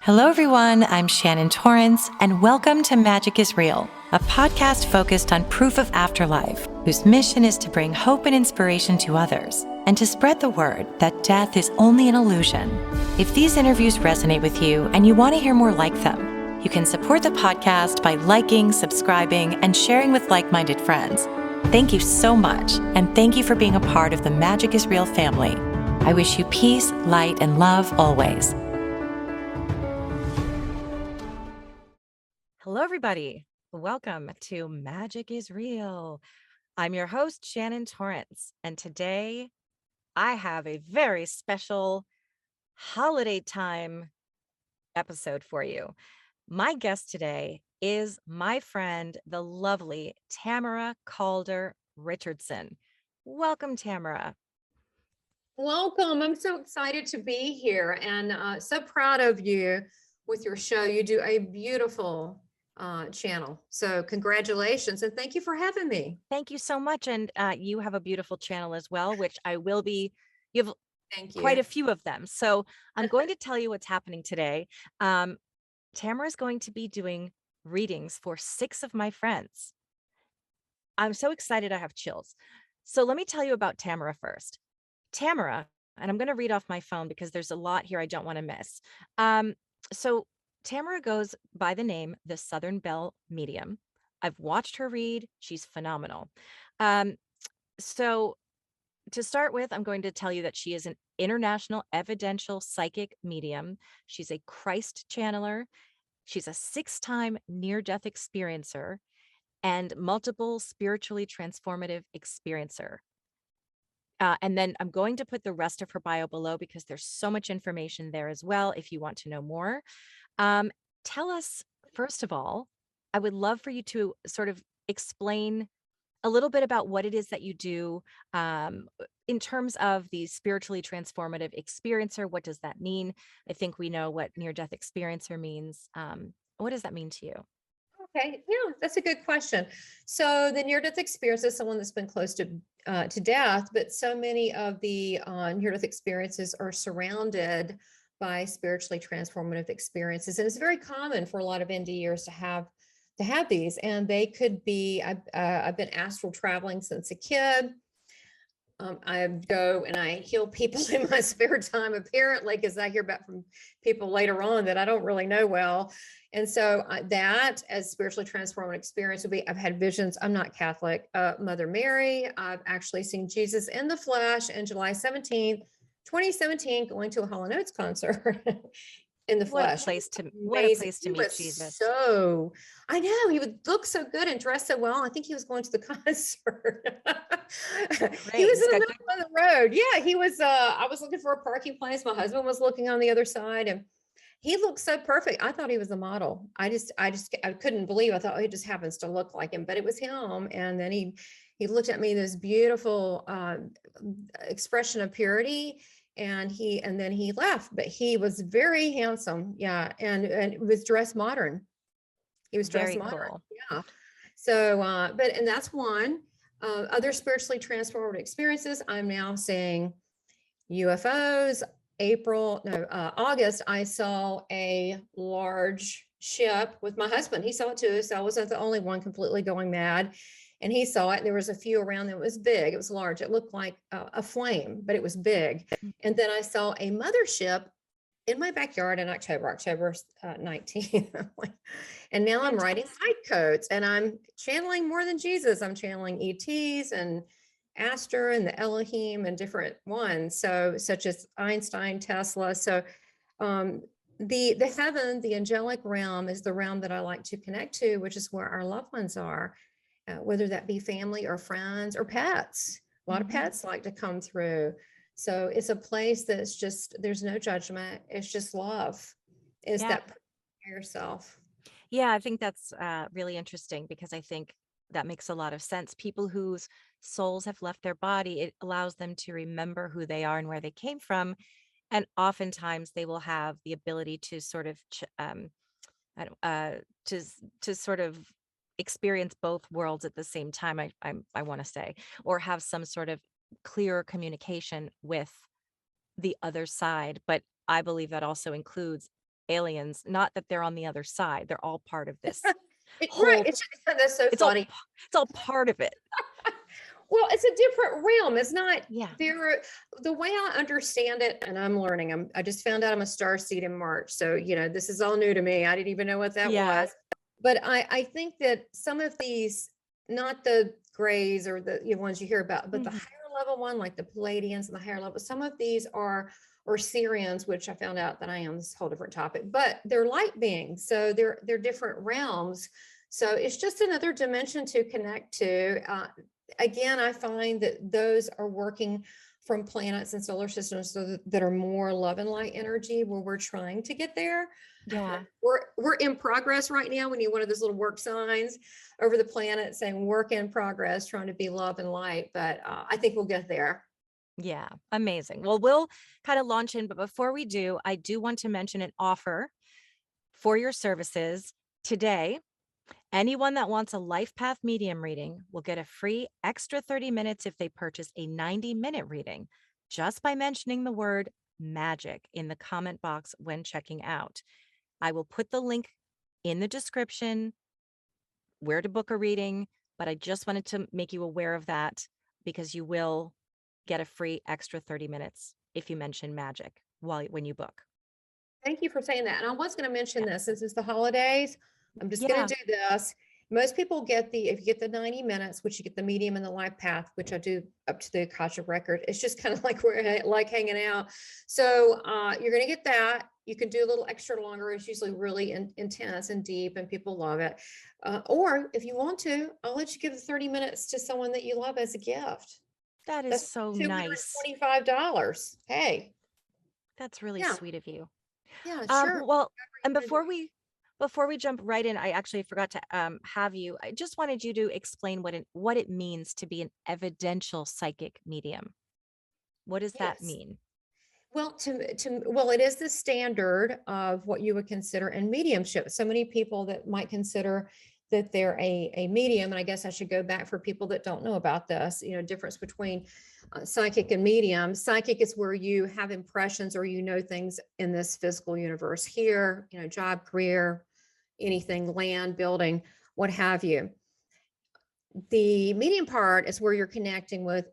Hello, everyone. I'm Shannon Torrance, and welcome to Magic is Real, a podcast focused on proof of afterlife, whose mission is to bring hope and inspiration to others and to spread the word that death is only an illusion. If these interviews resonate with you and you want to hear more like them, you can support the podcast by liking, subscribing, and sharing with like-minded friends. Thank you so much, and thank you for being a part of the Magic is Real family. I wish you peace, light, and love always. Hello, everybody. Welcome to Magic is Real. I'm your host, Shannon Torrance, and today I have a very special holiday time episode for you. My guest today is my friend, the lovely Tamara Caulder Richardson. Welcome, Tamara. Welcome. I'm so excited to be here and so proud of you with your show. You do a beautiful channel. So congratulations and thank you for having me. Thank you so much. And you have a beautiful channel as well, which I will be, you have Thank quite you. a few of them. So I'm going to tell you what's happening today. Tamara is going to be doing readings for 6 of my friends. I'm so excited. I have chills. So let me tell you about Tamara first. Tamara, and I'm going to read off my phone because there's a lot here I don't want to miss. So Tamara goes by the name the Southern Belle Medium. I've watched her read. She's phenomenal. So to start with, I'm going to tell you that she is an international evidential psychic medium. She's a Christ channeler. She's a 6-time near-death experiencer and multiple spiritually transformative experiencer. And then I'm going to put the rest of her bio below because there's so much information there as well if you want to know more. Tell us, first of all, I would love for you to sort of explain a little bit about what it is that you do in terms of the spiritually transformative experiencer. What does that mean? I think we know what near-death experiencer means. What does that mean to you? Okay, yeah, that's a good question. So the near-death experience is someone that's been close to death, but so many of the near-death experiences are surrounded by spiritually transformative experiences, and it's very common for a lot of NDErs to have these. And they could be I've been astral traveling since a kid. I go and I heal people in my spare time, apparently, because I hear about from people later on that I don't really know well. And so that as spiritually transformative experience would be, I've had visions. I'm not Catholic. Mother Mary. I've actually seen Jesus in the flesh on July 17th, 2017, going to a Holland concert. In the flesh. What a Amazing. place to He meet was Jesus. so, I know, he would look so good and dress so well. I think he was going to the concert. He was in the middle of the road. Yeah, he was, I was looking for a parking place. My husband was looking on the other side and he looked so perfect. I thought he was a model. I couldn't believe, I thought, oh, he just happens to look like him, but it was him. And then he looked at me, this beautiful expression of purity. And then he left, but he was very handsome. Yeah. And was dressed modern. He was dressed modern. Cool. Yeah. So, and that's one. Other spiritually transformative experiences. I'm now seeing UFOs. August, I saw a large ship with my husband. He saw it too. So I wasn't the only one completely going mad. And he saw it. There was a few around that was big. It was large. It looked like a flame, but it was big. And then I saw a mothership in my backyard in October 19th. And now I'm writing light codes and I'm channeling more than Jesus. I'm channeling ETs and Aster and the Elohim and different ones. So such as Einstein, Tesla. So the heaven, the angelic realm is the realm that I like to connect to, which is where our loved ones are. Whether that be family or friends or pets. A lot of pets like to come through. So it's a place that's just, there's no judgment. It's just love. Is that yourself? Yeah, I think that's really interesting because I think that makes a lot of sense. People whose souls have left their body, it allows them to remember who they are and where they came from. And oftentimes they will have the ability to sort of, to sort of experience both worlds at the same time, I want to say, or have some sort of clearer communication with the other side. But I believe that also includes aliens, not that they're on the other side. They're all part of this Right. whole, That's so funny. it's all part of it. Well, it's a different realm. It's not Yeah. there. The way I understand it, and I'm learning, I just found out I'm a star seed in March. So, this is all new to me. I didn't even know what that was. But I think that some of these, not the grays or the ones you hear about, but the higher level one, like the Palladians and the higher level, some of these are, or Syrians, which I found out that I am, this is a whole different topic, but they're light beings. So they're different realms. So it's just another dimension to connect to. Again, I find that those are working from planets and solar systems that are more love and light energy, where we're trying to get there. Yeah. We're in progress right now. We need one of those little work signs over the planet saying work in progress, trying to be love and light. But I think we'll get there. Yeah. Amazing. Well, we'll kind of launch in, but before we do, I do want to mention an offer for your services today. Anyone that wants a Life Path medium reading will get a free extra 30 minutes if they purchase a 90-minute reading, just by mentioning the word magic in the comment box when checking out. I will put the link in the description where to book a reading, but I just wanted to make you aware of that, because you will get a free extra 30 minutes if you mention magic when you book. Thank you for saying that. And I was going to mention this, since it's the holidays, I'm just going to do this. Most people get if you get the 90 minutes, which you get the medium and the life path, which I do up to the Akasha record. It's just kind of like we're like hanging out. So you're going to get that. You can do a little extra longer. It's usually really intense and deep, and people love it. Or if you want to, I'll let you give the 30 minutes to someone that you love as a gift. That's so nice. $225. Hey. That's really sweet of you. Yeah, sure. Well, and before we jump right in, I actually forgot to have you. I just wanted you to explain what it means to be an evidential psychic medium. What does that mean? Well, it is the standard of what you would consider in mediumship. So many people that might consider that they're a medium, and I guess I should go back for people that don't know about this, difference between psychic and medium. Psychic is where you have impressions or things in this physical universe here, job, career, anything, land, building, what have you. The medium part is where you're connecting with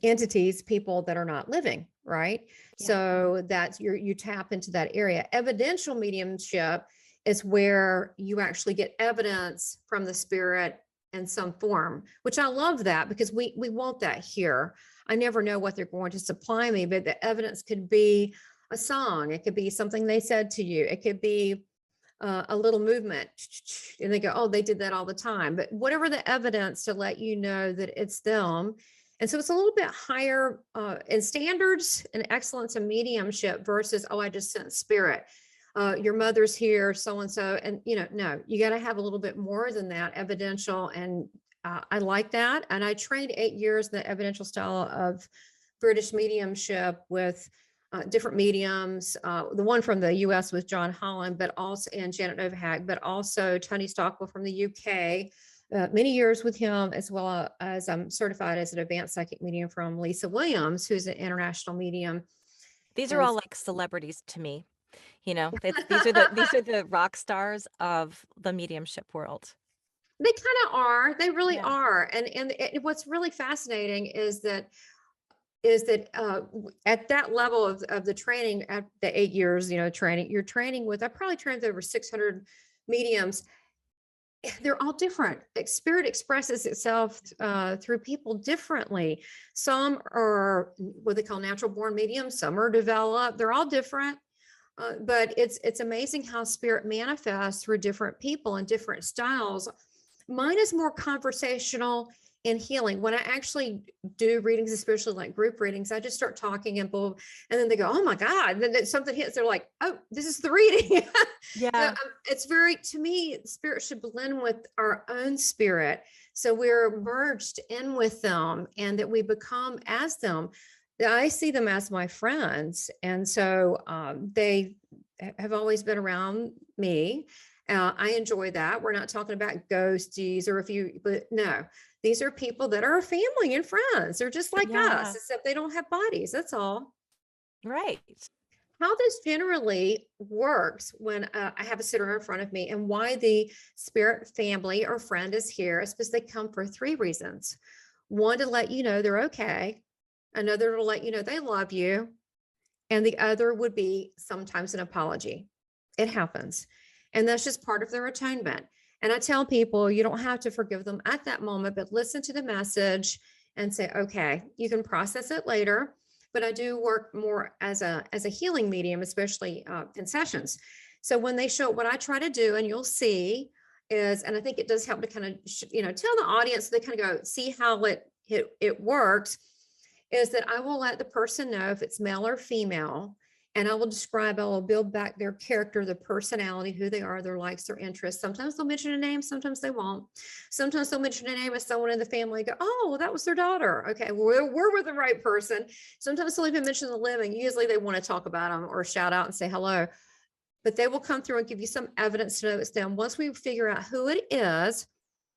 entities, people that are not living, right? Yeah. So that's you tap into that area. Evidential mediumship is where you actually get evidence from the spirit in some form, which I love that, because we want that here. I never know what they're going to supply me, but the evidence could be a song. It could be something they said to you. It could be a little movement, and they go, oh, they did that all the time. But whatever the evidence to let you know that it's them. And so it's a little bit higher in standards and excellence in mediumship versus, oh, I just sent spirit. Your mother's here, so-and-so. And, no, you got to have a little bit more than that, evidential. And I like that. And I trained 8 years in the evidential style of British mediumship with different mediums. The one from the US was John Holland, but also, and Janet Novak, but also Tony Stockwell from the UK. Many years with him, as well as I'm certified as an advanced psychic medium from Lisa Williams, who's an international medium. These are all like celebrities to me. These are the rock stars of the mediumship world. They kind of are. They really are. And what's really fascinating is that at that level of the training, at the 8 years, training, you're training with, I probably trained with over 600 mediums. They're all different. Spirit expresses itself through people differently. Some are what they call natural born mediums. Some are developed. They're all different. But it's amazing how spirit manifests through different people and different styles. Mine is more conversational and healing. When I actually do readings, especially like group readings, I just start talking and then they go, oh my God. And then something hits, they're like, oh, this is the reading. Yeah. It's to me, spirit should blend with our own spirit. So we're merged in with them, and that we become as them. I see them as my friends. And so they have always been around me. I enjoy that. We're not talking about ghosties but no, these are people that are family and friends. They're just like us, except they don't have bodies. That's all. Right. how this generally works when I have a sitter in front of me, and why the spirit family or friend is here is because they come for three reasons. One, to let you know they're okay. Another, to let you know they love you. And the other would be sometimes an apology. It happens. And that's just part of their atonement. And I tell people, you don't have to forgive them at that moment, but listen to the message and say, okay, you can process it later. But I do work more as a healing medium, especially in sessions. So when they show, what I try to do, and you'll see is, and I think it does help to kind of, tell the audience, so they kind of go see how it works, is that I will let the person know if it's male or female, and I will build back their character, the personality, who they are, their likes, their interests. Sometimes they'll mention a name, sometimes they won't. Sometimes they'll mention a name of someone in the family, go, oh, well, that was their daughter. Okay, we're with the right person. Sometimes they'll even mention the living. Usually they want to talk about them or shout out and say hello, but they will come through and give you some evidence to know it's them. Once we figure out who it is,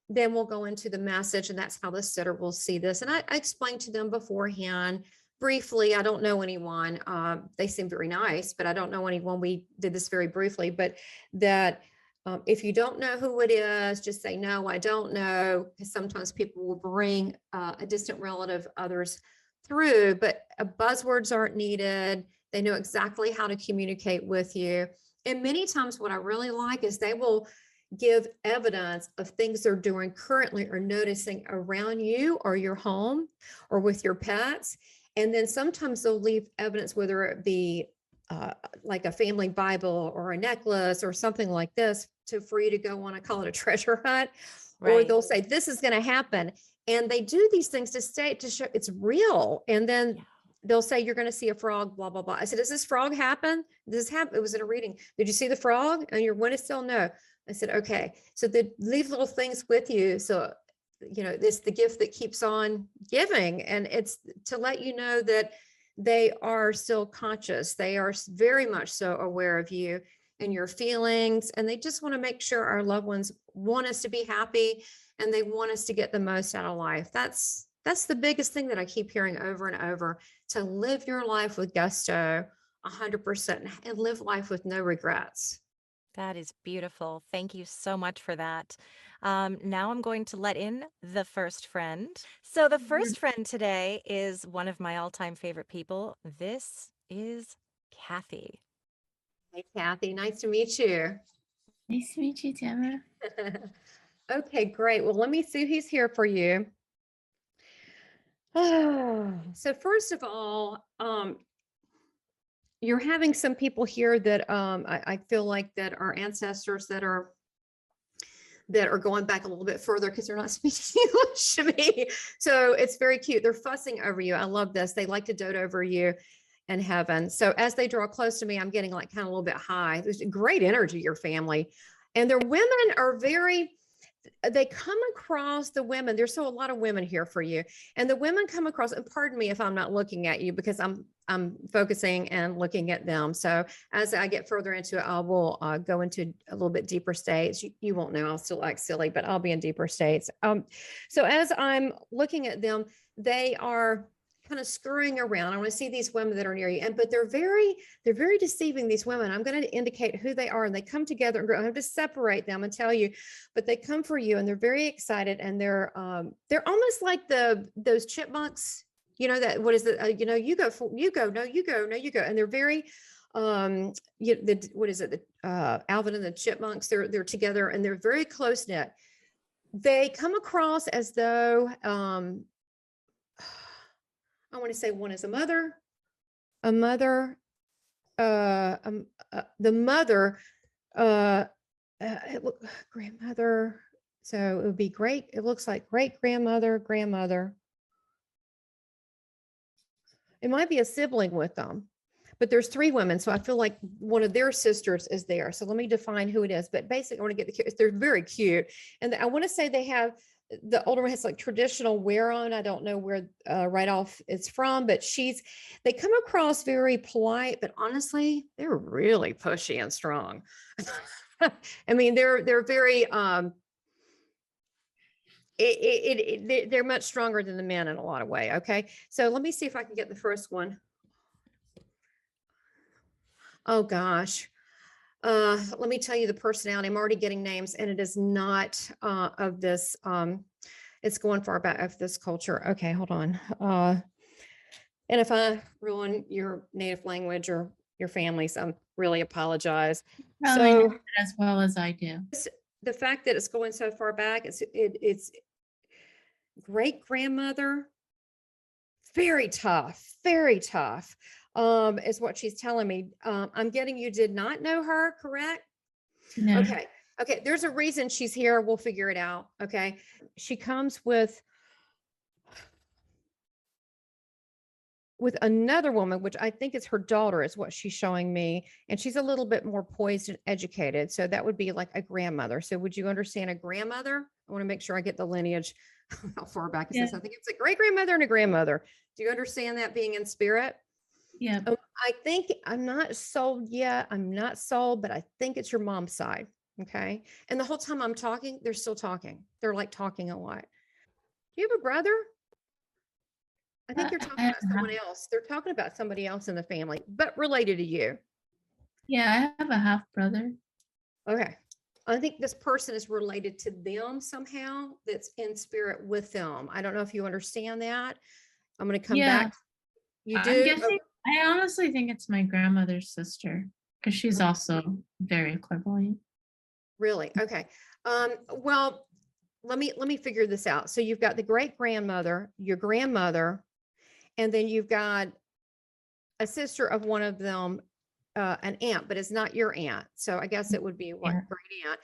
then we'll go into the message, and that's how the sitter will see this. And I explained to them beforehand, briefly. I don't know anyone. They seem very nice, but I don't know anyone. We did this very briefly, but that if you don't know who it is, just say, no, I don't know. Because sometimes people will bring a distant relative, others through, but buzzwords aren't needed. They know exactly how to communicate with you. And many times what I really like is they will give evidence of things they're doing currently or noticing around you or your home or with your pets. And then sometimes they'll leave evidence, whether it be like a family Bible or a necklace or something like this, for you to go on, I call it a treasure hunt, or they'll say, this is going to happen. And they do these things to show it's real. And then they'll say, you're going to see a frog, blah, blah, blah. I said, does this frog happen? This happened. It was in a reading. Did you see the frog? And you're going to still no. I said, okay. So they leave little things with you. So, it's the gift that keeps on giving. And it's to let you know that they are still conscious. They are very much so aware of you and your feelings. And they just want to make sure our loved ones want us to be happy, and they want us to get the most out of life. That's the biggest thing that I keep hearing over and over, to live your life with gusto 100% and live life with no regrets. That is beautiful. Thank you so much for that. Now I'm going to let in the first friend. So the first friend today is one of my all-time favorite people. This is Kathy. Hey, Kathy, nice to meet you. Nice to meet you, Tamara. Okay, great. Well, let me see who's here for you. So first of all, you're having some people here that I feel like that are ancestors that are going back a little bit further, because they're not speaking English to me. So it's very cute. They're fussing over you. I love this. They like to dote over you in heaven. So as they draw close to me, I'm getting like kind of a little bit high. There's great energy, your family. And their women are they come across, the women, there's so a lot of women here for you. And the women come across, and pardon me if I'm not looking at you, because I'm focusing and looking at them. So as I get further into it, I will go into a little bit deeper states. You won't know, I'll still act silly, but I'll be in deeper states. So as I'm looking at them, they are kind of scurrying around. I want to see these women that are near you, but they're very deceiving, these women. I'm going to indicate who they are, and they come together and grow. I have to separate them and tell you, but they come for you, and they're very excited, and they're almost like those chipmunks, that, what is it? You go, no, you go, no, you go. And they're very, what is it? Alvin and the Chipmunks, they're together, and they're very close knit. They come across as though, I want to say one is the mother, the mother, grandmother. So it would be great. It looks like great grandmother. It might be a sibling with them, but there's three women. So I feel like one of their sisters is there. So let me define who it is. But basically, I want to get they're very cute. And I want to say they have, the older one has like traditional wear on. I don't know where right off it's from, but they come across very polite, but honestly, they're really pushy and strong. I mean, they're very, they're much stronger than the men in a lot of way. Okay. So let me see if I can get the first one. Oh gosh. Let me tell you the personality. I'm already getting names, and it is not of this. It's going far back of this culture. Okay, hold on. And if I ruin your native language or your families, I really apologize. Probably know So it as well as I do. the fact that it's going so far back, it's great grandmother, very tough, is what she's telling me. I'm getting you did not know her, correct? No. Okay. Okay. There's a reason she's here. We'll figure it out. Okay. She comes with another woman, which I think is her daughter, is what she's showing me. And she's a little bit more poised and educated. So that would be like a grandmother. So would you understand a grandmother? I want to make sure I get the lineage, how far back it Yeah. says. I think it's a great grandmother and a grandmother. Do you understand that being in spirit? Yeah. I think I'm not sold yet. I'm not sold, but I think it's your mom's side. Okay. And the whole time I'm talking, they're still talking. They're like talking a lot. Do you have a brother? I think they're talking about someone else. They're talking about somebody else in the family, but related to you. Yeah, I have a half brother. Okay. I think this person is related to them somehow, that's in spirit with them. I don't know if you understand that. I'm going to come Yeah. back. You I'm do? guessing, I honestly think it's my grandmother's sister because she's also very clairvoyant. Really? Okay. Well, let me figure this out. So you've got the great grandmother, your grandmother, and then you've got a sister of one of them, an aunt, but it's not your aunt. So I guess it would be what, Yeah. great aunt.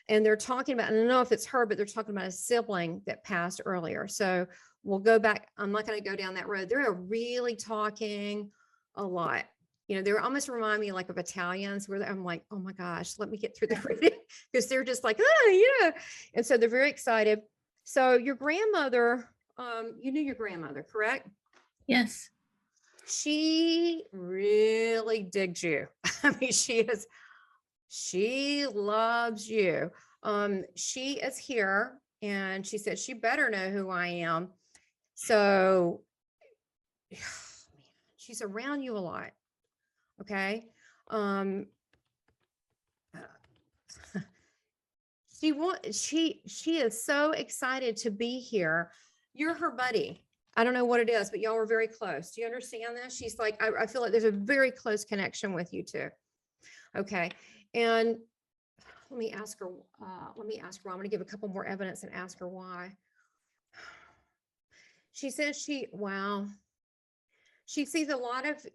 And they're talking about, I don't know if it's her, but they're talking about a sibling that passed earlier. So we'll go back. I'm not going to go down that road. They're really talking a lot. You know, they almost remind me like of Italians, where I'm like, oh my gosh, let me get through the reading, because they're just like, oh yeah. And so they're very excited. So your grandmother, you knew your grandmother, correct? Yes. She really digs you. I mean, she loves you. She is here, and she said she better know who I am. So she's around you a lot. Okay. She is so excited to be here. You're her buddy. I don't know what it is, but y'all are very close. Do you understand this? She's like, I feel like there's a very close connection with you two. Okay. And let me ask her. I'm going to give a couple more evidence and ask her why. She says she sees a lot of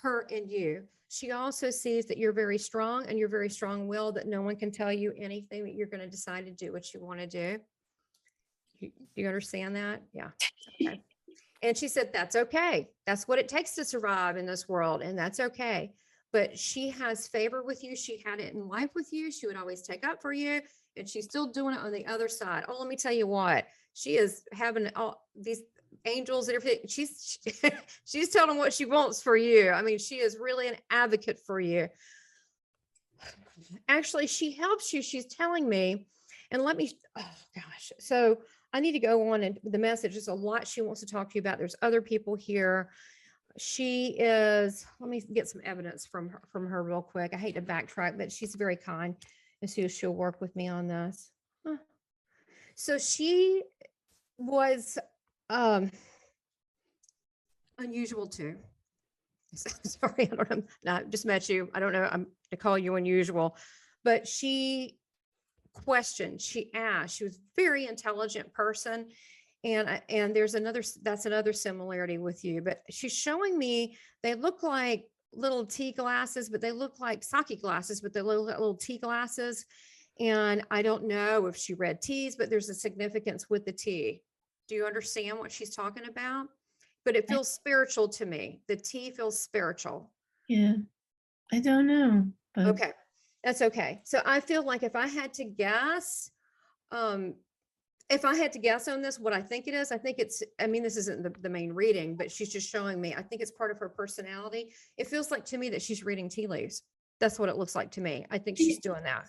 her in you. She also sees that you're very strong, and you're very strong-willed, that no one can tell you anything, that you're going to decide to do what you want to do. You understand that? Yeah. Okay. And she said, that's okay. That's what it takes to survive in this world. And that's okay. But she has favor with you. She had it in life with you. She would always take up for you. And she's still doing it on the other side. Oh, let me tell you what, she is having all these angels and everything. She's telling them what she wants for you. I mean, she is really an advocate for you. Actually, she helps you. She's telling me, and let me, oh gosh. So I need to go on, and the message, there's a lot she wants to talk to you about. There's other people here. She is, let me get some evidence from her real quick. I hate to backtrack, but she's very kind, and she'll work with me on this. So she was unusual too. Sorry, I don't know. I just met you. I don't know. I'm to call you unusual, but she questioned, she asked, she was a very intelligent person. And that's another similarity with you, but she's showing me, they look like little tea glasses, but they look like sake glasses, but they look like little tea glasses. And I don't know if she read teas, but there's a significance with the tea. Do you understand what she's talking about? But it feels spiritual to me. The tea feels spiritual. Yeah. I don't know. But Okay. That's okay. So I feel like if I had to guess, on this, what I think it is, I think it's, I mean, this isn't the main reading, but she's just showing me, I think it's part of her personality. It feels like to me that she's reading tea leaves. That's what it looks like to me. I think she's doing that.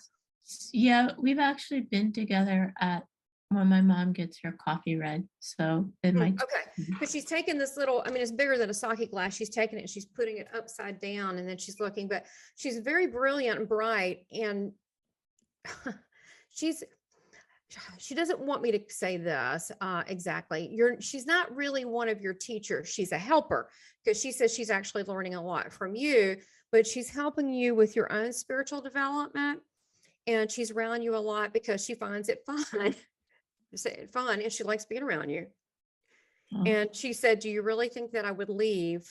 yeah, we've actually been together at when my mom gets her coffee read. So it might. Okay, because she's taking this little, I mean, it's bigger than a sake glass. She's taking it and she's putting it upside down, and then she's looking, but she's very brilliant and bright, and she doesn't want me to say this exactly. She's not really one of your teachers. She's a helper, because she says she's actually learning a lot from you, but she's helping you with your own spiritual development. And she's around you a lot because she finds it fun, and she likes being around you. Oh. And she said, do you really think that I would leave,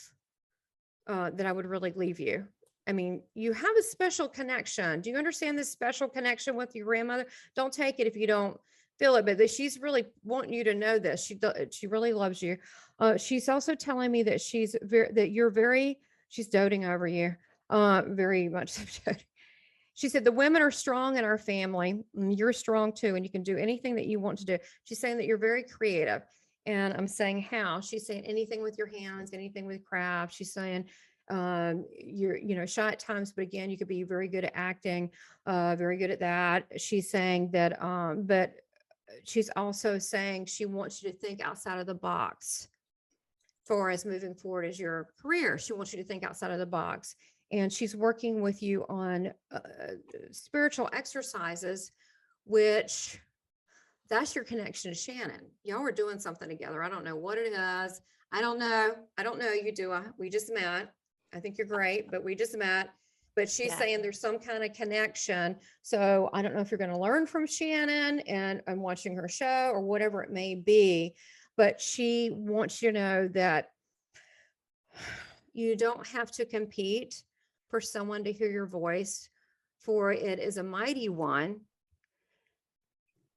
that I would really leave you? I mean, you have a special connection. Do you understand this special connection with your grandmother? Don't take it if you don't feel it, but she's really wanting you to know this. She really loves you. She's also telling me that she's doting over you, very much so doting. She said, the women are strong in our family. You're strong too, and you can do anything that you want to do. She's saying that you're very creative. And I'm saying, how? She's saying anything with your hands, anything with craft. She's saying, you're shy at times, but again, you could be very good at acting, very good at that. She's saying that, but she's also saying she wants you to think outside of the box for as moving forward as your career. She wants you to think outside of the box. And she's working with you on spiritual exercises, which that's your connection to Shannon. Y'all were doing something together. I don't know what it is. I don't know you do. We just met. I think you're great, but we just met. But she's saying there's some kind of connection. So I don't know if you're going to learn from Shannon and watching her show or whatever it may be, but she wants you to know that you don't have to compete for someone to hear your voice, for it is a mighty one.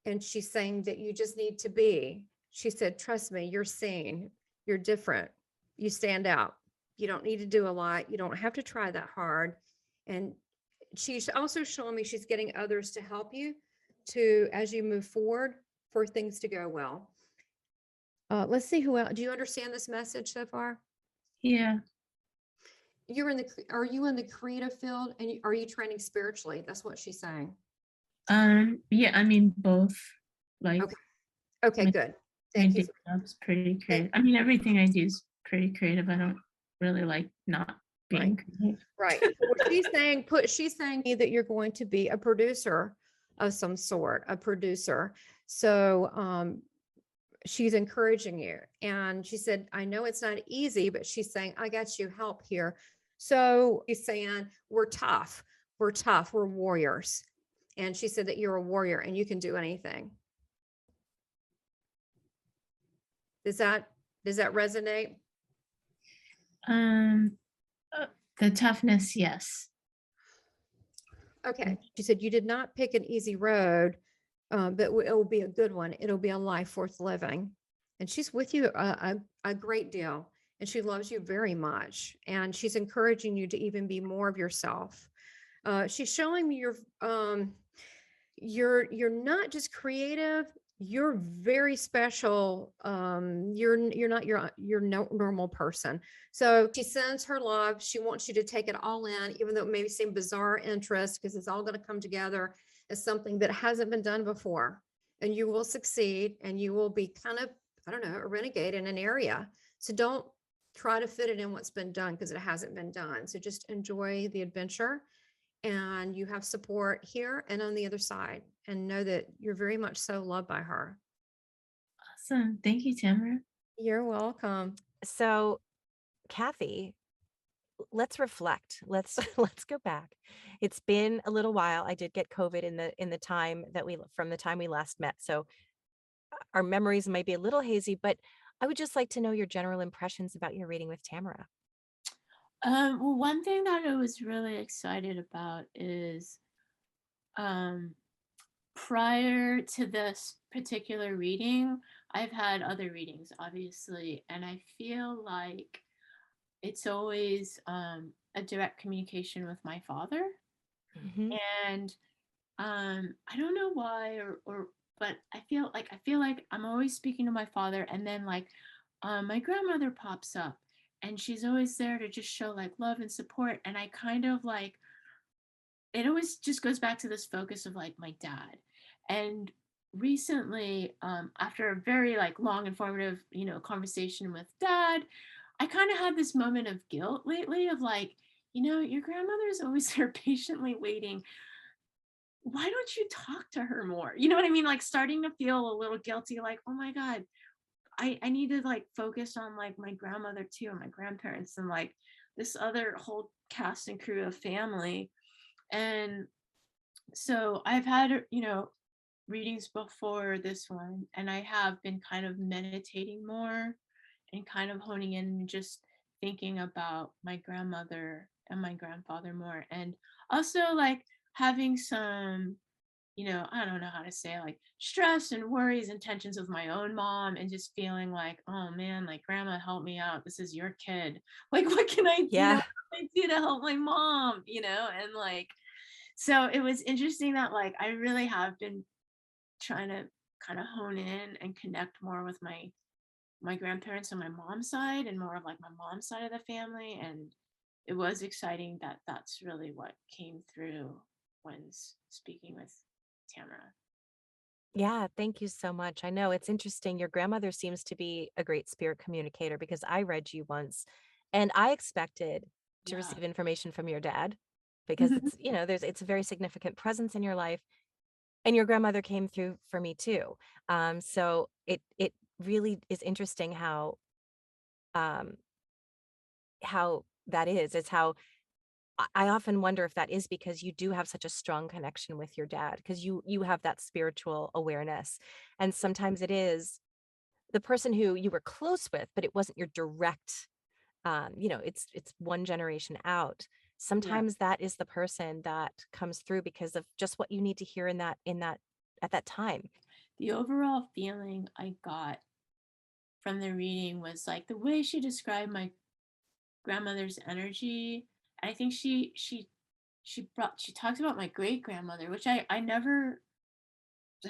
And she's saying that you just need to be. She said, trust me, you're seen, you're different, you stand out. You don't need to do a lot. You don't have to try that hard. And she's also showing me she's getting others to help you as you move forward, for things to go well. Let's see who else. Do you understand this message so far? Yeah. Are you in the creative field, and are you training spiritually? That's what she's saying. Yeah, I mean both. Like, okay, good. Thank you. Job's pretty creative. I mean, everything I do is pretty creative. I don't really like not being creative. Right. Well, she's saying that you're going to be a producer of some sort, a producer. So she's encouraging you. And she said, I know it's not easy, but she's saying, I got you help here. So she's saying, we're tough, we're warriors. And she said that you're a warrior and you can do anything. Does that resonate? The toughness, yes. Okay. She said, you did not pick an easy road, but it will be a good one. It'll be a life worth living. And she's with you a great deal. And she loves you very much. And she's encouraging you to even be more of yourself. She's showing me you're not just creative, you're very special. You're not your normal person. So she sends her love. She wants you to take it all in, even though it may seem bizarre interest, because it's all going to come together as something that hasn't been done before. And you will succeed, and you will be kind of, I don't know, a renegade in an area. So don't try to fit it in what's been done, because it hasn't been done. So just enjoy the adventure, and you have support here and on the other side, and know that you're very much so loved by her. Awesome. Thank you, Tamara. You're welcome. So, Kathy, let's reflect. Let's go back. It's been a little while. I did get COVID in the time from the time we last met. So our memories might be a little hazy, but I would just like to know your general impressions about your reading with Tamara. Well, one thing that I was really excited about is prior to this particular reading, I've had other readings, obviously, and I feel like it's always a direct communication with my father. Mm-hmm. And I don't know why, but I feel like I'm always speaking to my father, and then like my grandmother pops up, and she's always there to just show like love and support. And I kind of like, it always just goes back to this focus of like my dad. And recently, after a very like long, informative, conversation with Dad, I kind of had this moment of guilt lately of like, your grandmother is always there patiently waiting. Why don't you talk to her more? You know what I mean? Like starting to feel a little guilty, like, oh my God, I need to like focus on like my grandmother too, and my grandparents, and like this other whole cast and crew of family. And so I've had, readings before this one, and I have been kind of meditating more and kind of honing in and just thinking about my grandmother and my grandfather more. And also like having some, I don't know how to say, like stress and worries and tensions with my own mom, and just feeling like, oh man, like grandma, help me out. This is your kid. Like, what can I, Yeah. what can I do to help my mom, and like, so it was interesting that like I really have been trying to kind of hone in and connect more with my grandparents on my mom's side, and more of like my mom's side of the family. And it was exciting that that's really what came through when speaking with Tamara. Yeah, thank you so much. I know it's interesting. Your grandmother seems to be a great spirit communicator, because I read you once and I expected to Yeah. receive information from your dad, because it's, it's a very significant presence in your life. And your grandmother came through for me too. So it really is interesting um how that is. It's how I often wonder if that is because you do have such a strong connection with your dad, because you have that spiritual awareness. And sometimes it is the person who you were close with, but it wasn't your direct, it's one generation out. Yeah. Sometimes that is the person that comes through because of just what you need to hear in that at that time. The overall feeling I got from the reading was like the way she described my grandmother's energy. I think she talks about my great grandmother, which I never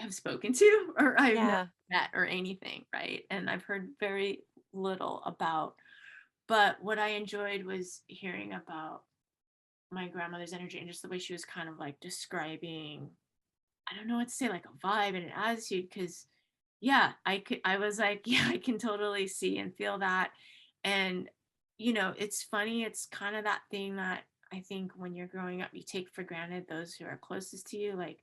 have spoken to, or I've never Yeah. met or anything, right? And I've heard very little about. But what I enjoyed was hearing about my grandmother's energy, and just the way she was kind of like describing, I don't know what to say, like a vibe and an attitude. Because yeah, I was like, yeah, I can totally see and feel that. And it's funny, it's kind of that thing that I think when you're growing up you take for granted those who are closest to you. Like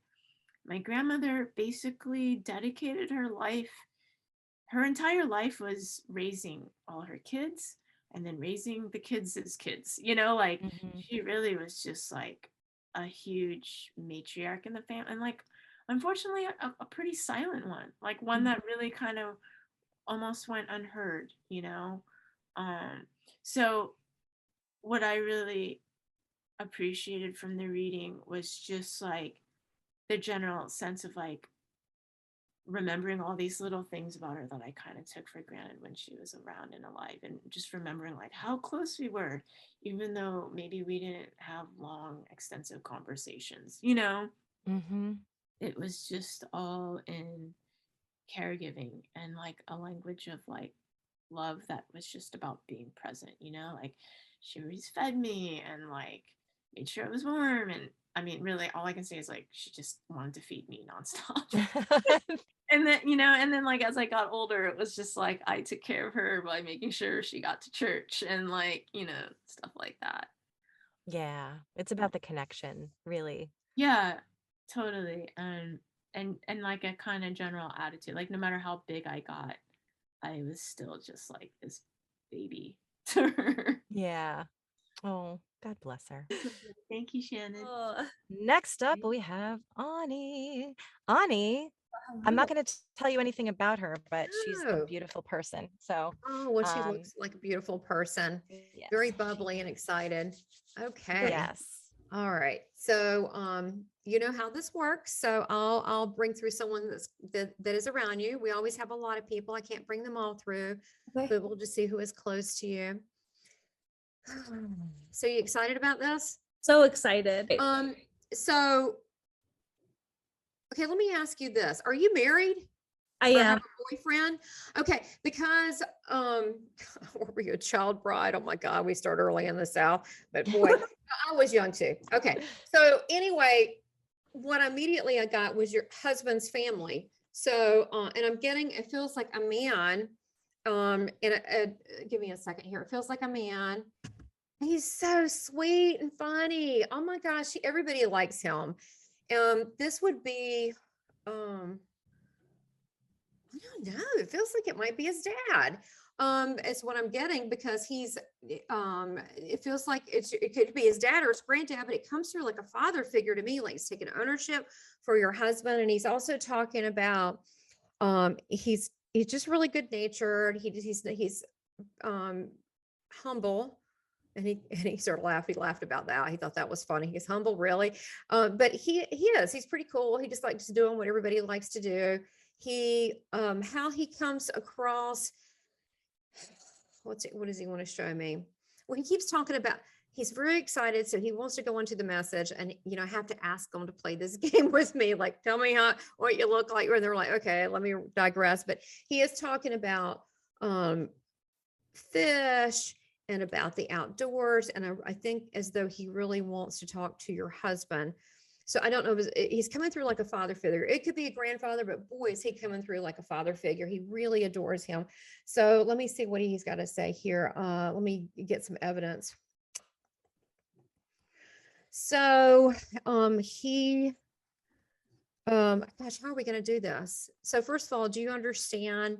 my grandmother basically dedicated her entire life was raising all her kids, and then raising the kids as kids, like Hmm. she really was just like a huge matriarch in the family, and like unfortunately a pretty silent one, like one that really kind of almost went unheard. um so what I really appreciated from the reading was just like the general sense of like remembering all these little things about her that I kind of took for granted when she was around and alive, and just remembering like how close we were, even though maybe we didn't have long, extensive conversations. Hmm. It was just all in caregiving and like a language of like love that was just about being present, like she always fed me and like made sure it was warm. And I mean, really, all I can say is like she just wanted to feed me nonstop. And then, and then like as I got older, it was just like I took care of her by making sure she got to church and like, stuff like that. Yeah, it's about the connection, really. Yeah, totally. And like a kind of general attitude, like no matter how big I got, I was still just like this baby to her. Yeah. Oh, God bless her. Thank you, Shannon. Oh, Next up, we have Ani. Ani, I'm not hello. going to tell you anything about her, but she's a Oh, beautiful person. So, oh, well, she um, looks like a beautiful person. Very yes, bubbly and excited. Okay. yes. All right. So, you know how this works. So I'll bring through someone that is around you. We always have a lot of people. I can't bring them all through, Okay. but we'll just see who is close to you. So you excited about this? So excited. So, okay, let me ask you this. Are you married I or am. have a boyfriend? Okay, because were you a child bride? Oh my God, we start early in the South, but boy, I was young too. Okay, so anyway, what immediately I got was your husband's family. So, and I'm getting, it feels like a man. Give me a second here. It feels like a man. He's so sweet and funny. Oh my gosh, everybody likes him. This would be, I don't know. It feels like it might be his dad. Is what I'm getting, because he's, it feels like it could be his dad or his granddad, but it comes through like a father figure to me, like he's taking ownership for your husband. And he's also talking about, he's just really good natured. He's humble. And he sort of laughed. He laughed about that. He thought that was funny. He's humble, really. But he's pretty cool. He just likes doing what everybody likes to do. How he comes across, what does he want to show me? Well, he keeps talking about, he's very excited. So he wants to go into the message, and, I have to ask them to play this game with me. Like, tell me what you look like. And they're like, okay, let me digress. But he is talking about, fish and about the outdoors. And I think as though he really wants to talk to your husband. So I don't know if he's coming through like a father figure. It could be a grandfather, but boy, is he coming through like a father figure. He really adores him. So let me see what he's got to say here. Let me get some evidence. So gosh, how are we going to do this? So first of all, do you understand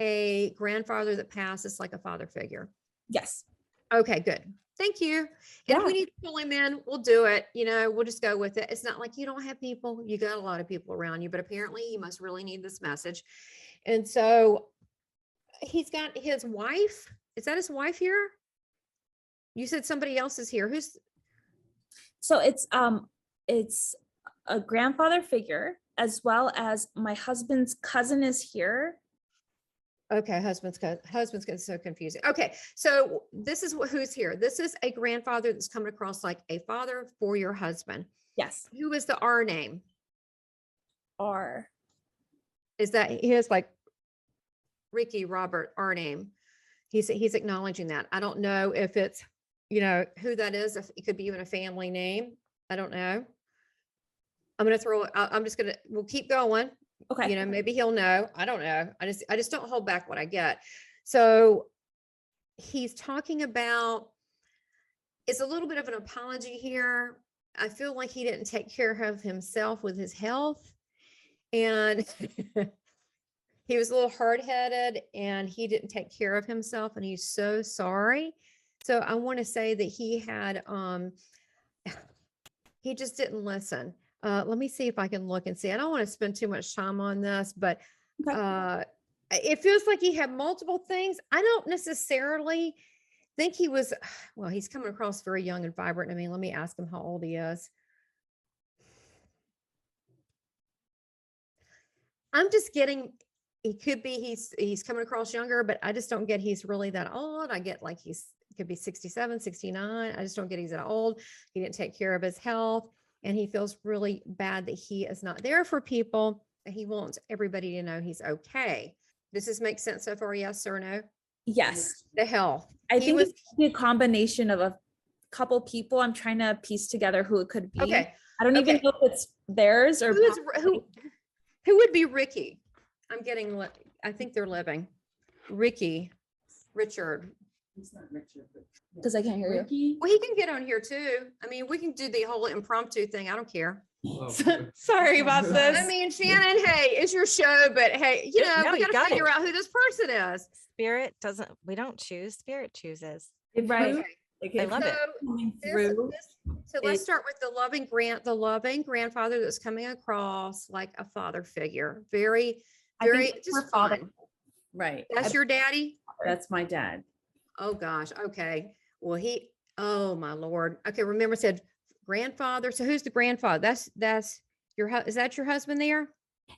a grandfather that passes like a father figure? Yes. Okay, good. Thank you. And if we need to pull him in, we'll do it. We'll just go with it. It's not like you don't have people. You got a lot of people around you, but apparently you must really need this message. And so he's got his wife. Is that his wife here? You said somebody else is here. So it's a grandfather figure, as well as my husband's cousin is here. Okay, husband's so confusing. Okay, so this is who's here. This is a grandfather that's coming across like a father for your husband. Yes. Who is the R name? R. Is that he has like Ricky, Robert, R name? He's acknowledging that. I don't know if it's who that is. If it could be even a family name. I don't know. We'll keep going. Okay. Maybe he'll know. I don't know. I just don't hold back what I get. So he's talking about, it's a little bit of an apology here. I feel like he didn't take care of himself with his health, and he was a little hard-headed, and he didn't take care of himself, and he's so sorry. So I want to say that he just didn't listen. Let me see if I can look and see. I don't want to spend too much time on this, but it feels like he had multiple things. I don't necessarily think he was, well, he's coming across very young and vibrant. I mean, let me ask him how old he is. I'm just getting, it could be he's coming across younger, but I just don't get he's really that old. I get like he could be 67, 69. I just don't get he's that old. He didn't take care of his health. And he feels really bad that he is not there for people. And he wants everybody to know he's okay. Does this make sense so far? Yes or no? Yes. The health. I think it's a combination of a couple people. I'm trying to piece together who it could be. Okay. I don't even know if it's theirs or who would be Ricky? I think they're living. Ricky, Richard. It's not Richard, because I can't hear you. Well, he can get on here too. I mean, we can do the whole impromptu thing. I don't care. Sorry about this. I mean, Shannon, hey, it's your show, but hey, we got to figure out who this person is. Spirit doesn't, we don't choose, Spirit chooses. Right. Okay. I love it. So let's start with the loving grandfather that's coming across like a father figure. Very just fun. Right. That's your daddy? That's my dad. Oh gosh. Okay. Well, oh my Lord. Okay. Remember, I said grandfather. So who's the grandfather? That's is that your husband there?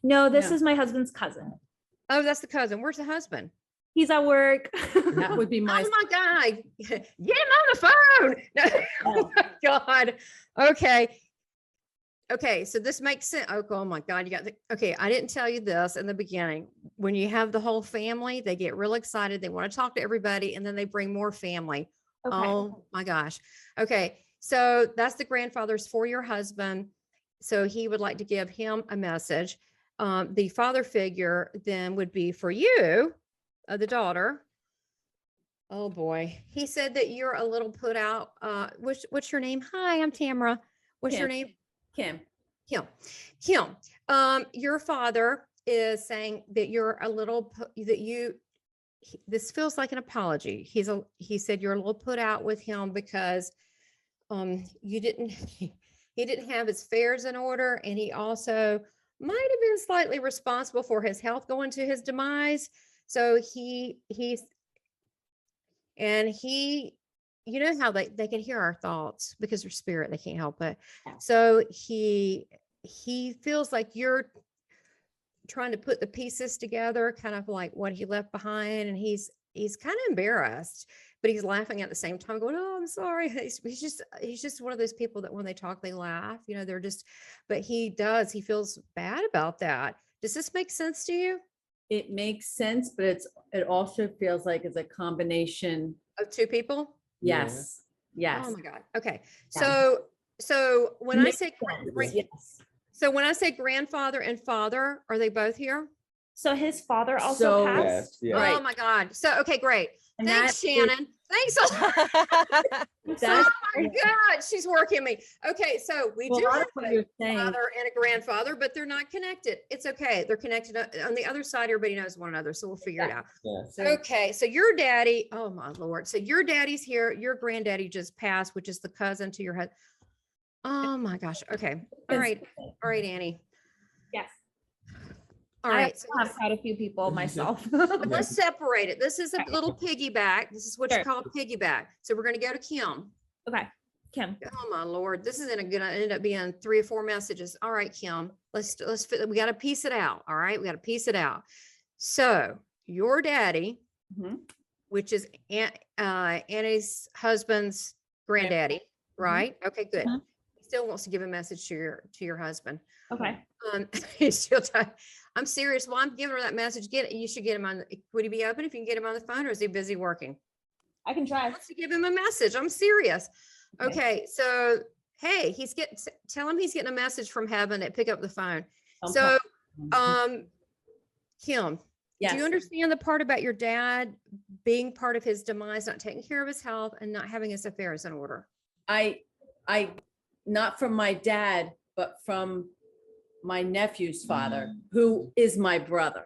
No, this is my husband's cousin. Oh, that's the cousin. Where's the husband? He's at work. That would be my. Oh my God. Get him on the phone. No. Oh my God. Okay. Okay. So this makes sense. Oh my God. Okay. I didn't tell you this in the beginning. When you have the whole family, they get real excited. They want to talk to everybody, and then they bring more family. Okay. Oh my gosh. Okay. So that's the grandfather's for your husband. So he would like to give him a message. The father figure then would be for you, the daughter. Oh boy. He said that you're a little put out. What's your name? Hi, I'm Tamara. What's your name? Kim. Kim. Your father is saying that you're a little, this feels like an apology. He said you're a little put out with him because he didn't have his affairs in order, and he also might have been slightly responsible for his health going to his demise. So he you know how they can hear our thoughts because they're spirit, they can't help it. So he feels like you're trying to put the pieces together, kind of like what he left behind, and he's kind of embarrassed, but he's laughing at the same time, going, "Oh, I'm sorry." He's just one of those people that when they talk, they laugh. You know, they're just. But he feels bad about that. Does this make sense to you? It makes sense, but it also feels like it's a combination Of two people? Yes. Yes. Oh my God. Okay. Yeah. So when I say Yes. so when I say grandfather and father, are they both here? So his father also So- passed. Yeah. Right. Oh my God. So okay, great. And Thanks, that is- Shannon. Thanks. Oh That's my God, she's working me. Okay, so we well, do a lot have of what a you're saying. father and a grandfather, but they're not connected. It's okay. They're connected on the other side. Everybody knows one another, so we'll figure it out. Yeah. So Okay, so your daddy, oh my Lord. So your daddy's here. Your granddaddy just passed, which is the cousin to your husband. Oh my gosh. Okay. All right. All right, Annie. Yes. All I right. So have quite a few people myself. let's separate it. This is a Okay. little piggyback. This is what you Sure. call a piggyback. So we're going to go to Kim. Okay, Kim. Oh my Lord, this is gonna end up being 3 or 4 messages. All right, Kim, we got to piece it out. All right, we got to piece it out. So your daddy, Mhm. which is Annie's husband's granddaddy, right? Okay, good. Mhm. He still wants to give a message to your husband. Okay. He's still I'm serious. Well, I'm giving her that message. You should get him on. Would he be open if you can get him on the phone, or is he busy working? I can try. Wants to give him a message. I'm serious. Okay, so hey, tell him he's getting a message from heaven to pick up the phone. So, Kim, Yes. do you understand the part about your dad being part of his demise, not taking care of his health and not having his affairs in order? I not from my dad, but from my nephew's father, who is my brother.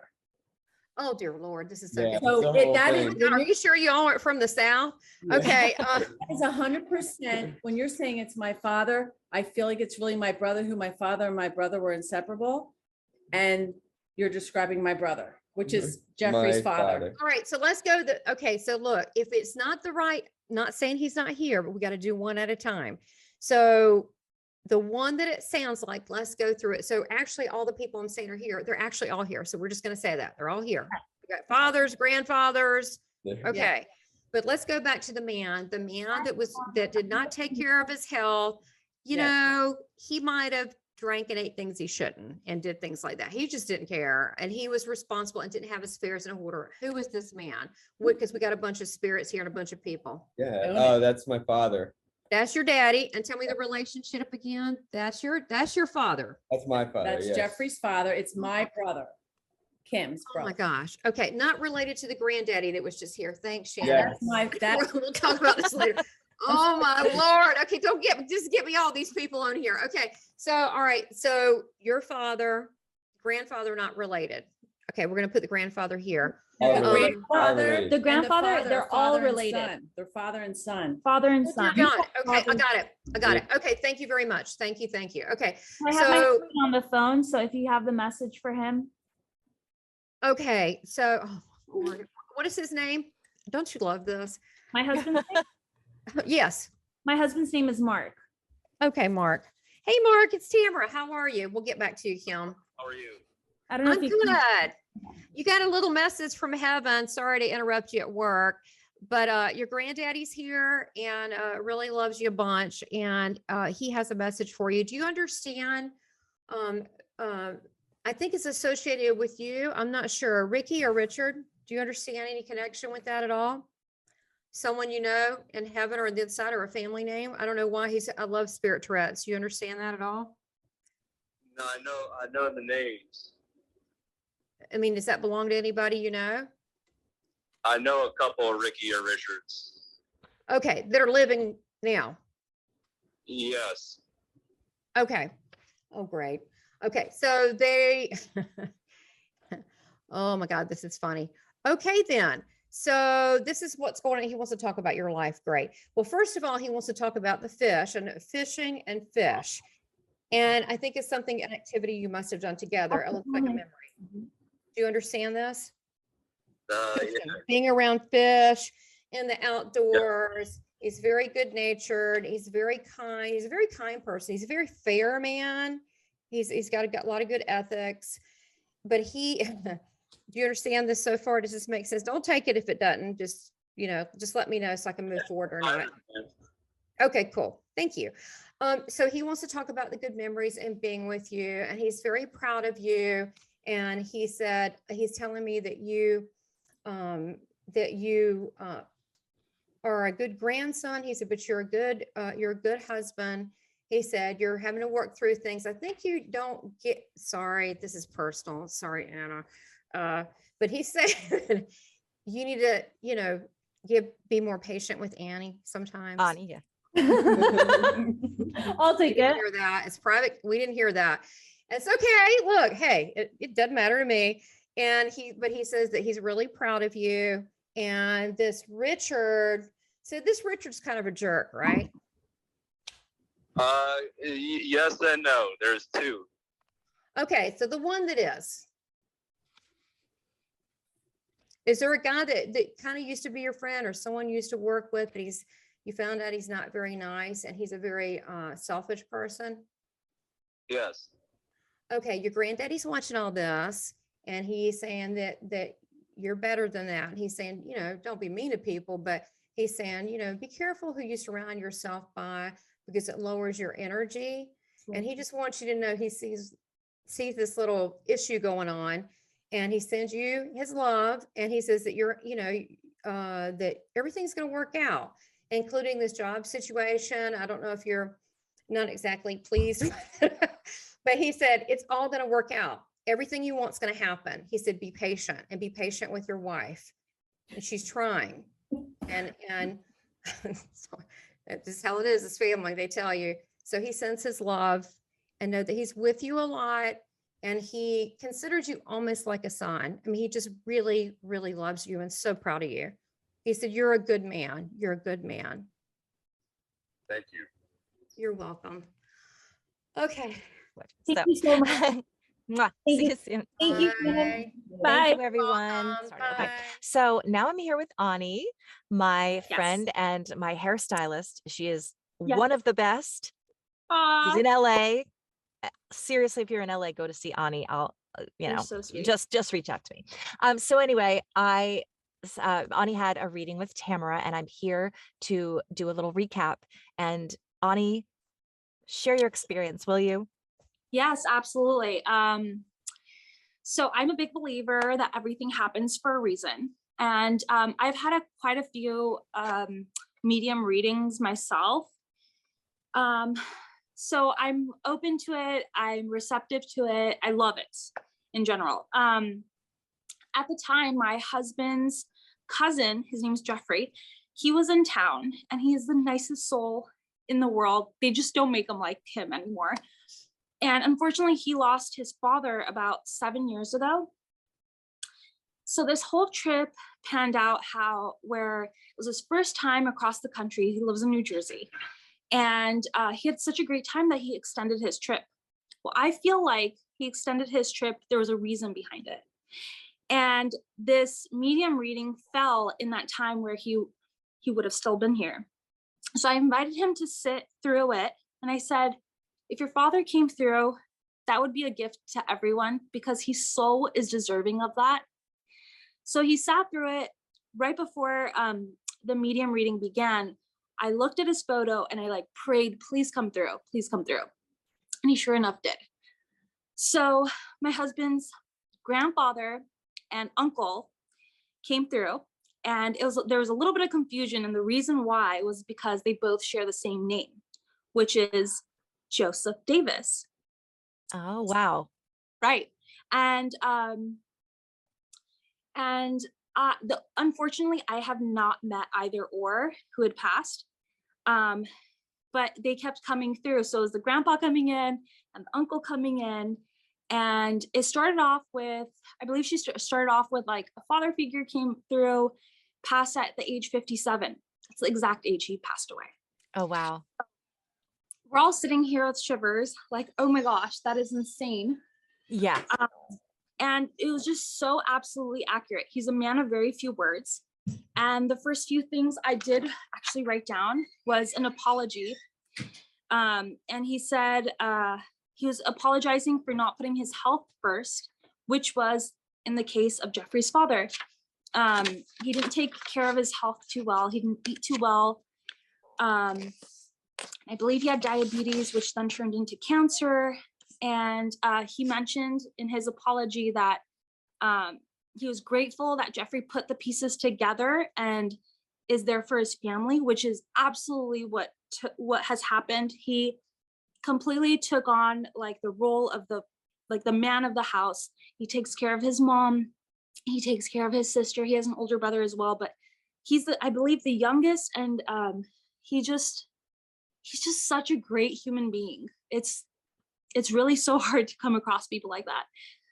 Oh dear Lord, this is so Yeah, good. So the whole that thing. is, Are you sure you all aren't from the South? Okay. that is 100%. When you're saying it's my father, I feel like it's really my brother, who my father and my brother were inseparable. And you're describing my brother, which is Jeffrey's My father. All right, so let's go. Okay, so look, if it's not the right, not saying he's not here, but we got to do one at a time. So the one that it sounds like, let's go through it. So actually, all the people I'm saying are here. They're actually all here. So we're just going to say that they're all here. We got fathers, grandfathers. Okay, but let's go back to the man that did not take care of his health. You Yes. know, he might have drank and ate things he shouldn't and did things like that. He just didn't care. And he was responsible and didn't have his affairs in order. Who is this man? Because we got a bunch of spirits here and a bunch of people. Yeah. Own Oh, that's my father. That's your daddy. And tell me the relationship again. That's your father. That's my father. That's yes. Jeffrey's father. It's my brother, Kim's Oh my brother. gosh. Okay. Not related to the granddaddy that was just here. Thanks, Shannon. Yes. That's my, that, We'll talk about this later. Oh my Lord. Okay. Just get me all these people on here. Okay. So, all right. So your father, grandfather, not related. Okay. We're going to put the grandfather here. All the related. grandfather, All related. The and the grandfather, father, they're all father and related. son. They're father and son. Father and Oh, son. dear God. Okay. I got it. I got it. Okay. Thank you very much. Thank you. Thank you. Okay. I have my So- husband on the phone, so if you have the message for him. Okay. So, oh, Lord. What is his name? Don't you love this? My husband's name, Yes. my husband's name is Mark. Okay, Mark. Hey, Mark, it's Tamara. How are you? We'll get back to you, Kim. How are you? I don't know I'm if you can. good. You got a little message from heaven. Sorry to interrupt you at work, but your granddaddy's here and really loves you a bunch, and he has a message for you. Do you understand? I think it's associated with you. I'm not sure. Ricky or Richard, do you understand any connection with that at all? Someone you know in heaven or on the inside, or a family name? I don't know why I love Spirit Tourette's. You understand that at all? No, I know the names. I mean, does that belong to anybody you know? I know a couple of Ricky or Richards. Okay, that are living now. Yes. Okay. Oh, great. Okay, so they, oh my God, this is funny. Okay, then. So this is what's going on. He wants to talk about your life. Great. Well, first of all, he wants to talk about the fish and fishing and fish. And I think it's something, an activity you must have done together. It looks like a Absolutely. memory. Do you understand this? Yeah. Being around fish in the outdoors. He's very good natured. He's very kind. He's a very kind person. He's a very fair man. He's got a lot of good ethics, but he, do you understand this so far? Does this make sense? Don't take it if it doesn't. Just, just let me know so I can move forward or not. Okay, cool. Thank you. So he wants to talk about the good memories and being with you, and he's very proud of you. And he said, he's telling me that you are a good grandson. He said, but you're a good husband. He said, you're having to work through things. I think you don't get, sorry, this is personal. Sorry, Anna. But he said, you need to, be more patient with Annie sometimes. Annie, yeah. I'll take it. Hear that. It's private. We didn't hear that. It's okay. Look, hey, it doesn't matter to me. And but he says that he's really proud of you. And this Richard's kind of a jerk, right? Yes and no. There's two. Okay, so the one that is there a guy that kind of used to be your friend or someone you used to work with, but you found out he's not very nice and he's a very selfish person? Yes. Okay, your granddaddy's watching all this and he's saying that you're better than that. And he's saying, don't be mean to people, but he's saying, be careful who you surround yourself by because it lowers your energy. And he just wants you to know he sees this little issue going on and he sends you his love. And he says that that everything's going to work out, including this job situation. I don't know if you're not exactly pleased, but he said, it's all going to work out. Everything you want is going to happen. He said, be patient and be patient with your wife. And she's trying. And so this is how it is. This family, they tell you. So he sends his love and know that he's with you a lot. And he considers you almost like a son. I mean, he just really, really loves you and so proud of you. He said, you're a good man. You're a good man. Thank you. You're welcome. Okay. Thank you so much. Mwah. See you soon. Thank you. Bye. Bye. Thank you, everyone. Welcome. Sorry, okay. Bye. So now I'm here with Ani, my Yes. friend and my hairstylist. She is Yes. one of the best. She's in LA. Seriously, if you're in LA, go to see Ani. I'll, You're so sweet. just reach out to me. So anyway, Ani had a reading with Tamara, and I'm here to do a little recap. And Ani, share your experience, will you? Yes, absolutely. So I'm a big believer that everything happens for a reason. And I've had quite a few medium readings myself. So I'm open to it. I'm receptive to it. I love it in general. At the time, my husband's cousin, his name's Jeffrey, he was in town and he is the nicest soul in the world. They just don't make him like him anymore. And unfortunately, he lost his father about 7 years ago. So this whole trip panned out where it was his first time across the country. He lives in New Jersey. And he had such a great time that he extended his trip. Well, I feel like he extended his trip. There was a reason behind it. And this medium reading fell in that time where he would have still been here. So I invited him to sit through it. And I said, if your father came through, that would be a gift to everyone because he so is deserving of that. So he sat through it. Right before the medium reading began, I looked at his photo and I prayed, please come through, please come through. And he sure enough did. So my husband's grandfather and uncle came through, and there was a little bit of confusion. And the reason why was because they both share the same name, which is Joseph Davis. Oh, wow. Right. And And unfortunately, I have not met either or who had passed. But they kept coming through. So it was the grandpa coming in and the uncle coming in. And it started off with, I believe she started off with like a father figure came through, passed at the age 57. That's the exact age he passed away. Oh, wow. We're all sitting here with shivers, like, oh my gosh, that is insane. Yeah. And it was just so absolutely accurate. He's a man of very few words. And the first few things I did actually write down was an apology. And he said he was apologizing for not putting his health first, which was in the case of Jeffrey's father. He didn't take care of his health too well. He didn't eat too well. I believe he had diabetes, which then turned into cancer. And he mentioned in his apology that he was grateful that Jeffrey put the pieces together and is there for his family, which is absolutely what has happened. He completely took on like the role of the man of the house. He takes care of his mom. He takes care of his sister. He has an older brother as well, but he's I believe the youngest, and he's just such a great human being. It's really so hard to come across people like that.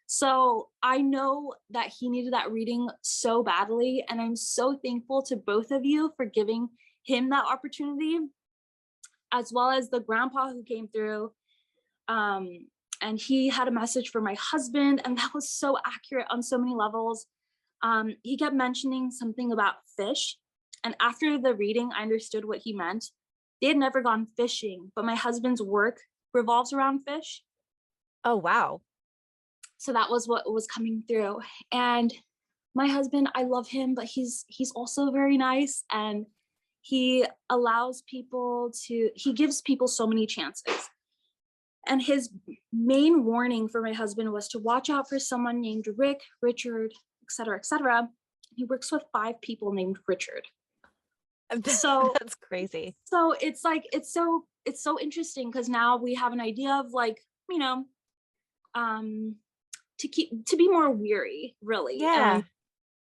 So I know that he needed that reading so badly. And I'm so thankful to both of you for giving him that opportunity, as well as the grandpa who came through. And he had a message for my husband, and that was so accurate on so many levels. He kept mentioning something about fish. And after the reading, I understood what he meant. They had never gone fishing, but my husband's work revolves around fish. Oh, wow. So that was what was coming through. And my husband, I love him, but he's also very nice. And he allows people he gives people so many chances. And his main warning for my husband was to watch out for someone named Rick, Richard, et cetera, et cetera. He works with 5 people named Richard. So that's crazy. So it's like, it's so interesting because now we have an idea of like, you know, to be more weary, really. Yeah.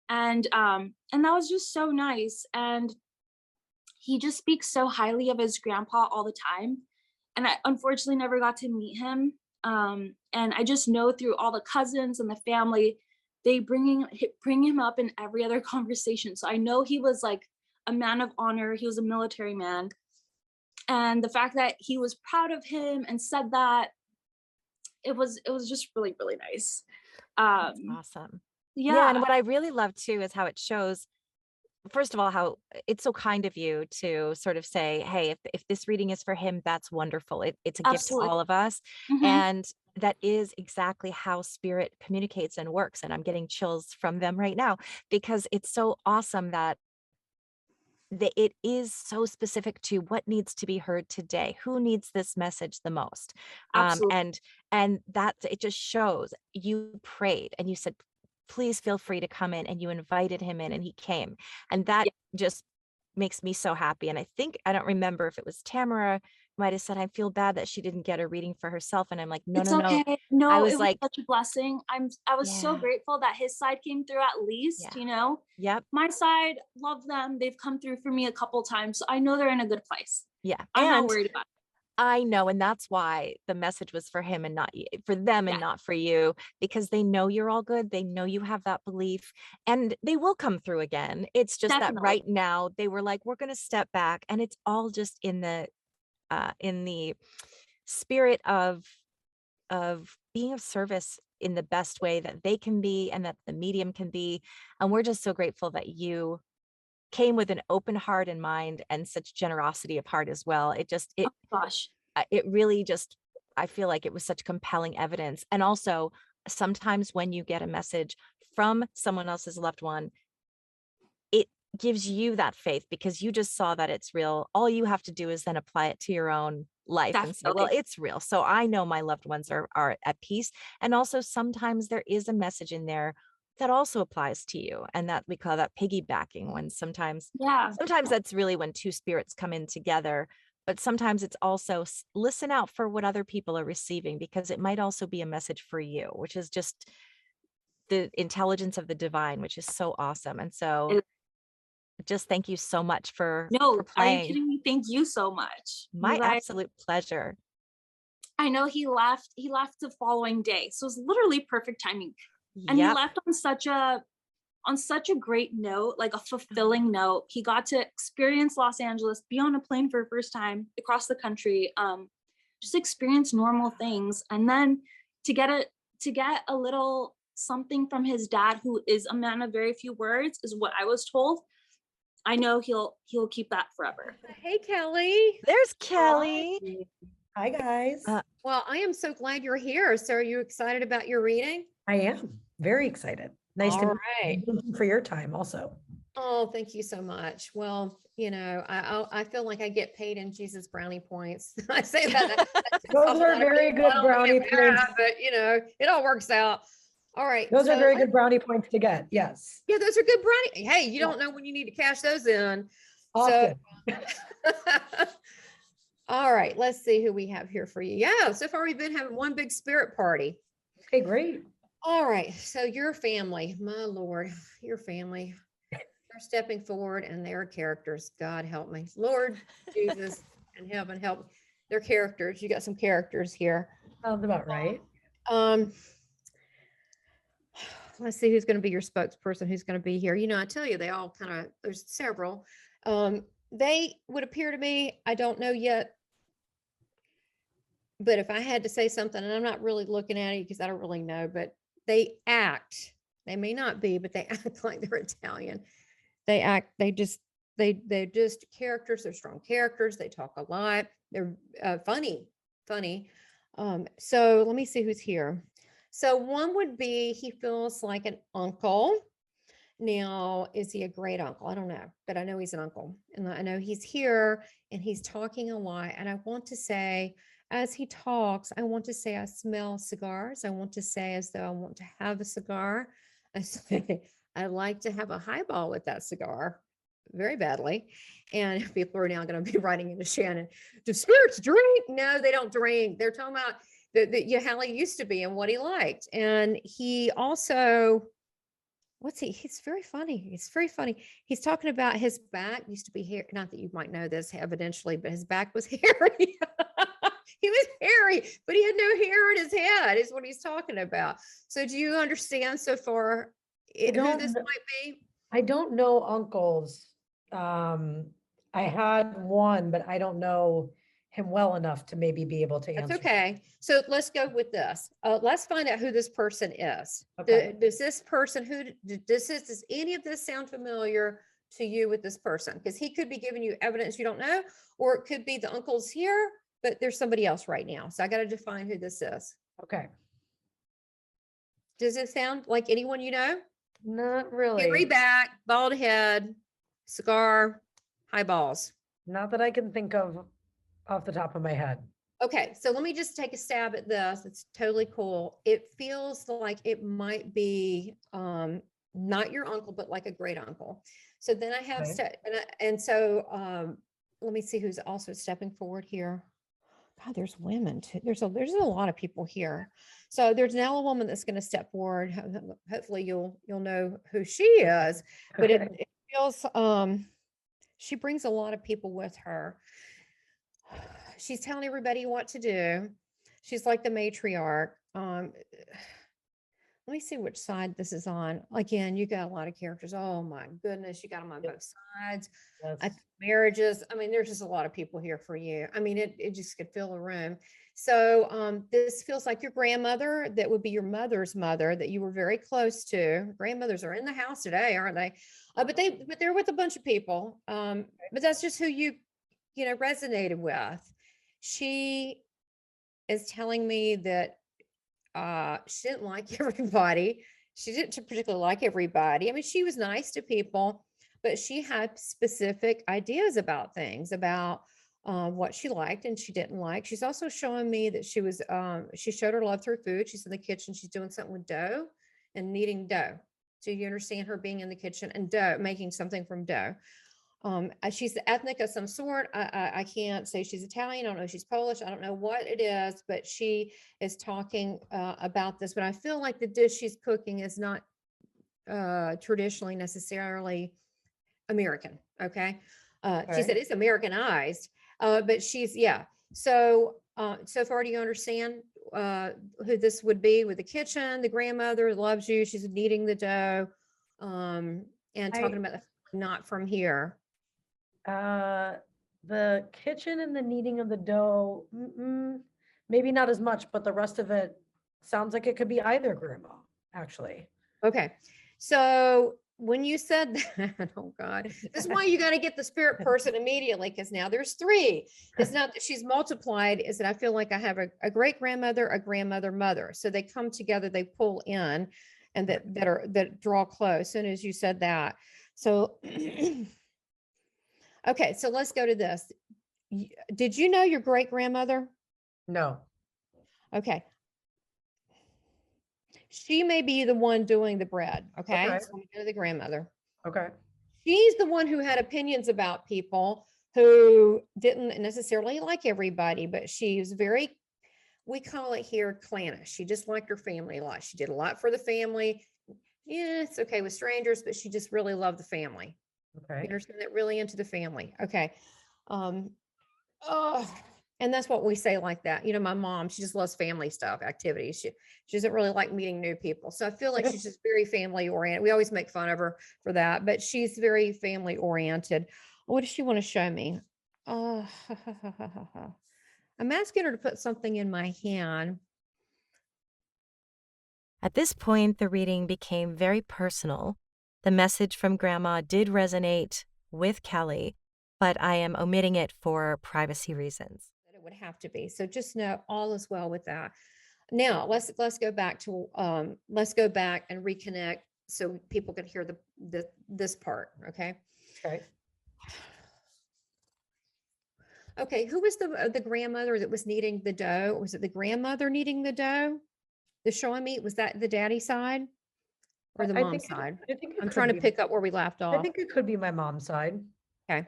And that was just so nice. And he just speaks so highly of his grandpa all the time. And I unfortunately never got to meet him. And I just know through all the cousins and the family, they bring him up in every other conversation. So I know he was like a man of honor. He was a military man. And the fact that he was proud of him and said that, it was just really, really nice. That's awesome. Yeah. And what I really love too is how it shows, first of all, how it's so kind of you to sort of say, hey, if this reading is for him, that's wonderful. It's a gift to all of us. Mm-hmm. And that is exactly how spirit communicates and works. And I'm getting chills from them right now, because it's so awesome that it is so specific to what needs to be heard today. Who needs this message the most? And that it just shows you prayed and you said, please feel free to come in, and you invited him in and he came. And that just makes me so happy. And I don't remember if it was Tamara might have said, I feel bad that she didn't get a reading for herself. And I'm like, no. No, I was it was like, such a blessing. I was so grateful that his side came through at least, you know? Yep. My side, love them. They've come through for me a couple times. So I know they're in a good place. Yeah. I'm not worried about it. I know. And that's why the message was for him and not for them and not for you, because they know you're all good. They know you have that belief, and they will come through again. It's just that right now they were like, we're going to step back, and it's all just in the spirit of being of service in the best way that they can be and that the medium can be. And we're just so grateful that you came with an open heart and mind and such generosity of heart as well. It really just, I feel like it was such compelling evidence. And also sometimes when you get a message from someone else's loved one, it gives you that faith because you just saw that it's real. All you have to do is then apply it to your own life and say, well, it's real. So I know my loved ones are at peace. And also sometimes there is a message in there that also applies to you. And that we call that piggybacking, when sometimes that's really when two spirits come in together. But sometimes it's also listen out for what other people are receiving, because it might also be a message for you, which is just the intelligence of the divine, which is so awesome. And so It- just thank you so much for No, are you playing. kidding me? Thank you so much. My You guys- absolute pleasure. I know he left the following day. So it was literally perfect timing. And he Yep. left on such a great note, like a fulfilling note. He got to experience Los Angeles, be on a plane for the first time across the country, just experience normal things. And then to get a little something from his dad, who is a man of very few words, is what I was told. I know he'll keep that forever. Hey, Kelly. There's Kelly. Hi, guys. Well, I am so glad you're here. So are you excited about your reading? I am very excited. Nice All to right. Thank you for your time also. Oh, thank you so much. Well, you know, I feel like I get paid in Jesus brownie points. I say that. Those are very good brownie points. But you know, it all works out. All right. Those are so very good brownie points to get. Yes. Yeah, those are good brownie. Hey, you don't know when you need to cash those in. Often. All right, let's see who we have here for you. Yeah, so far we've been having one big spirit party. Okay, great. All right, so your family, my Lord, your family, they're stepping forward and their characters. God help me. Lord Jesus and heaven help. Their characters. You got some characters here. Sounds about right. Let's see who's going to be your spokesperson, who's going to be here. You know, I tell you, they all kind of, there's several. They would appear to me, I don't know yet, but if I had to say something, and I'm not really looking at it because I don't really know, but they may not be, but they act like they're Italian. They're just characters. They're strong characters. They talk a lot. They're funny. So let me see who's here. So one would be, he feels like an uncle. Now, is he a great uncle? I don't know, but I know he's an uncle, and I know he's here and he's talking a lot. And I want to say, as he talks, I want to say, I smell cigars. I want to say as though I want to have a cigar. I say, I like to have a highball with that cigar very badly. And people are now going to be writing into Shannon, do spirits drink? No, they don't drink. They're talking about how he used to be and what he liked. And he also, he's very funny. He's talking about his back used to be hair. Not that you might know this evidentially, but his back was hairy. He was hairy, but he had no hair in his head is what he's talking about. So do you understand so far who this might be? I don't know uncles. I had one, but I don't know him well enough to maybe be able to answer. That's okay. So let's go with this. Let's find out who this person is. Okay. Does this person, does any of this sound familiar to you with this person? Because he could be giving you evidence you don't know, or it could be the uncle's here, but there's somebody else right now. So I got to define who this is. Okay. Does it sound like anyone you know? Not really. Hairy back, bald head, cigar, highballs. Not that I can think of off the top of my head. Okay, so let me just take a stab at this. It's totally cool. It feels like it might be not your uncle, but like a great uncle. So then I have Okay. let me see who's also stepping forward here. God, there's women too. There's a lot of people here. So there's now a woman that's going to step forward. Hopefully you'll know who she is. But Okay. it feels she brings a lot of people with her. She's telling everybody what to do. She's like the matriarch. Let me see which side this is on. Again, you got a lot of characters. Oh my goodness, you got them on both sides. Yes. Marriages. I mean, there's just a lot of people here for you. I mean, it just could fill a room. So this feels like your grandmother, that would be your mother's mother that you were very close to. Grandmothers are in the house today, aren't they? But they're with a bunch of people. But that's just who you resonated with. She is telling me that she didn't like everybody. She didn't particularly like everybody. I mean, she was nice to people, but she had specific ideas about things, about what she liked and she didn't like. She's also showing me that she showed her love through food. She's in the kitchen. She's doing something with dough and kneading dough. So you understand her being in the kitchen and dough, making something from dough. She's ethnic of some sort. I can't say she's Italian. I don't know if she's Polish. I don't know what it is, but she is talking about this. But I feel like the dish she's cooking is not traditionally necessarily American. Okay. She said it's Americanized, but she's, yeah. So, so far, do you understand who this would be with the kitchen? The grandmother loves you. She's kneading the dough and talking about the not from here. The kitchen and the kneading of the dough, maybe not as much, but the rest of it sounds like it could be either grandma, actually. Okay. So when you said that, oh God, this is why you got to get the spirit person immediately, because now there's three. It's not that she's multiplied, is that I feel like I have a great grandmother, a grandmother, mother. So they come together, they pull in, and that draw close. As soon as you said that. So okay, so let's go to this. Did you know your great grandmother? No. Okay. She may be the one doing the bread. Okay. Okay. So we go to the grandmother. Okay. She's the one who had opinions about people who didn't necessarily like everybody, but she was very, we call it here clannish. She just liked her family a lot. She did a lot for the family. Yeah, it's okay with strangers, but she just really loved the family. Okay. You understand that? Really into the family. Okay. And that's what we say like that. You know, my mom, she just loves family stuff, activities. She doesn't really like meeting new people. So I feel like she's just very family oriented. We always make fun of her for that, but she's very family oriented. What does she want to show me? I'm asking her to put something in my hand. At this point, the reading became very personal. The message from Grandma did resonate with Kelly, but I am omitting it for privacy reasons. It would have to be. So just know all is well with that. Now let's go back to let's go back and reconnect so people can hear this part. Okay. Okay. Okay. Who was the grandmother that was kneading the dough? Was it the grandmother kneading the dough? The showing me, was that the daddy side or the mom side? I'm trying to pick up where we left off. I think it could be my mom's side. Okay.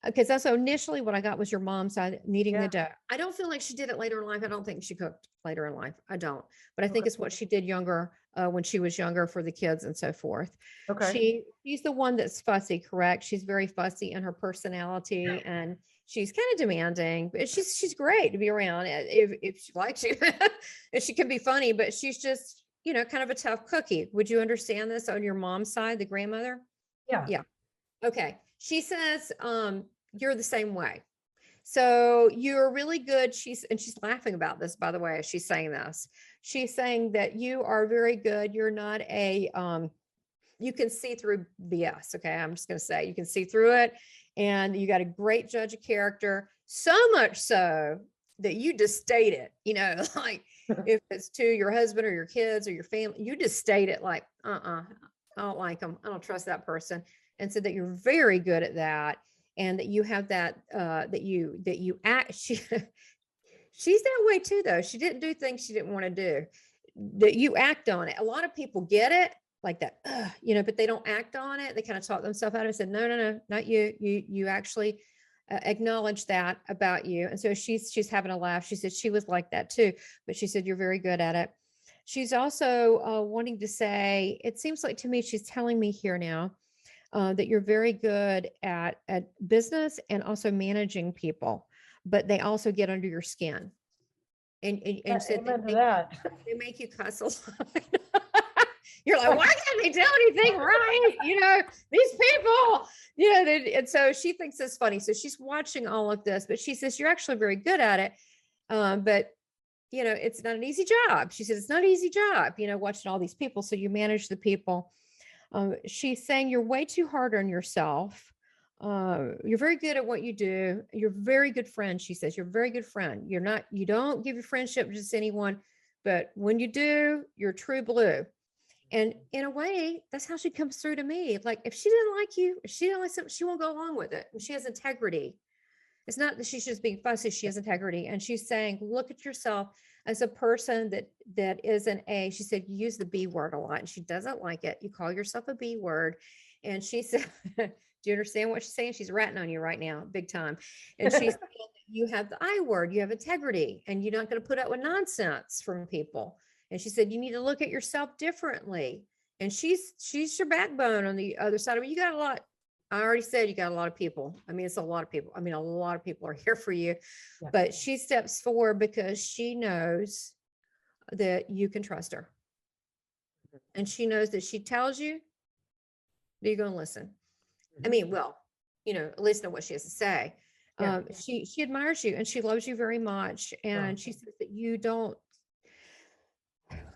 Because that's initially what I got was your mom's side kneading the dough. I don't feel like she did it later in life. I don't think she cooked later in life. I don't, but I think it's what she did younger, when she was younger for the kids and so forth. Okay. She's the one that's fussy, correct? She's very fussy in her personality and she's kind of demanding, but she's great to be around if she likes you. And she can be funny, but she's just, you know, kind of a tough cookie. Would you understand this on your mom's side, the grandmother? Yeah. Yeah. Okay. She says, you're the same way. So you're really good. She's laughing about this, by the way, as she's saying this. She's saying that you are very good. You're not you can see through BS. Okay. I'm just going to say you can see through it, and you got a great judge of character, so much so that you just state it, you know, like if it's to your husband or your kids or your family, you just state it like, I don't like them. I don't trust that person. And so that you're very good at that, and that you have that, that you act. She's that way too, though. She didn't do things she didn't want to do, that you act on it. A lot of people get it like that, you know, but they don't act on it. They kind of talk themselves out of it and said, no, not you. You actually acknowledge that about you. And so she's having a laugh. She said she was like that too, but she said, you're very good at it. She's also wanting to say, it seems like to me, she's telling me here now, that you're very good at business and also managing people, but they also get under your skin. And so they make you cuss a lot. You're like, why can't they do anything right? You know, these people, you know, and so she thinks it's funny. So she's watching all of this, but she says, you're actually very good at it. But you know, it's not an easy job. She said, it's not an easy job, you know, watching all these people. So you manage the people. She's saying you're way too hard on yourself. You're very good at what you do. You're a very good friend. She says, you're a very good friend. You don't give your friendship to just anyone, but when you do, you're true blue. And in a way, that's how she comes through to me. Like if she didn't like you, if she didn't like something, she won't go along with it. And she has integrity. It's not that she's just being fussy. She has integrity. And she's saying, look at yourself as a person that is an A. She said, you use the B word a lot and she doesn't like it. You call yourself a B word. And she said, do Do you understand what she's saying? She's ratting on you right now, big time. And she's saying that you have the I word, you have integrity, and you're not going to put up with nonsense from people. And she said, you need to look at yourself differently. And she's your backbone on the other side of it. You got a lot. I already said you got a lot of people. I mean, it's a lot of people. I mean, a lot of people are here for you, Yeah. but she steps forward because she knows that you can trust her. And she knows that she tells you that you're going to listen. I mean, well, you know, at least know what she has to say. Yeah. She admires you and she loves you very much. And she says that you don't,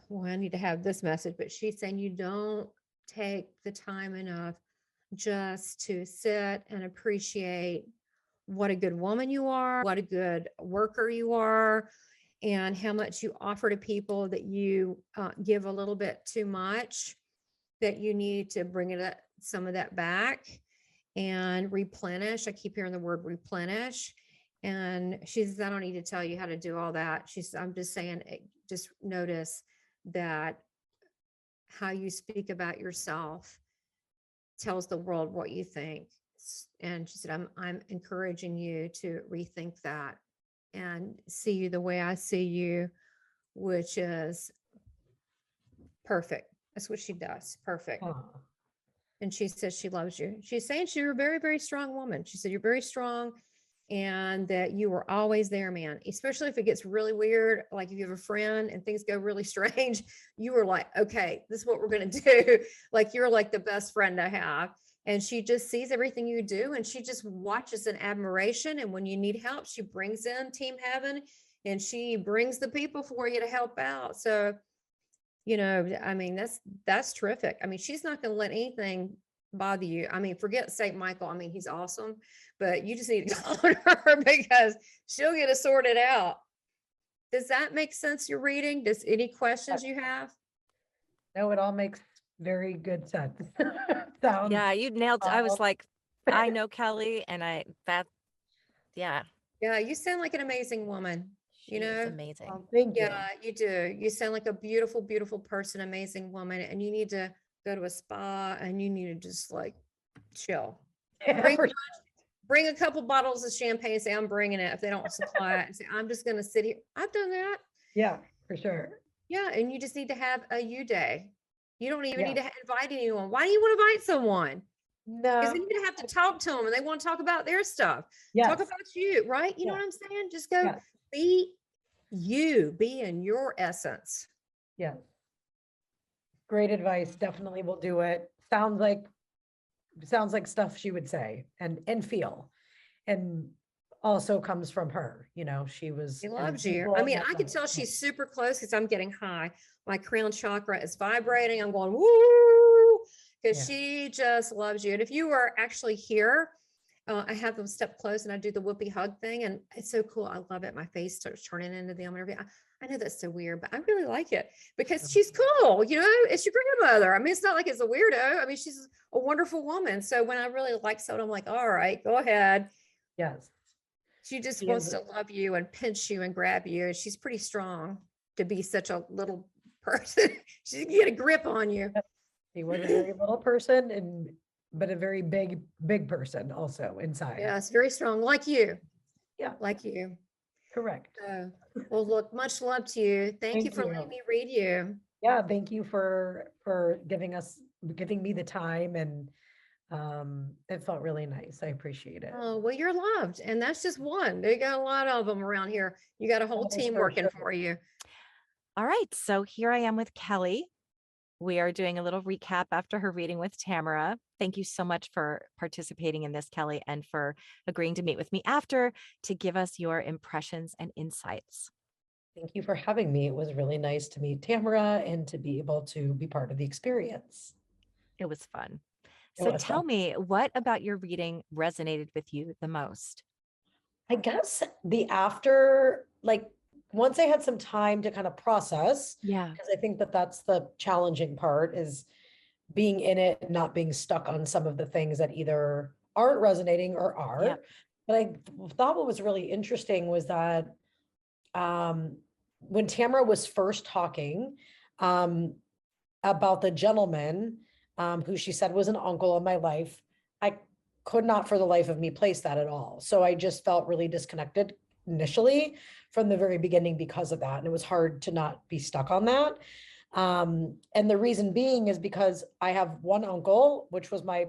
well, I need to have this message, but she's saying you don't take the time enough just to sit and appreciate what a good woman you are, what a good worker you are, and how much you offer to people, that you give a little bit too much, that you need to bring it some of that back and replenish. I keep hearing the word replenish. And she says, I don't need to tell you how to do all that. I'm just saying, just notice that how you speak about yourself tells the world what you think. And she said, I'm encouraging you to rethink that and see you the way I see you, which is perfect. That's what she does. Perfect. Oh, And she says she loves you. She's saying you're a very, very strong woman. She said, you're very strong and that you were always there, man, especially if it gets really weird. Like if you have a friend and things go really strange, you were like, okay, this is what we're going to do. Like, you're like the best friend I have. And she just sees everything you do. And she just watches in admiration. And when you need help, she brings in Team Heaven and she brings the people for you to help out. So, you know, I mean, that's terrific. I mean, she's not going to let anything bother you. I mean, forget St. Michael. I mean, he's awesome, but you just need to call on her because she'll get it sorted out. Does that make sense? You're reading? Does any questions you have? no, it all makes very good sense. Sounds Yeah, you nailed. I was awful. like, I know Kelly, and yeah, Yeah, you sound like an amazing woman. she You is know? amazing. Oh, thank you. Yeah, you do. You sound like a beautiful, beautiful person, amazing woman, and you need to go to a spa and you need to just like chill. Yeah, for Bring a couple bottles of champagne and say, I'm bringing it. If they don't supply it, and say, I'm just going to sit here. I've done that. Yeah, for sure. Yeah. And you just need to have a you day. You don't even need Yeah. to invite anyone. Why do you want to invite someone? Because No, then you're going to have to talk to them and they want to talk about their stuff. yes, Talk about you, right? You know Yeah. what I'm saying? Just go yes, be you, be in your essence. yes. Great advice. Definitely will do it. Sounds like stuff she would say and feel. And also comes from her, you know, she was. He an loves you. example I of mean, that I can love. tell she's super close because I'm getting high. My crown chakra is vibrating. I'm going, woo, because Yeah. she just loves you. And if you were actually here, I have them step close and I do the whoopee hug thing. And it's so cool. I love it. My face starts turning into them and everything. I know that's so weird, but I really like it because she's cool. You know, it's your grandmother. I mean, it's not like it's a weirdo. I mean, she's a wonderful woman. So when I really like someone, I'm like, all right, go ahead. Yes. She just She wants is- to love you and pinch you and grab you. She's pretty strong to be such a little person. She can get a grip on you. She was a very little person but a very big person also inside. Yes, very strong, like you. Yeah. Like you. Correct. Well, look, much love to you. Thank you Thank for you. letting me read you. Yeah, thank you for giving me the time and it felt really nice. I appreciate it. Oh, well, you're loved. And that's just one. They got a lot of them around here. You got a whole That is team for working sure. for you. All right, so here I am with Kelly. We are doing a little recap after her reading with Tamara. Thank you so much for participating in this, Kelly, and for agreeing to meet with me after to give us your impressions and insights. Thank you for having me. It was really nice to meet Tamara and to be able to be part of the experience. It was fun. It So was tell fun. me, what about your reading resonated with you the most? I guess the after, like, once I had some time to kind of process, Yeah. because I think that's the challenging part is being in it and not being stuck on some of the things that either aren't resonating or are. Yep. But I thought what was really interesting was that when Tamara was first talking about the gentleman who she said was an uncle in my life, I could not for the life of me place that at all. So I just felt really disconnected initially from the very beginning because of that. And it was hard to not be stuck on that. And the reason being is because I have one uncle, which was my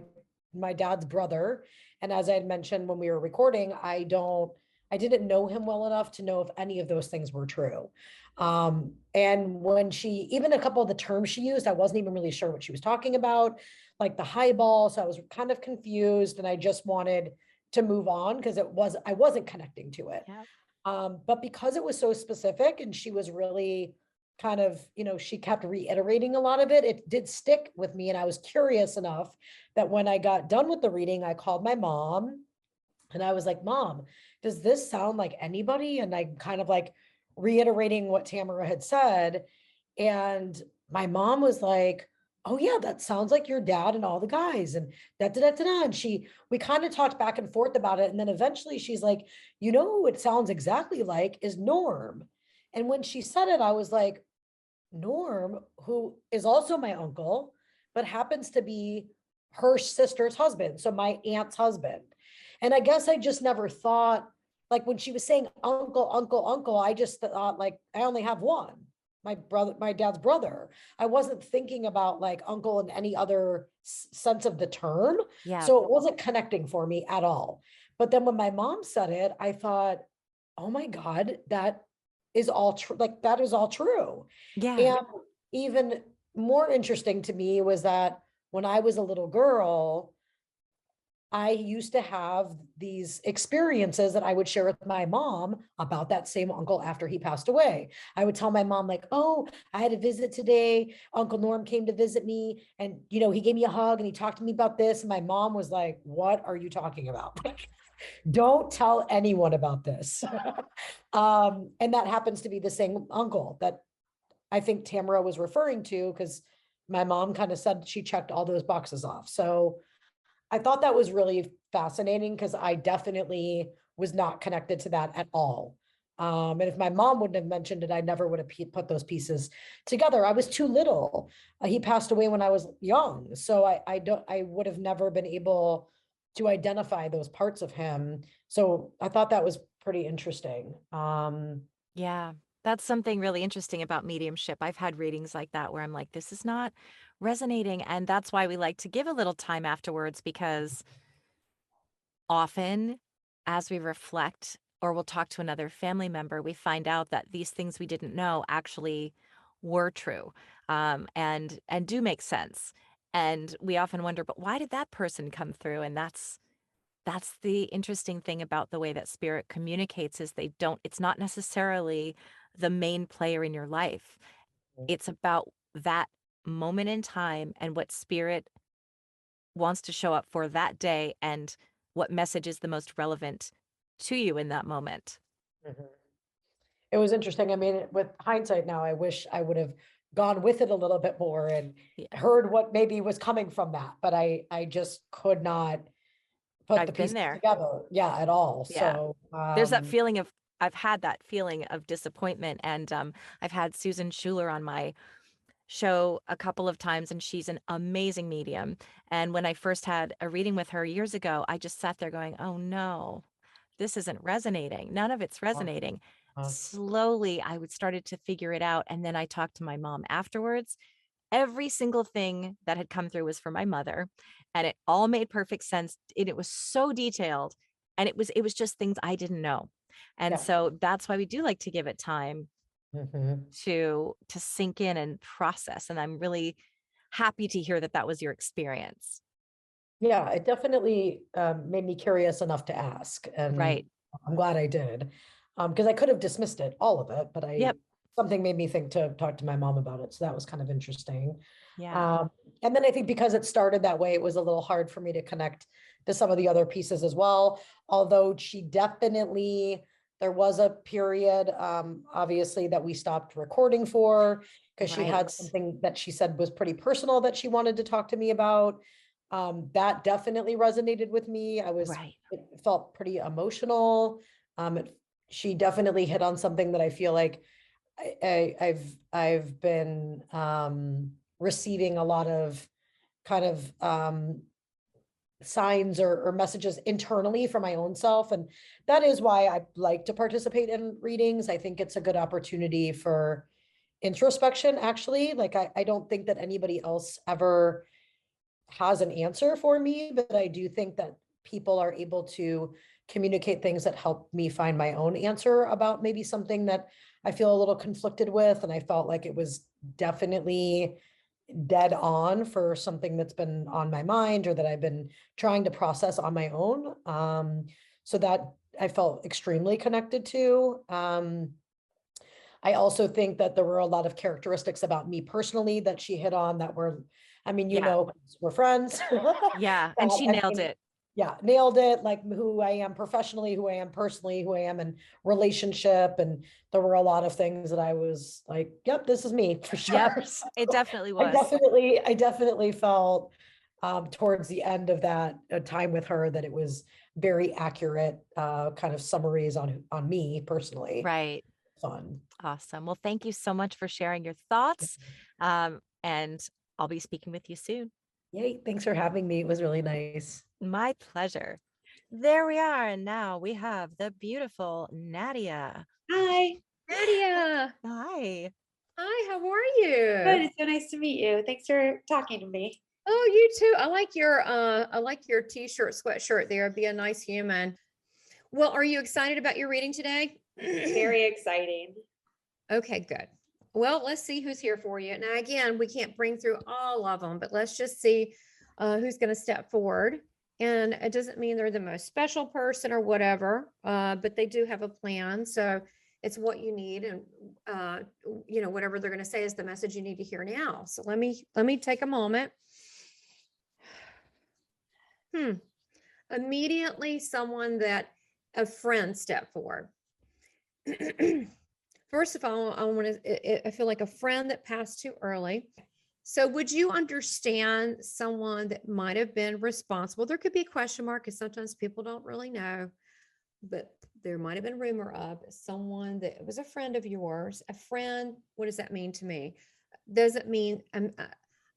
dad's brother. And as I had mentioned when we were recording, I didn't know him well enough to know if any of those things were true. And when even a couple of the terms she used, I wasn't even really sure what she was talking about, like the highball. So I was kind of confused and I just wanted to move on because I wasn't connecting to it. Yep. But because it was so specific and she was really kind of, she kept reiterating a lot of it, it did stick with me. And I was curious enough that when I got done with the reading, I called my mom and I was like, Mom, does this sound like anybody? And I kind of like reiterating what Tamara had said. And my mom was like, oh yeah, that sounds like your dad and all the guys and da. And we kind of talked back and forth about it. And then eventually she's like, who it sounds exactly like is Norm. And when she said it, I was like, Norm, who is also my uncle, but happens to be her sister's husband. So my aunt's husband. And I guess I just never thought, like when she was saying uncle, I just thought like, I only have one, my dad's brother. I wasn't thinking about like uncle in any other sense of the term. Yeah. So it wasn't connecting for me at all. But then when my mom said it, I thought, oh my God, that is all true. Like that is all true. Yeah. And even more interesting to me was that when I was a little girl, I used to have these experiences that I would share with my mom about that same uncle after he passed away. I would tell my mom like, oh, I had a visit today. Uncle Norm came to visit me and, he gave me a hug and he talked to me about this. And my mom was like, what are you talking about? Don't tell anyone about this. And that happens to be the same uncle that I think Tamara was referring to because my mom kind of said she checked all those boxes off. So I thought that was really fascinating because I definitely was not connected to that at all. And if my mom wouldn't have mentioned it, I never would have put those pieces together. I was too little. He passed away when I was young. So I would have never been able to identify those parts of him. So I thought that was pretty interesting. Yeah. That's something really interesting about mediumship. I've had readings like that where I'm like, this is not resonating. And that's why we like to give a little time afterwards, because often as we reflect or we'll talk to another family member, we find out that these things we didn't know actually were true, and do make sense. And we often wonder, but why did that person come through? And that's the interesting thing about the way that spirit communicates is it's not necessarily the main player in your life. It's about that moment in time and what spirit wants to show up for that day and what message is the most relevant to you in that moment. Mhm. It was interesting. I mean, with hindsight now, I wish I would have gone with it a little bit more and heard what maybe was coming from that, but I just could not put the I've been pieces there. together. Yeah, at all. Yeah. So There's that feeling of, I've had that feeling of disappointment. And I've had Susan Schuler on my show a couple of times, and she's an amazing medium. And when I first had a reading with her years ago, I just sat there going, oh no, this isn't resonating. None of it's resonating. Slowly, I would started to figure it out. And then I talked to my mom afterwards. Every single thing that had come through was for my mother, and it all made perfect sense. And it was so detailed, and it was just things I didn't know. And Yeah. so that's why we do like to give it time Mhm. to sink in and process. And I'm really happy to hear that that was your experience. Yeah, it definitely made me curious enough to ask, and Right. I'm glad I did, because I could have dismissed it, all of it, but Yep. something made me think to talk to my mom about it, so that was kind of interesting. Yeah. And then I think because it started that way, it was a little hard for me to connect to some of the other pieces as well. Although there was a period, obviously, that we stopped recording for because she had Right. something that she said was pretty personal that she wanted to talk to me about. That definitely resonated with me. Right. It felt pretty emotional. She definitely hit on something that I feel like I've been receiving a lot of kind of signs or messages internally for my own self. And that is why I like to participate in readings. I think it's a good opportunity for introspection, actually. Like, I don't think that anybody else ever has an answer for me, but I do think that people are able to communicate things that help me find my own answer about maybe something that I feel a little conflicted with. And I felt like it was definitely dead on for something that's been on my mind or that I've been trying to process on my own. So that I felt extremely connected to. I also think that there were a lot of characteristics about me personally that she hit on that were, I mean, Yeah. we're friends. Yeah. And she nailed it. Yeah, nailed it. Like who I am professionally, who I am personally, who I am in relationship. And there were a lot of things that I was like, yep, this is me for sure. Yep, So it definitely I was. definitely felt towards the end of that time with her that it was very accurate kind of summaries on me personally. Right. Fun. Awesome. Well, thank you so much for sharing your thoughts. And I'll be speaking with you soon. Yay. Thanks for having me. It was really nice. My pleasure. There we are. And now we have the beautiful Nadia. Hi. Nadia. Hi. Hi, how are you? Good. It's so nice to meet you. Thanks for talking to me. Oh, you too. I like your t-shirt, sweatshirt there. Be a nice human. Well, are you excited about your reading today? Very exciting. Okay, good. Well, let's see who's here for you. Now, again, we can't bring through all of them, but let's just see who's going to step forward. And it doesn't mean they're the most special person or whatever, but they do have a plan. So it's what you need. And, whatever they're going to say is the message you need to hear now. So let me take a moment. Immediately, a friend step forward. First of all, I feel like a friend that passed too early. So would you understand someone that might have been responsible? There could be a question mark because sometimes people don't really know, but there might have been rumor of someone that was a friend of yours. A friend, what does that mean to me? Doesn't mean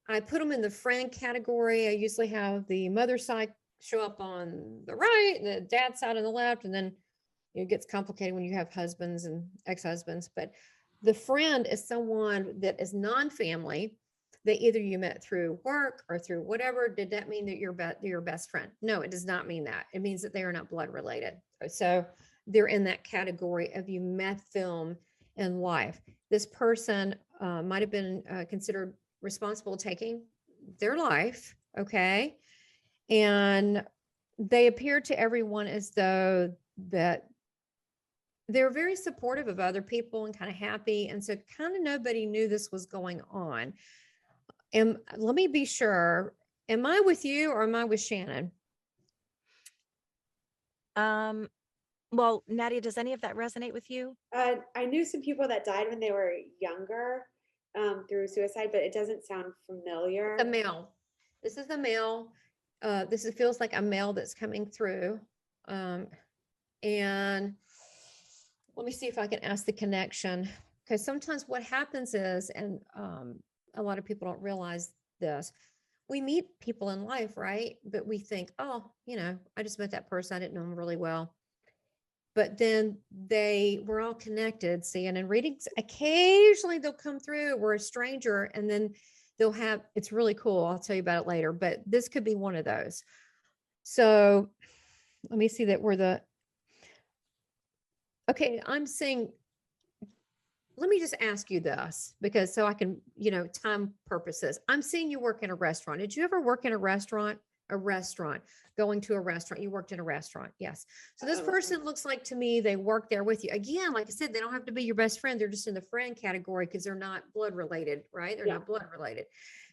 I put them in the friend category. I usually have the mother side show up on the right and the dad side on the left, and then it gets complicated when you have husbands and ex-husbands. But the friend is someone that is non-family that either you met through work or through whatever. Did that mean that you're your best friend? No, it does not mean that. It means that they are not blood related. So they're in that category of you met them in life. This person might have been considered responsible taking their life, okay? And they appear to everyone as though that they're very supportive of other people and kind of happy. And so kind of nobody knew this was going on. And let me be sure, am I with you or am I with Shannon? Well, Nadia, does any of that resonate with you? I knew some people that died when they were younger through suicide, but it doesn't sound familiar. The male. This is the male. This feels like a male that's coming through. And let me see if I can ask the connection, because sometimes what happens is, and a lot of people don't realize this, we meet people in life, right? But we think, oh, I just met that person. I didn't know them really well. But then we're all connected, see, and in readings, occasionally they'll come through, we're a stranger, and then it's really cool. I'll tell you about it later, but this could be one of those. So let me see that okay, I'm saying, let me just ask you this, because so I can, time purposes. I'm seeing you work in a restaurant. Did you ever work in a restaurant? Going to a restaurant. You worked in a restaurant. Yes. So this person looks like to me, they work there with you. Again, like I said, they don't have to be your best friend. They're just in the friend category because they're not blood related, right? They're not blood related.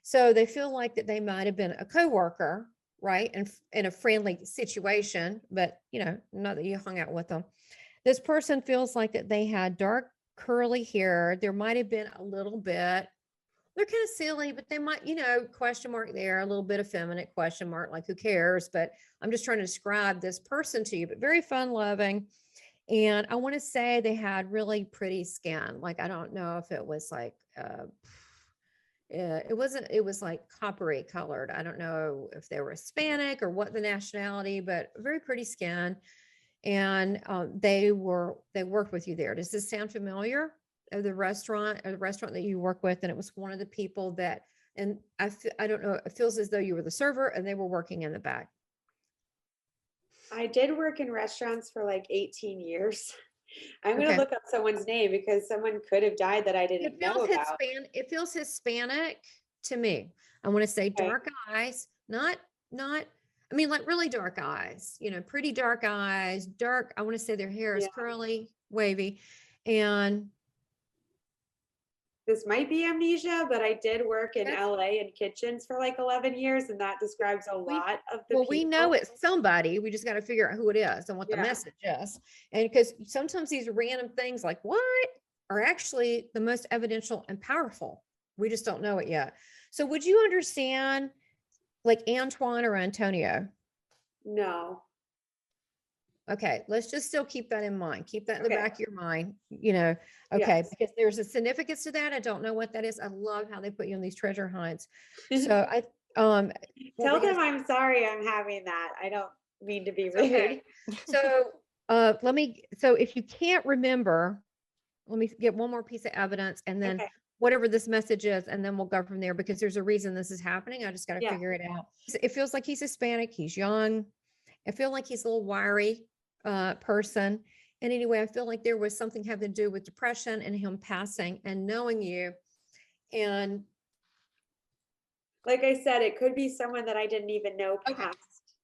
So they feel like that they might have been a coworker, right? And in a friendly situation, but not that you hung out with them. This person feels like that they had dark curly hair. There might have been a little bit, they're kind of silly, but they might, question mark there, a little bit effeminate question mark, like who cares? But I'm just trying to describe this person to you, but very fun loving. And I want to say they had really pretty skin. Like, I don't know if it was like, it wasn't, it was like coppery colored. I don't know if they were Hispanic or what the nationality, but very pretty skin. And they worked with you there. Does this sound familiar? Of the restaurant that you work with? And it was one of the people that, and I don't know, it feels as though you were the server and they were working in the back. I did work in restaurants for like 18 years. I'm going to Okay. look up someone's name because someone could have died that I didn't know about. It feels Hispanic to me. I want to say Okay. dark eyes, not, I mean, like really dark eyes, you know, pretty dark eyes, dark. I want to say their hair is Yeah. curly, wavy. And This might be amnesia, but I did work in That's- LA in kitchens for like 11 years, and that describes a lot of the well, we know people. it's somebody. We just got to figure out who it is and what the Yeah. message is. And because sometimes these random things like what are actually the most evidential and powerful. We just don't know it yet. So would you understand like Antoine or Antonio? No. Okay, let's just still keep that in mind. Keep that in the Okay. back of your mind, you know, okay, Yes. because there's a significance to that. I don't know what that is. I love how they put you on these treasure hunts. So I, what Tell we're gonna them I'm sorry I'm having that. I don't mean to be It's rude. okay. So, so if you can't remember, let me get one more piece of evidence and then Okay. whatever this message is, and then we'll go from there because there's a reason this is happening. I just got to Yeah. figure it out. It feels like he's Hispanic. He's young. I feel like he's a little wiry person. And anyway, I feel like there was something having to do with depression and him passing and knowing you. And Like I said, it could be someone that I didn't even know Okay. past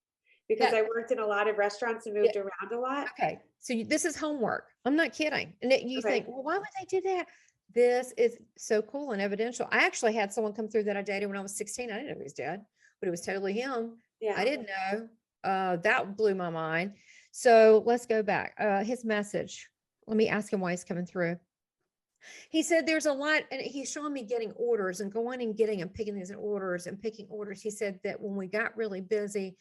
because Yeah. I worked in a lot of restaurants and moved around a lot. okay, so this is homework. I'm not kidding. And you Okay. think, well, why would they do that? This is so cool and evidential. I actually had someone come through that I dated when I was 16. I didn't know he was dead, but it was totally him. Yeah. I didn't know. That blew my mind. So let's go back. His message. Let me ask him why he's coming through. He said there's a lot, and he's showing me getting orders and going and getting and picking these orders and picking orders. He said that when we got really busy,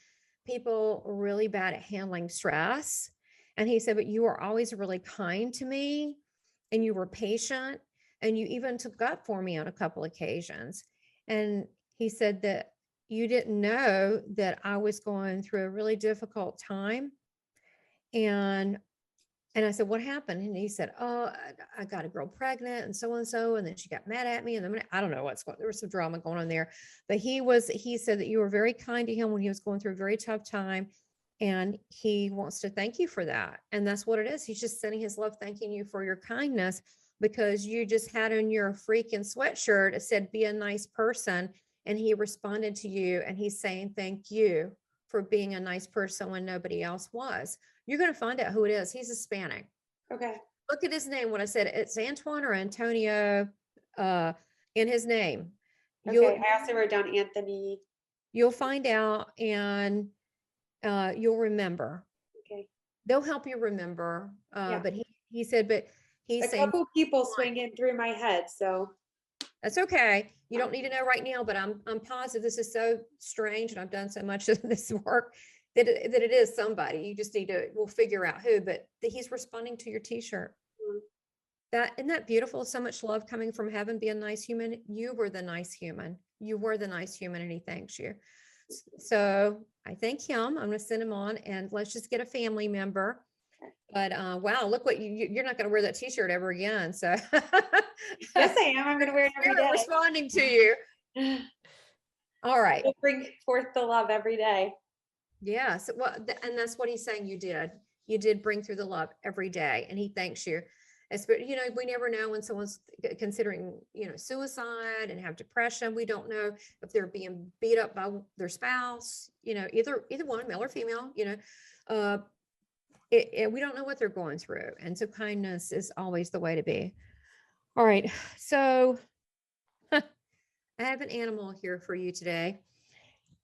people were really bad at handling stress. And he said, but you were always really kind to me and you were patient and you even took up for me on a couple occasions. And he said that you didn't know that I was going through a really difficult time. And I said, what happened? And he said, oh, I got a girl pregnant and so. And then she got mad at me. And then I don't know what's going, there was some drama going on there, but he said that you were very kind to him when he was going through a very tough time. And he wants to thank you for that. And that's what it is. He's just sending his love, thanking you for your kindness because you just had on your freaking sweatshirt. It said, be a nice person. And he responded to you and he's saying, thank you for being a nice person when nobody else was. You're going to find out who it is. He's Hispanic. Okay. Look at his name. When I said it's Antoine or Antonio in his name. Okay. I also wrote down Anthony. You'll find out and you'll remember. Okay. They'll help you remember. Yeah. But he said, but he's A saying couple people swinging through my head. So that's okay. You don't need to know right now, but I'm positive this is so strange and I've done so much of this work that it is somebody. You just need to, we'll figure out who, but he's responding to your t-shirt. Isn't that beautiful? So much love coming from heaven, be a nice human. You were the nice human. You were the nice human and he thanks you. So I thank him. I'm going to send him on and let's just get a family member. But wow, look what you're not going to wear that t-shirt ever again. So yes, I am. I'm going to wear it every day. Responding to you. All right. We'll bring forth the love every day. Yes. Well, and that's what he's saying you did. You did bring through the love every day and he thanks you. You know, we never know when someone's considering, you know, suicide and have depression. We don't know if they're being beat up by their spouse, you know, either one, male or female, you know, we don't know what they're going through. And so kindness is always the way to be. All right. So I have an animal here for you today.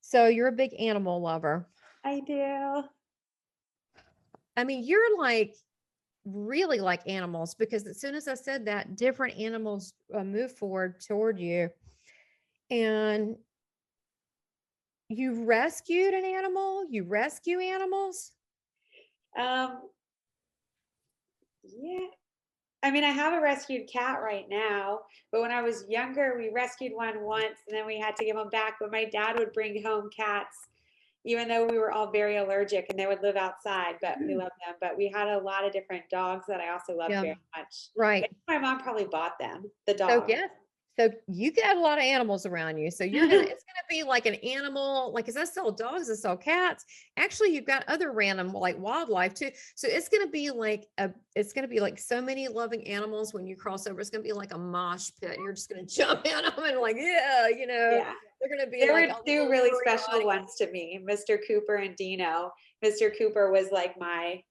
So you're a big animal lover. I do. I mean, you're like really like animals because as soon as I said that, different animals move forward toward you. And you rescued an animal? You rescue animals? Yeah. I mean, I have a rescued cat right now, but when I was younger, we rescued one once and then we had to give them back. But my dad would bring home cats, even though we were all very allergic and they would live outside, but we loved them. But we had a lot of different dogs that I also loved Yeah. very much. Right. My mom probably bought them, the So dogs. yes, so you got a lot of animals around you. So you're gonna, it's gonna be like an animal, like, cause I sell dogs, I sell cats. Actually, you've got other random like wildlife too. So it's gonna be like so many loving animals when you cross over. It's gonna be like a mosh pit. You're just gonna jump in them and like, yeah, you know, Yeah. they're gonna be There like were all two over really everybody. special ones to me, Mr. Cooper and Dino. Mr. Cooper was like my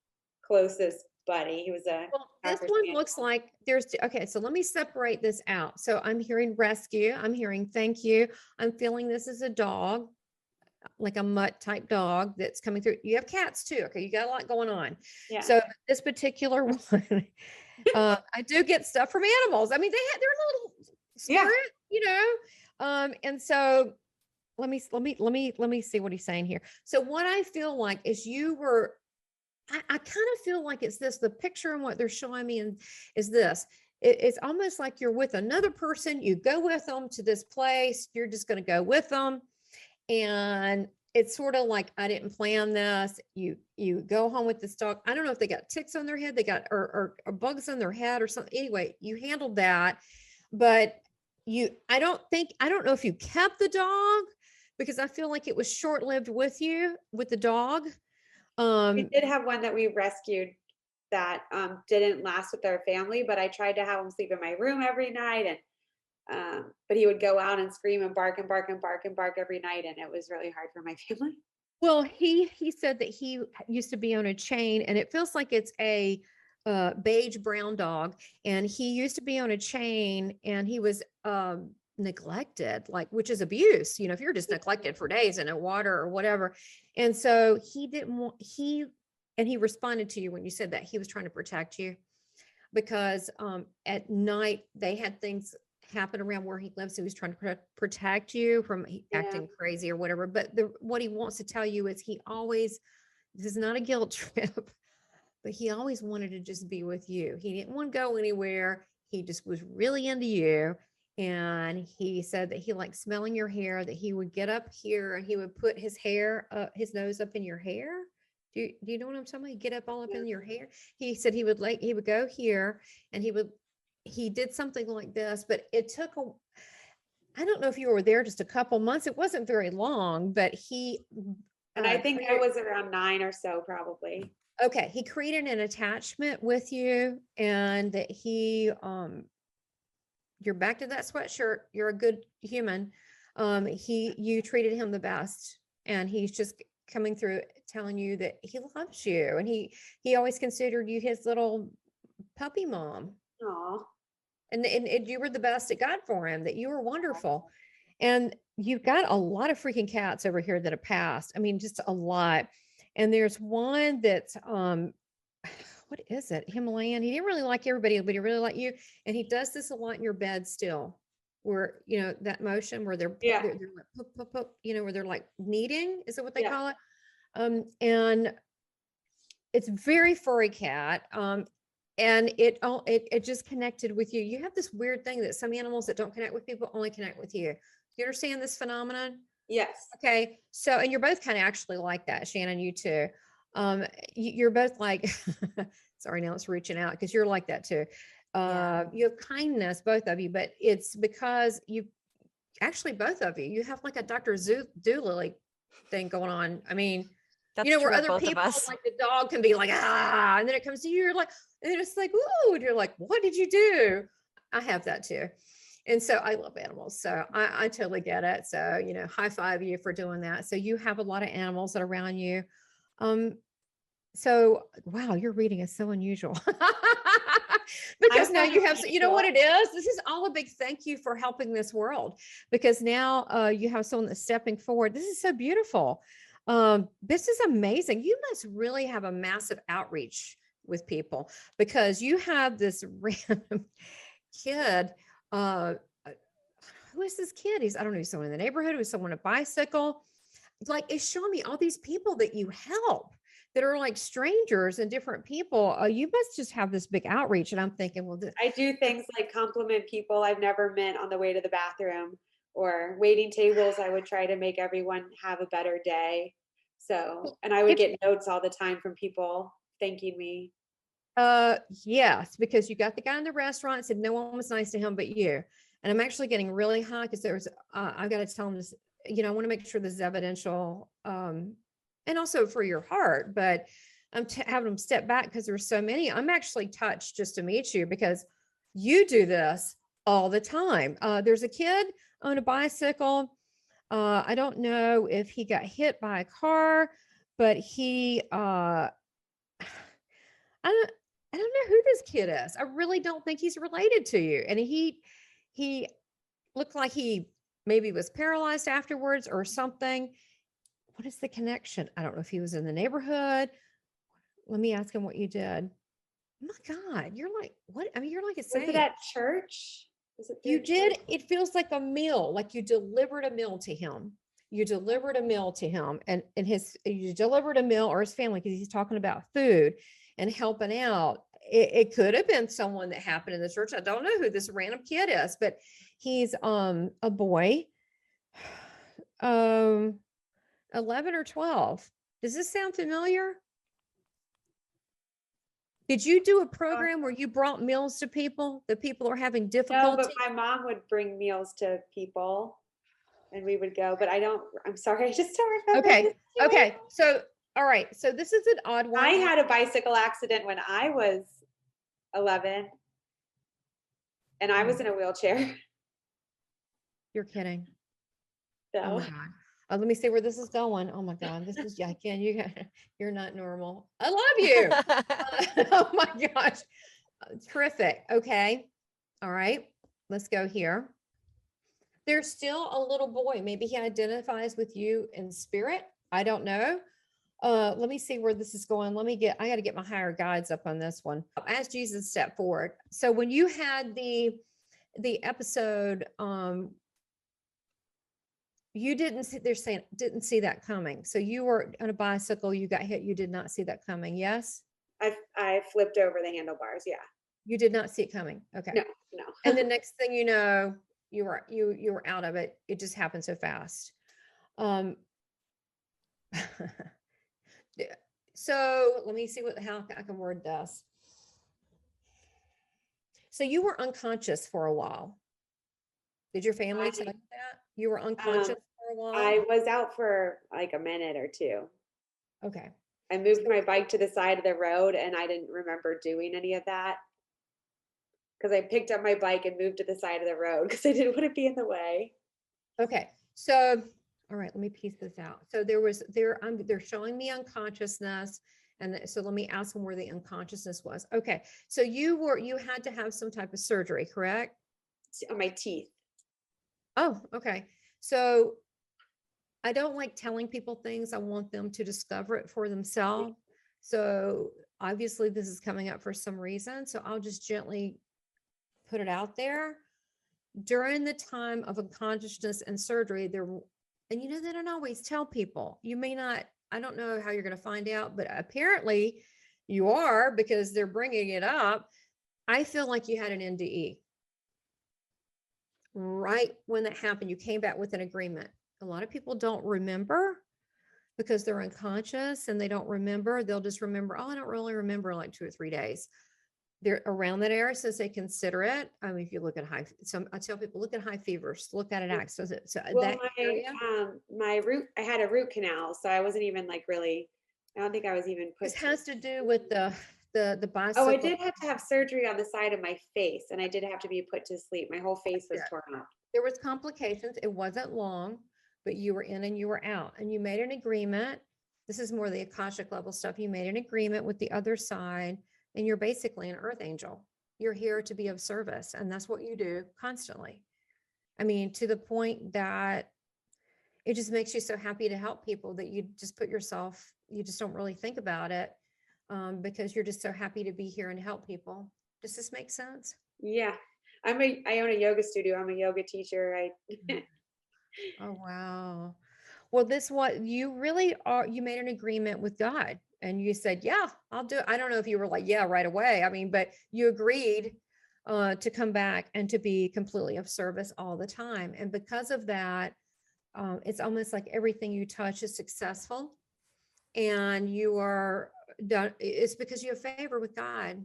closest buddy. He was a Well, this Cocker one Spaniel. looks like okay, so let me separate this out. So I'm hearing rescue, I'm hearing thank you. I'm feeling this is a dog, like a mutt type dog that's coming through. You have cats too. Okay, you got a lot going on. Yeah. So this particular one, I do get stuff from animals. I mean, they're a little Yeah. spirit, you know. And so let me see what he's saying here. So what I feel like is you were, I kind of feel like it's this, the picture and what they're showing me is this. It's almost like you're with another person. You go with them to this place. You're just going to go with them. And it's sort of like, I didn't plan this. You go home with this dog. I don't know if they got ticks on their head, they got, or bugs on their head or something. Anyway, you handled that, but I don't know if you kept the dog, because I feel like it was short-lived with you, with the dog. We did have one that we rescued that didn't last with our family, but I tried to have him sleep in my room every night, and but he would go out and scream and bark and bark and bark and bark every night, and it was really hard for my family. Well, he said that he used to be on a chain, and it feels like it's a beige brown dog, and he used to be on a chain, and he was neglected, like, which is abuse, you know, if you're just neglected for days in a water or whatever. And so he didn't want, he responded to you when you said that he was trying to protect you, because at night they had things happen around where he lives. So he was trying to protect you from acting crazy or whatever. But what he wants to tell you is this is not a guilt trip, but he always wanted to just be with you. He didn't want to go anywhere. He just was really into you. And he said that he liked smelling your hair, that he would get up here and he would put his his nose up in your hair. Do you know what I'm talking about? He'd get up all up in your hair. He said he would go here and he did something like this, but it took I don't know if you were there just a couple months. It wasn't very long, but and I think I was around 9 or so, probably. Okay. He created an attachment with you, and that you're back to that sweatshirt. You're a good human. You treated him the best, and he's just coming through telling you that he loves you, and he always considered you his little puppy mom. Aw. And you were the best at God for him, that you were wonderful. And you've got a lot of freaking cats over here that have passed. I mean, just a lot. And there's one that's, what is it? Himalayan. He didn't really like everybody, but he really liked you. And he does this a lot in your bed still, where, you know, that motion where they're like, poop, poop, poop, you know, where they're like kneading, is it what they call it? And it's very furry cat. And it just connected with you. You have this weird thing that some animals that don't connect with people only connect with you. Do you understand this phenomenon? Yes. Okay. So, and you're both kind of actually like that, Shannon, you too. You're both like, sorry, now it's reaching out, because you're like that too. You have kindness, both of you, but it's because actually both of you have like a Dr. Doolittle thing going on. I mean, That's you know, where true of other both of people, us. like the dog can be like, and then it comes to you, you're like, and it's like, ooh, and you're like, what did you do? I have that too. And so I love animals. So I totally get it. So, you know, high five you for doing that. So you have a lot of animals that are around you. So, wow, your reading is so unusual. Because now you have, you know what it is? This is all a big thank you for helping this world, because now you have someone that's stepping forward. This is so beautiful. This is amazing. You must really have a massive outreach with people, because you have this random kid. Who is this kid? I don't know, he's someone in the neighborhood, who's someone on a bicycle. Like, it's showing me all these people that you help, that are like strangers and different people. You must just have this big outreach. And I'm thinking, well, I do things like compliment people I've never met on the way to the bathroom, or waiting tables. I would try to make everyone have a better day. So, and I would get notes all the time from people thanking me. Yes, because you got the guy in the restaurant said no one was nice to him but you. And I'm actually getting really hot because there's I've got to tell him this, I want to make sure this is evidential, and also for your heart, but I'm having them step back because there's so many. I'm actually touched just to meet you because you do this all the time. There's a kid on a bicycle. I don't know if he got hit by a car, but he I don't know who this kid is. I really don't think he's related to you. And he looked like he maybe was paralyzed afterwards or something. What is the connection? I don't know if he was in the neighborhood. Let me ask him what you did. Oh my God, you're like, what? I mean, you're like a saint. Was it at church? Was it You did. church? It feels like a meal, like you delivered a meal to him. You delivered a meal to him and you delivered a meal or his family, because he's talking about food and helping out. It could have been someone that happened in the church. I don't know who this random kid is, but he's a boy, 11 or 12. Does this sound familiar? Did you do a program where you brought meals to people? The people are having No, difficulty? but my mom would bring meals to people and we would go, but I'm sorry, I just don't remember. Okay. Okay. So, all right. So this is an odd one. I had a bicycle accident when I was 11 and I was in a wheelchair. You're kidding. So. Oh my God. Let me see where this is going. Oh my God. This is, yeah, Ken, you're not normal. I love you. Oh my gosh. Terrific. Okay. All right. Let's go here. There's still a little boy. Maybe he identifies with you in spirit. I don't know. Let me see where this is going. I got to get my higher guides up on this one. As Jesus stepped forward. So when you had the episode, you didn't see, they're saying, didn't see that coming. So you were on a bicycle, you got hit. You did not see that coming. Yes. I flipped over the handlebars. Yeah. You did not see it coming. Okay. No. And the next thing you know, you were out of it. It just happened so fast. So let me see how I can word this. So you were unconscious for a while. Did your family tell you that? You were unconscious for a while? I was out for like a minute or two. Okay. I moved my bike to the side of the road and I didn't remember doing any of that because I picked up my bike and moved to the side of the road because I didn't want to be in the way. Okay. So, all right, let me piece this out. So they're showing me unconsciousness. And so let me ask them where the unconsciousness was. Okay. So you had to have some type of surgery, correct? On my teeth. Oh, okay. So I don't like telling people things. I want them to discover it for themselves. So obviously this is coming up for some reason. So I'll just gently put it out there. During the time of unconsciousness and surgery, and they don't always tell people. You may not, I don't know how you're going to find out, but apparently you are, because they're bringing it up. I feel like you had an NDE. Right when that happened, you came back with an agreement. A lot of people don't remember because they're unconscious and they don't remember. They'll just remember, oh, I don't really remember, like 2 or 3 days. They're around that area, so they consider it. I mean, if you look at I tell people, look at high fevers, look at an act. So Well, that area, my root, I had a root canal, so I wasn't even like really, I don't think I was even this put. has to do with the bicycle. Oh, I did have to have surgery on the side of my face, and I did have to be put to sleep. My whole face was torn up. There was complications. It wasn't long, but you were in and you were out, and you made an agreement. This is more the Akashic level stuff. You made an agreement with the other side, and you're basically an earth angel. You're here to be of service, and that's what you do constantly. I mean, to the point that it just makes you so happy to help people that you just put yourself, you just don't really think about it, because you're just so happy to be here and help people. Does this make sense? Yeah. I own a yoga studio. I'm a yoga teacher. Oh, wow. Well, what you really are, you made an agreement with God. and you said, yeah, I'll do it. I don't know if you were like, yeah, right away. I mean, but you agreed to come back and to be completely of service all the time. And because of that, it's almost like everything you touch is successful, and you are done. It's because you have favor with God,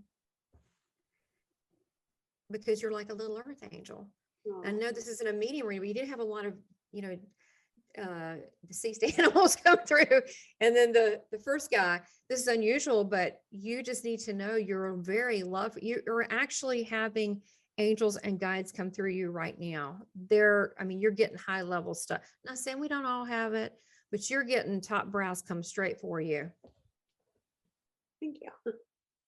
because you're like a little earth angel. I know this isn't a medium reading, but you did have a lot of, deceased animals come through. And then the first guy, this is unusual, but you just need to know you're very you're actually having angels and guides come through you right now. You're getting high level stuff. Not saying we don't all have it, but you're getting top brass come straight for you. Thank you.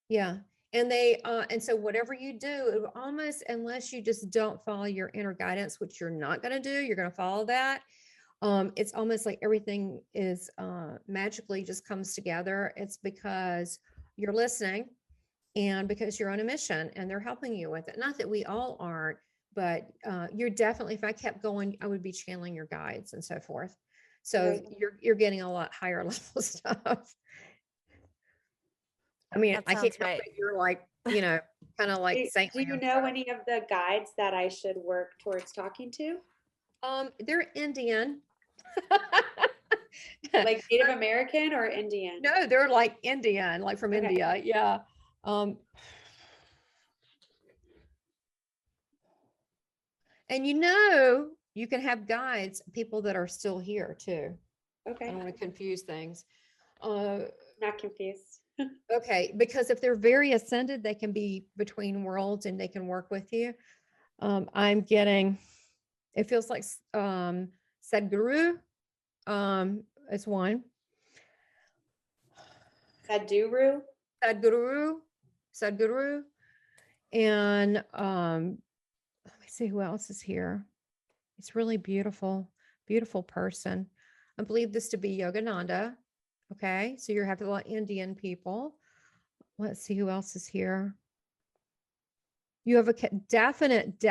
Yeah. And and so whatever you do, almost, unless you just don't follow your inner guidance, which you're not going to do, you're going to follow that. It's almost like everything is magically just comes together. It's because you're listening and because you're on a mission and they're helping you with it. Not that we all aren't, but you're definitely, if I kept going, I would be channeling your guides and so forth. So you're getting a lot higher level stuff. I mean, I can't help it. You're like, kind of like saying. Do you know any of the guides that I should work towards talking to? They're Indian. Like Native American or Indian? No, they're like Indian, like from India. Yeah. And you can have guides, people that are still here too. Okay. I don't want to confuse things. Not confused. Okay, because if they're very ascended, they can be between worlds and they can work with you. I'm getting, it feels like Sadhguru is one. Sadhguru. And let me see who else is here. It's really beautiful, beautiful person. I believe this to be Yogananda. Okay, so you have a lot of Indian people. Let's see who else is here. You have a definite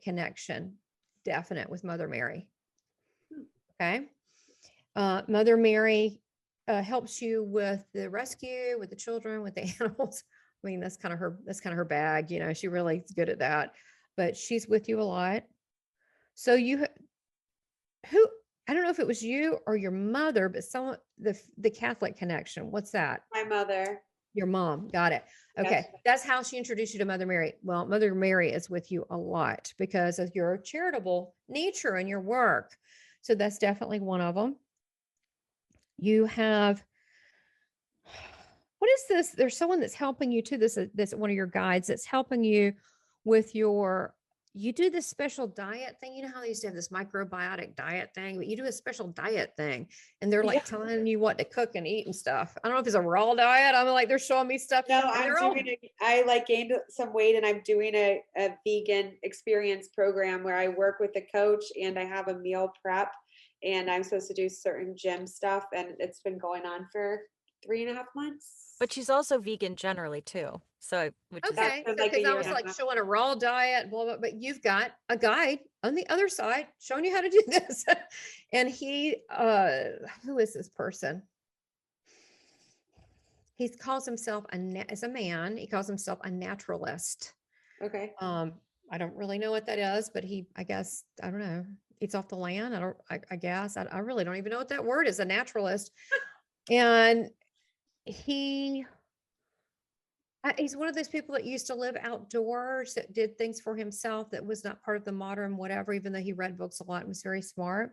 connection, definite with Mother Mary. Okay, Mother Mary helps you with the rescue, with the children, with the animals. I mean, that's kind of her bag. She really is good at that. But she's with you a lot. So I don't know if it was you or your mother, but the Catholic connection. What's that? My mother. Your mom. Got it. Okay. Yes. That's how she introduced you to Mother Mary. Well, Mother Mary is with you a lot because of your charitable nature and your work. So that's definitely one of them. You have, what is this? There's someone that's helping you too. This one of your guides that's helping you with you do this special diet thing. You know how they used to have this microbiotic diet thing, but you do a special diet thing and they're like telling you what to cook and eat and stuff. I don't know if it's a raw diet. I'm like, they're showing me stuff. No, I like gained some weight and I'm doing a vegan experience program where I work with a coach and I have a meal prep and I'm supposed to do certain gym stuff. And it's been going on for 3.5 months. But she's also vegan generally too. So, okay, because I was like showing a raw diet, blah, blah, but you've got a guide on the other side showing you how to do this. And he, who is this person? He calls himself as a man, he calls himself a naturalist. Okay. I don't really know what that is, but I guess, I don't know, eats off the land. I guess, I really don't even know what that word is, a naturalist. And he's one of those people that used to live outdoors, that did things for himself, that was not part of the modern whatever, even though he read books a lot and was very smart.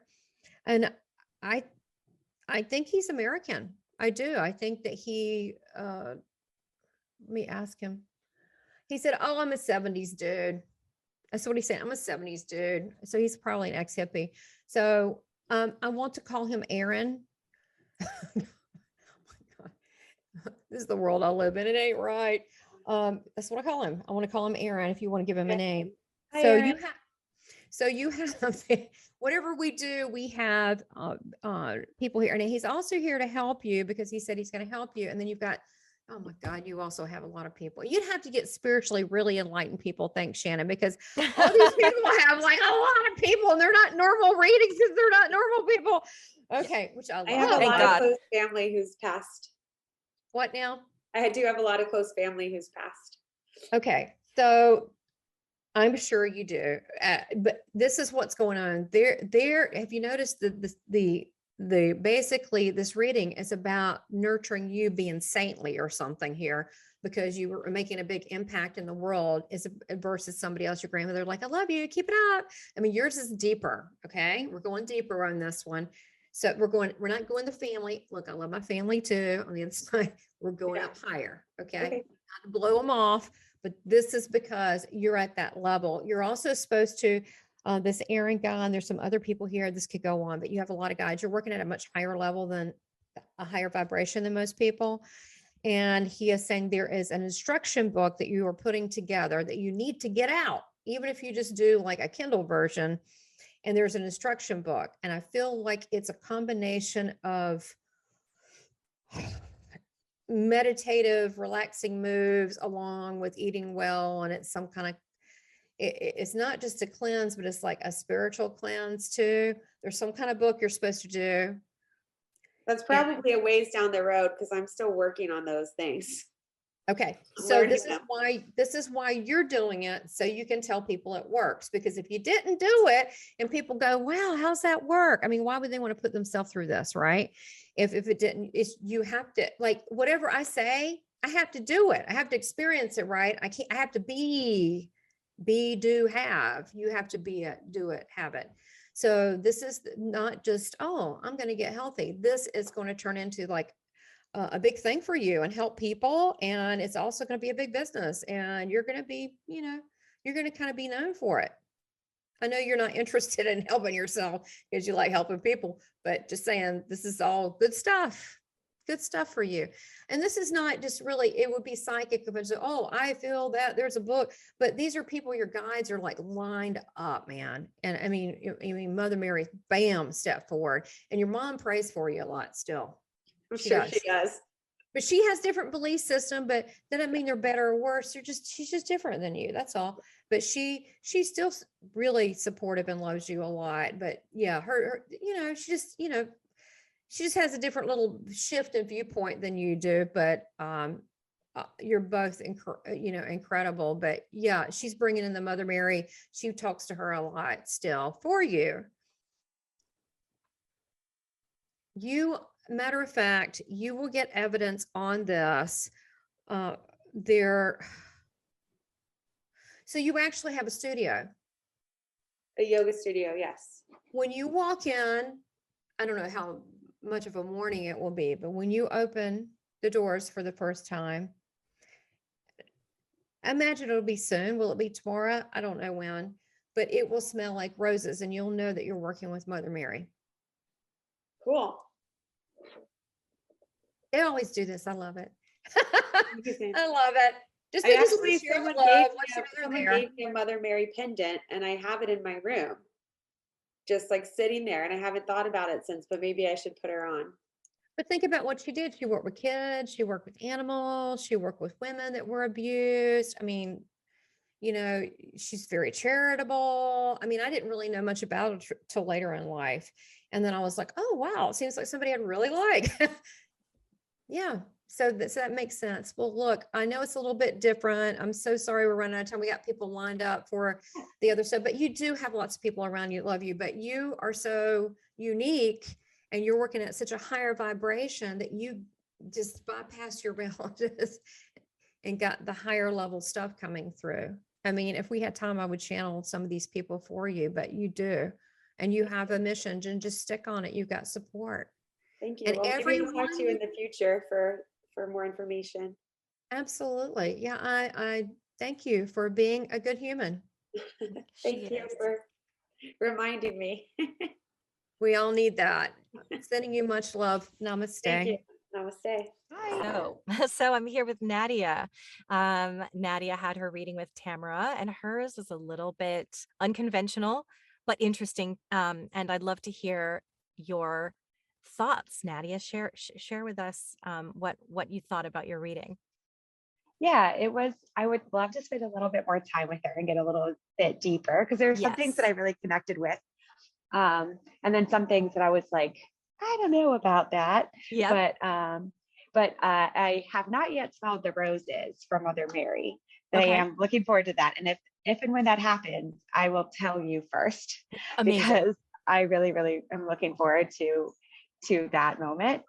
And I think he's American. I do. I think that let me ask him. He said, oh, I'm a 70s dude. That's what he said. I'm a 70s dude. So he's probably an ex-hippie. So I want to call him Aaron. This is the world I live in. It ain't right. That's what I call him. I want to call him Aaron if you want to give him a name. Hi, so Aaron. you have whatever we do, we have people here. And he's also here to help you because he said he's going to help you. And then you've got, oh my God, you also have a lot of people. You'd have to get spiritually really enlightened people. Thanks, Shannon, because all these people have like a lot of people and they're not normal readings because they're not normal people. Okay, which I I have a love. Thank lot God. of close family who's passed. What now? I do have a lot of close family who's passed. Okay, so I'm sure you do, but this is what's going on there. Have you noticed the basically this reading is about nurturing you being saintly or something here, because you were making a big impact in the world versus somebody else, your grandmother, like, I love you, keep it up. I mean, yours is deeper. Okay. We're going deeper on this one. So we're not going the family. Look, I love my family too. On the other side, we're going up higher. Okay. Okay. Not to blow them off, but this is because you're at that level. You're also supposed to, this Aaron guy, and there's some other people here, this could go on, but you have a lot of guys, you're working at a much higher level than a higher vibration than most people. And he is saying there is an instruction book that you are putting together that you need to get out, even if you just do like a Kindle version. And there's an instruction book. And I feel like it's a combination of meditative, relaxing moves along with eating well. And it's some kind of, it's not just a cleanse, but it's like a spiritual cleanse too. There's some kind of book you're supposed to do. That's probably a ways down the road because I'm still working on those things. Okay, I'm so learning this them. is why you're doing it, so you can tell people it works. Because if you didn't do it and people go, wow, how's that work? I mean, why would they want to put themselves through this, right? If it didn't, you have to, like, whatever I say, I have to do it. I have to experience it, right? I have to be, do, have. You have to be it, do it, have it. So this is not just, oh, I'm going to get healthy. This is going to turn into like a big thing for you and help people. And it's also going to be a big business, and you're going to be, you're going to kind of be known for it. I know you're not interested in helping yourself because you like helping people, but just saying, this is all good stuff for you. And this is not just really, it would be psychic if it's, oh, I feel that there's a book, but these are people, your guides are like lined up, man. And I mean, Mother Mary, bam, step forward, and your mom prays for you a lot still. I'm sure she does. But she has different belief system, but that doesn't mean they're better or worse. She's just different than you. That's all. But she's still really supportive and loves you a lot. But yeah, her she just has a different little shift in viewpoint than you do. But you're both incredible. But yeah, she's bringing in the Mother Mary. She talks to her a lot still for you. Matter of fact, you will get evidence on this. So you actually have a studio. A yoga studio, yes. When you walk in, I don't know how much of a morning it will be, but when you open the doors for the first time, I imagine it'll be soon. Will it be tomorrow? I don't know when, but it will smell like roses, and you'll know that you're working with Mother Mary. Cool. They always do this. I love it. Amazing. I love it. Just I because actually, someone gave me a Mother Mary pendant, and I have it in my room, just like sitting there, and I haven't thought about it since, but maybe I should put her on. But think about what she did. She worked with kids, she worked with animals, she worked with women that were abused. I mean, she's very charitable. I mean, I didn't really know much about it till later in life. And then I was like, oh, wow, it seems like somebody I'd really like. Yeah. So that makes sense. Well, look, I know it's a little bit different. I'm so sorry we're running out of time. We got people lined up for the other stuff, but you do have lots of people around you that love you, but you are so unique and you're working at such a higher vibration that you just bypass your relatives and got the higher level stuff coming through. I mean, if we had time, I would channel some of these people for you, but you do. And you have a mission, and just stick on it. You've got support. Thank you. And well, maybe I'll talk to you in the future for more information. Absolutely. Yeah. I thank you for being a good human. Thank you for reminding me. We all need that. Sending you much love. Namaste. Thank you. Namaste. So I'm here with Nadia. Nadia had her reading with Tamara, and hers was a little bit unconventional, but interesting. And I'd love to hear your thoughts, Nadia. Share with us what you thought about your reading. Yeah, I would love to spend a little bit more time with her and get a little bit deeper, because there's some things that I really connected with. And then some things that I was like, I don't know about that. Yeah. But I have not yet smelled the roses from Mother Mary. But I Okay. am looking forward to that. And if and when that happens, I will tell you first, Amazing. because I really, really am looking forward to that moment.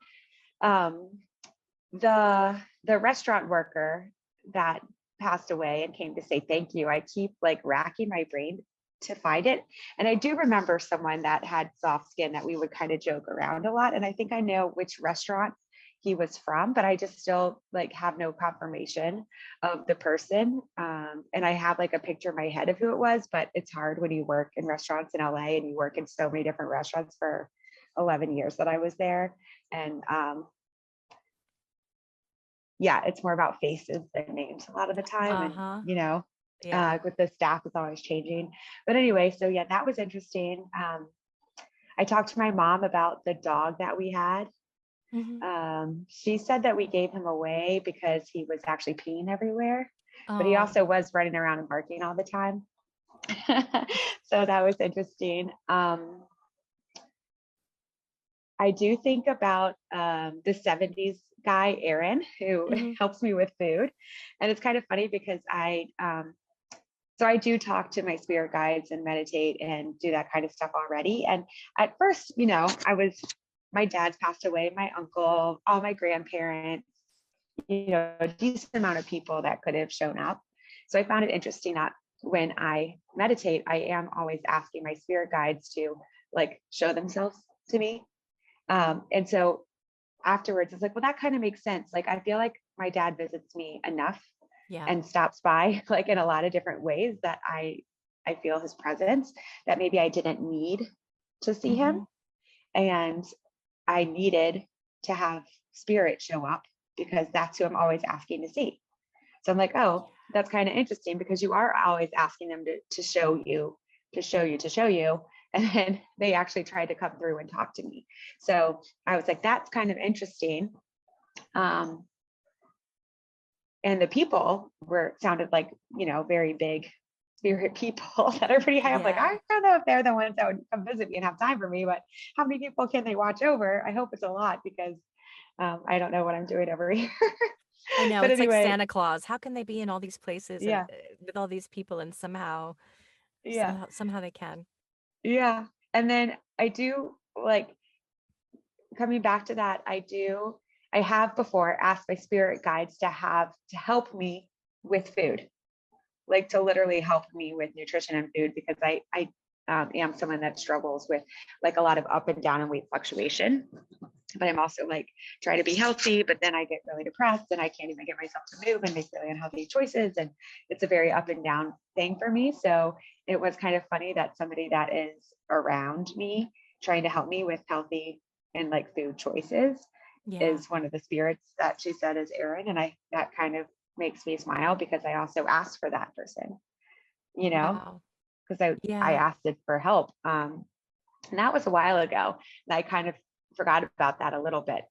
The restaurant worker that passed away and came to say thank you, I keep like racking my brain to find it. And I do remember someone that had soft skin that we would kind of joke around a lot. And I think I know which restaurant he was from, but I just still like have no confirmation of the person. And I have like a picture in my head of who it was, but it's hard when you work in restaurants in LA and you work in so many different restaurants for 11 years that I was there. And yeah, it's more about faces than names a lot of the time. And, you know, Yeah. with the staff is always changing. But anyway, so yeah, that was interesting. I talked to my mom about the dog that we had. Mhm. She said that we gave him away because he was actually peeing everywhere, but he Oh, also was running around and barking all the time. So that was interesting. I do think about the 70s guy, Aaron, who mhm. helps me with food. And it's kind of funny because so I do talk to my spirit guides and meditate and do that kind of stuff already. And at first, you know, my dad's passed away, my uncle, all my grandparents, you know, a decent amount of people that could have shown up. So I found it interesting that when I meditate, I am always asking my spirit guides to like show themselves to me. And so afterwards, it's like, well, that kind of makes sense. Like, I feel like my dad visits me enough Yeah. and stops by like in a lot of different ways that I feel his presence, that maybe I didn't need to see him. And I needed to have spirit show up because that's who I'm always asking to see. So I'm like, oh, that's kind of interesting because you are always asking them to show you, to show you, to show you. And then they actually tried to come through and talk to me. So I was like, that's kind of interesting. And the people sounded like, you know, very big spirit people that are pretty high. I'm like, Yeah. I don't know if they're the ones that would come visit me and have time for me, but how many people can they watch over? I hope it's a lot because I don't know what I'm doing over here. I know. But It's like anyway, Santa Claus. How can they be in all these places and yeah, with all these people and somehow yeah, somehow they can. yeah. And then I do like coming back to that, I have before asked my spirit guides to help me with food, like to literally help me with nutrition and food, because I am someone that struggles with like a lot of up and down and weight fluctuation. But I'm also like trying to be healthy, but then I get really depressed and I can't even get myself to move and make really unhealthy choices. And it's a very up and down thing for me. So it was kind of funny that somebody that is around me trying to help me with healthy and like food choices Yeah. is one of the spirits that she said is Aaron. And that kind of makes me smile because I also asked for that person, you know, Wow. because I Yeah. asked it for help. And that was a while ago. And I kind of forgot about that a little bit.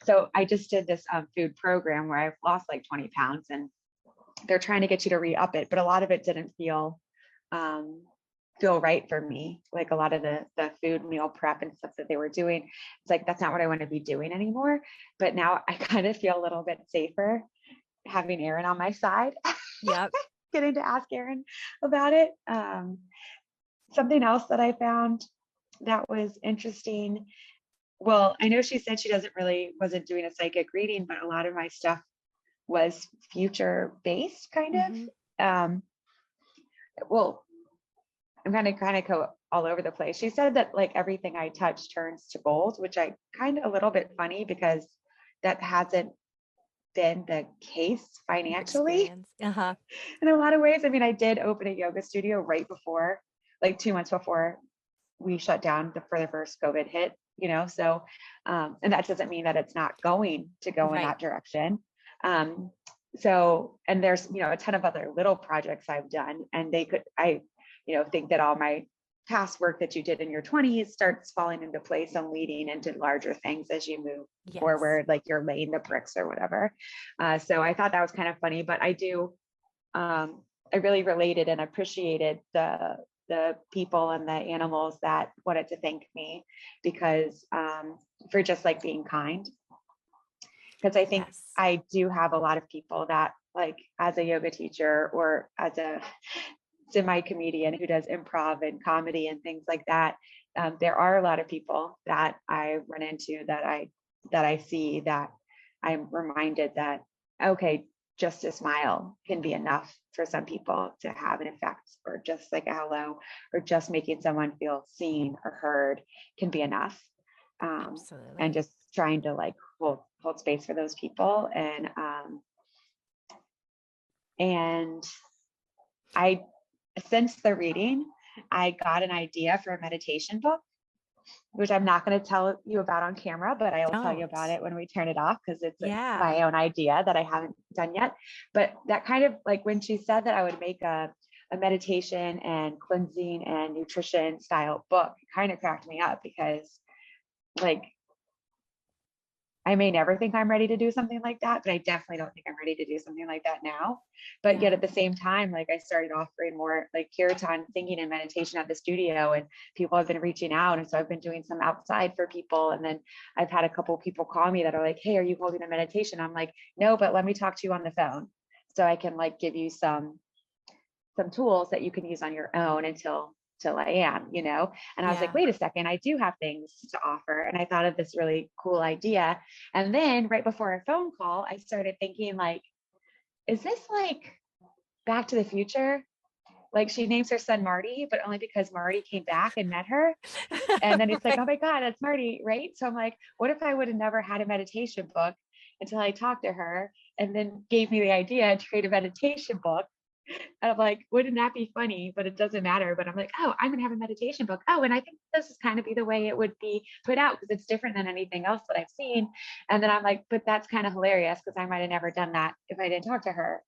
So I just did this food program where I've lost like 20 pounds and they're trying to get you to re-up it, but a lot of it didn't feel right for me. Like a lot of the food meal prep and stuff that they were doing, it's like, that's not what I want to be doing anymore. But now I kind of feel a little bit safer having Aaron on my side. Yep. Getting to ask Aaron about it. Something else that I found that was interesting. Well, I know she said she wasn't doing a psychic reading, but a lot of my stuff was future based kind of. Well, I'm kind of go all over the place. She said that like everything I touch turns to gold, which I kind of a little bit funny because that hasn't been the case financially in a lot of ways. I mean, I did open a yoga studio right before, like 2 months before we shut down for the first COVID hit, you know, so, and that doesn't mean that it's not going to go in that direction. So, and there's, you know, a ton of other little projects I've done, and I think that all my past work that you did in your 20s starts falling into place and leading into larger things as you move forward, like you're laying the bricks or whatever. So I thought that was kind of funny, but I really related and appreciated the the people and the animals that wanted to thank me because for just like being kind. Because I think Yes. I do have a lot of people that, like, as a yoga teacher or as a semi-comedian who does improv and comedy and things like that, there are a lot of people that I run into that I see that I'm reminded that, okay, just a smile can be enough for some people to have an effect, or just like a hello, or just making someone feel seen or heard can be enough. Absolutely. And just trying to like hold space for those people. And I, since the reading, I got an idea for a meditation book, which I'm not going to tell you about on camera, but I will tell you about Don't. it when we turn it off, because it's Yeah. my own idea that I haven't done yet. But that kind of like when she said that I would make a meditation and cleansing and nutrition style book, it kind of cracked me up, because like I may never think I'm ready to do something like that, but I definitely don't think I'm ready to do something like that now. But yet Yeah. at the same time, like I started offering more like kirtan thinking and meditation at the studio, and people have been reaching out. And so I've been doing some outside for people. And then I've had a couple people call me that are like, hey, are you holding a meditation? I'm like, no, but let me talk to you on the phone so I can like give you some tools that you can use on your own until I am, you know? And I was like, Yeah. wait a second, I do have things to offer. And I thought of this really cool idea. And then right before our phone call, I started thinking like, is this like Back to the Future? Like she names her son Marty, but only because Marty came back and met her. And then it's like, oh my God, that's Marty, right? So I'm like, what if I would have never had a meditation book until I talked to her and then gave me the idea to create a meditation book? And I'm like, wouldn't that be funny? But it doesn't matter. But I'm like, oh, I'm gonna have a meditation book. Oh, and I think this is kind of be the way it would be put out, because it's different than anything else that I've seen. And then I'm like, but that's kind of hilarious, because I might have never done that if I didn't talk to her.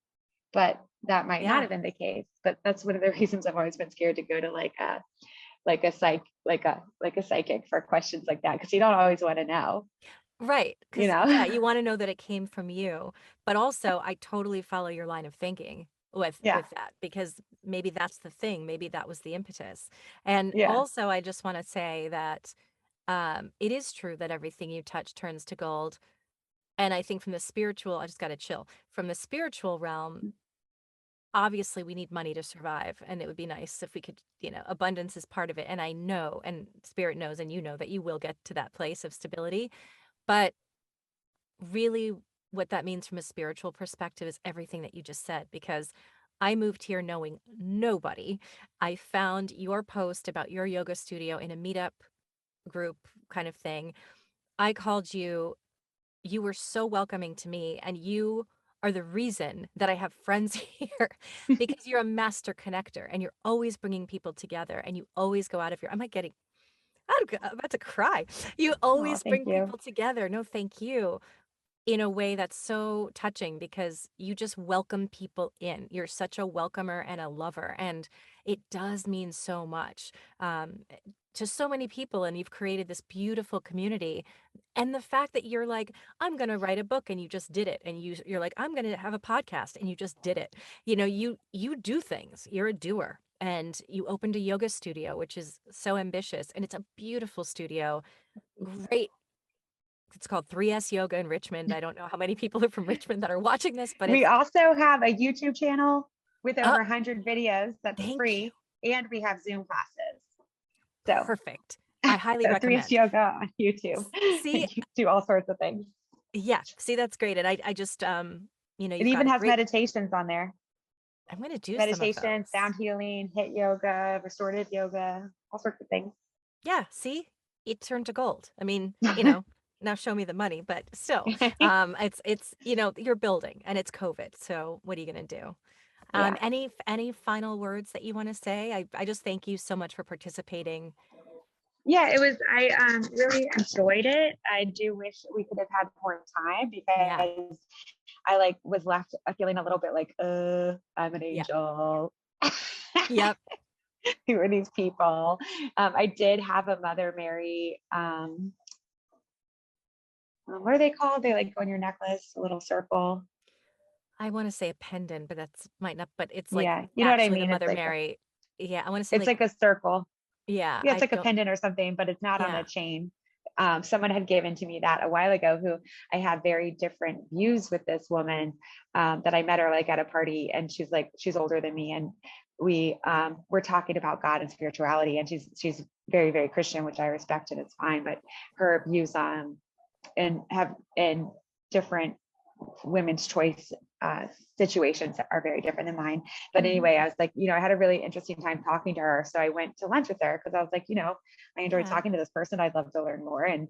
But that might not Yeah. have been the case. But that's one of the reasons I've always been scared to go to like a psychic for questions like that, because you don't always want to know, Right. you Because, yeah, know? you want to know that it came from you. But also, I totally follow your line of thinking Yeah. with that, because maybe that's the thing. Maybe that was the impetus. And Yeah. also, I just want to say that it is true that everything you touch turns to gold. And I think from the spiritual, I just got to chill. From the spiritual realm, obviously we need money to survive, and it would be nice if we could, abundance is part of it. And I know, and spirit knows, and you know that you will get to that place of stability. But really what that means from a spiritual perspective is everything that you just said, because I moved here knowing nobody. I found your post about your yoga studio in a meetup group kind of thing. I called you. You were so welcoming to me, and you are the reason that I have friends here, because you're a master connector, and you're always bringing people together, and you always go out of your, I'm about to cry. You Oh, always thank bring you. people together. No, thank you. In a way that's so touching, because you just welcome people in. You're such a welcomer and a lover, and it does mean so much to so many people. And you've created this beautiful community. And the fact that you're like, I'm going to write a book, and you just did it. And you're like, I'm going to have a podcast, and you just did it. You do things. You're a doer. And you opened a yoga studio, which is so ambitious. And it's a beautiful studio. Great. It's called 3S Yoga in Richmond. I don't know how many people are from Richmond that are watching this, but We it's also have a YouTube channel with oh, over 100 videos that's thank you. free, and we have Zoom classes. So, Perfect. I highly so 3S recommend. Yoga on YouTube. See, You do all sorts of things. yeah, see, that's great. And I just, It you've got even a has great, meditations on there. I'm going to do some of Meditation, those. sound healing, HIIT yoga, restorative yoga, all sorts of things. Yeah, see, it turned to gold. I mean, now show me the money, but still, it's, you're building, and it's COVID. So what are you going to do? Yeah. Any final words that you want to say? I just thank you so much for participating. Yeah, I really enjoyed it. I do wish we could have had more time, Yeah. because I was left feeling a little bit like, I'm an Yeah. angel. Yep. Who are these people? I did have a Mother Mary, what are they called? They like go on your necklace, a little circle. I want to say a pendant, but that's might not, but it's like Yeah, you know what I actually the mean? It's Mother like Mary. Yeah, I want to say It's like a circle. yeah, Yeah, I it's like a don't, pendant or something, but it's not on yeah. a chain. Someone had given to me that a while ago, who I have very different views with this woman, that I met her like at a party, and she's older than me, and we were talking about God and spirituality, and she's very, very Christian, which I respect, and it's fine, but her views and have in different women's choice situations are very different than mine. But anyway, I was like, I had a really interesting time talking to her. So I went to lunch with her because I was like, I enjoyed Yeah. talking to this person. I'd love to learn more. And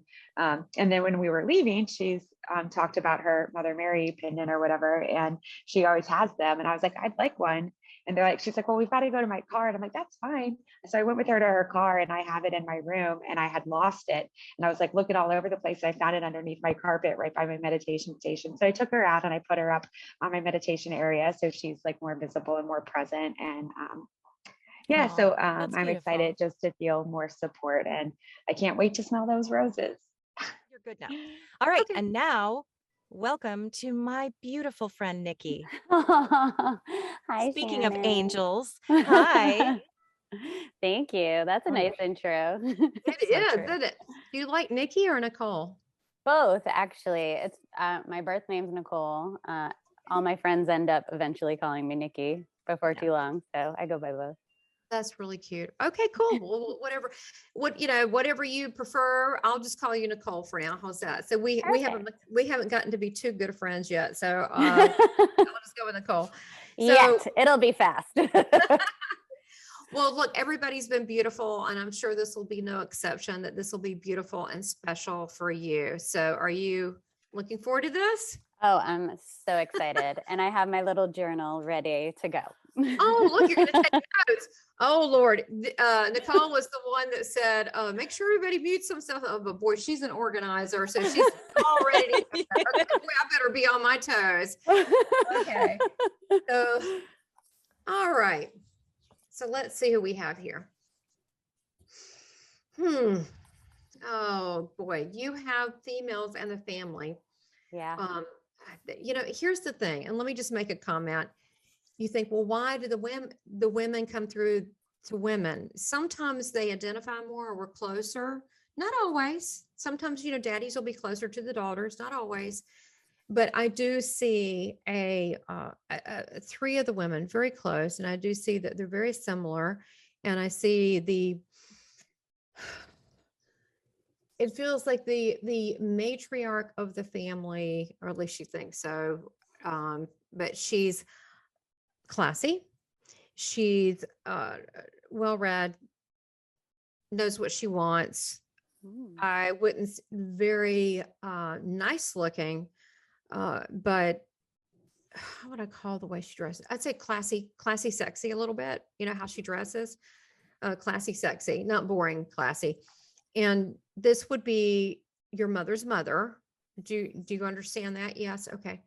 then when we were leaving, she's talked about her Mother Mary pendant or whatever, and she always has them. And I was like, I'd like one. And she's like, well, we've got to go to my car. And I'm like, that's fine. So I went with her to her car, and I have it in my room, and I had lost it. And I was like looking all over the place. I found it underneath my carpet right by my meditation station. So I took her out and I put her up on my meditation area, so she's like more visible and more present. And yeah, Aw, so that's I'm beautiful. excited just to feel more support, and I can't wait to smell those roses. You're good now. All right, Okay. and now welcome to my beautiful friend Nikki. Hi, Speaking of Shannon. angels, hi. Thank you. That's a nice intro. It So is, true. isn't it? Do you like Nikki or Nicole? Both, actually. It's my birth name's Nicole. All my friends end up eventually calling me Nikki before Yeah. too long, so I go by both. That's really cute. Okay, cool. Well, whatever you prefer, I'll just call you Nicole for now. How's that? So we haven't gotten to be too good of friends yet. So I'll just go with Nicole. Yet it'll be fast. Well, look, everybody's been beautiful, and I'm sure this will be no exception, that this will be beautiful and special for you. So are you looking forward to this? Oh, I'm so excited. And I have my little journal ready to go. Oh, look, you're going to take notes. Oh, Lord. Nicole was the one that said, make sure everybody mutes themselves. Oh, but boy, she's an organizer. So she's all ready. Okay, boy, I better be on my toes. Okay. So, all right. So let's see who we have here. Oh, boy. You have females and the family. Yeah. Here's the thing. And let me just make a comment. You think, well, why do the women come through to women? Sometimes they identify more or we're closer. Not always. Sometimes, daddies will be closer to the daughters. Not always. But I do see three of the women very close, and I do see that they're very similar. And I see it feels like the matriarch of the family, or at least she thinks so. But she's classy. She's well-read, knows what she wants. I wouldn't very nice looking, but how would I call the way she dresses? I'd say classy, sexy a little bit. You know how she dresses, classy, sexy, not boring, classy. And this would be your mother's mother. Do you understand that? Yes. Okay.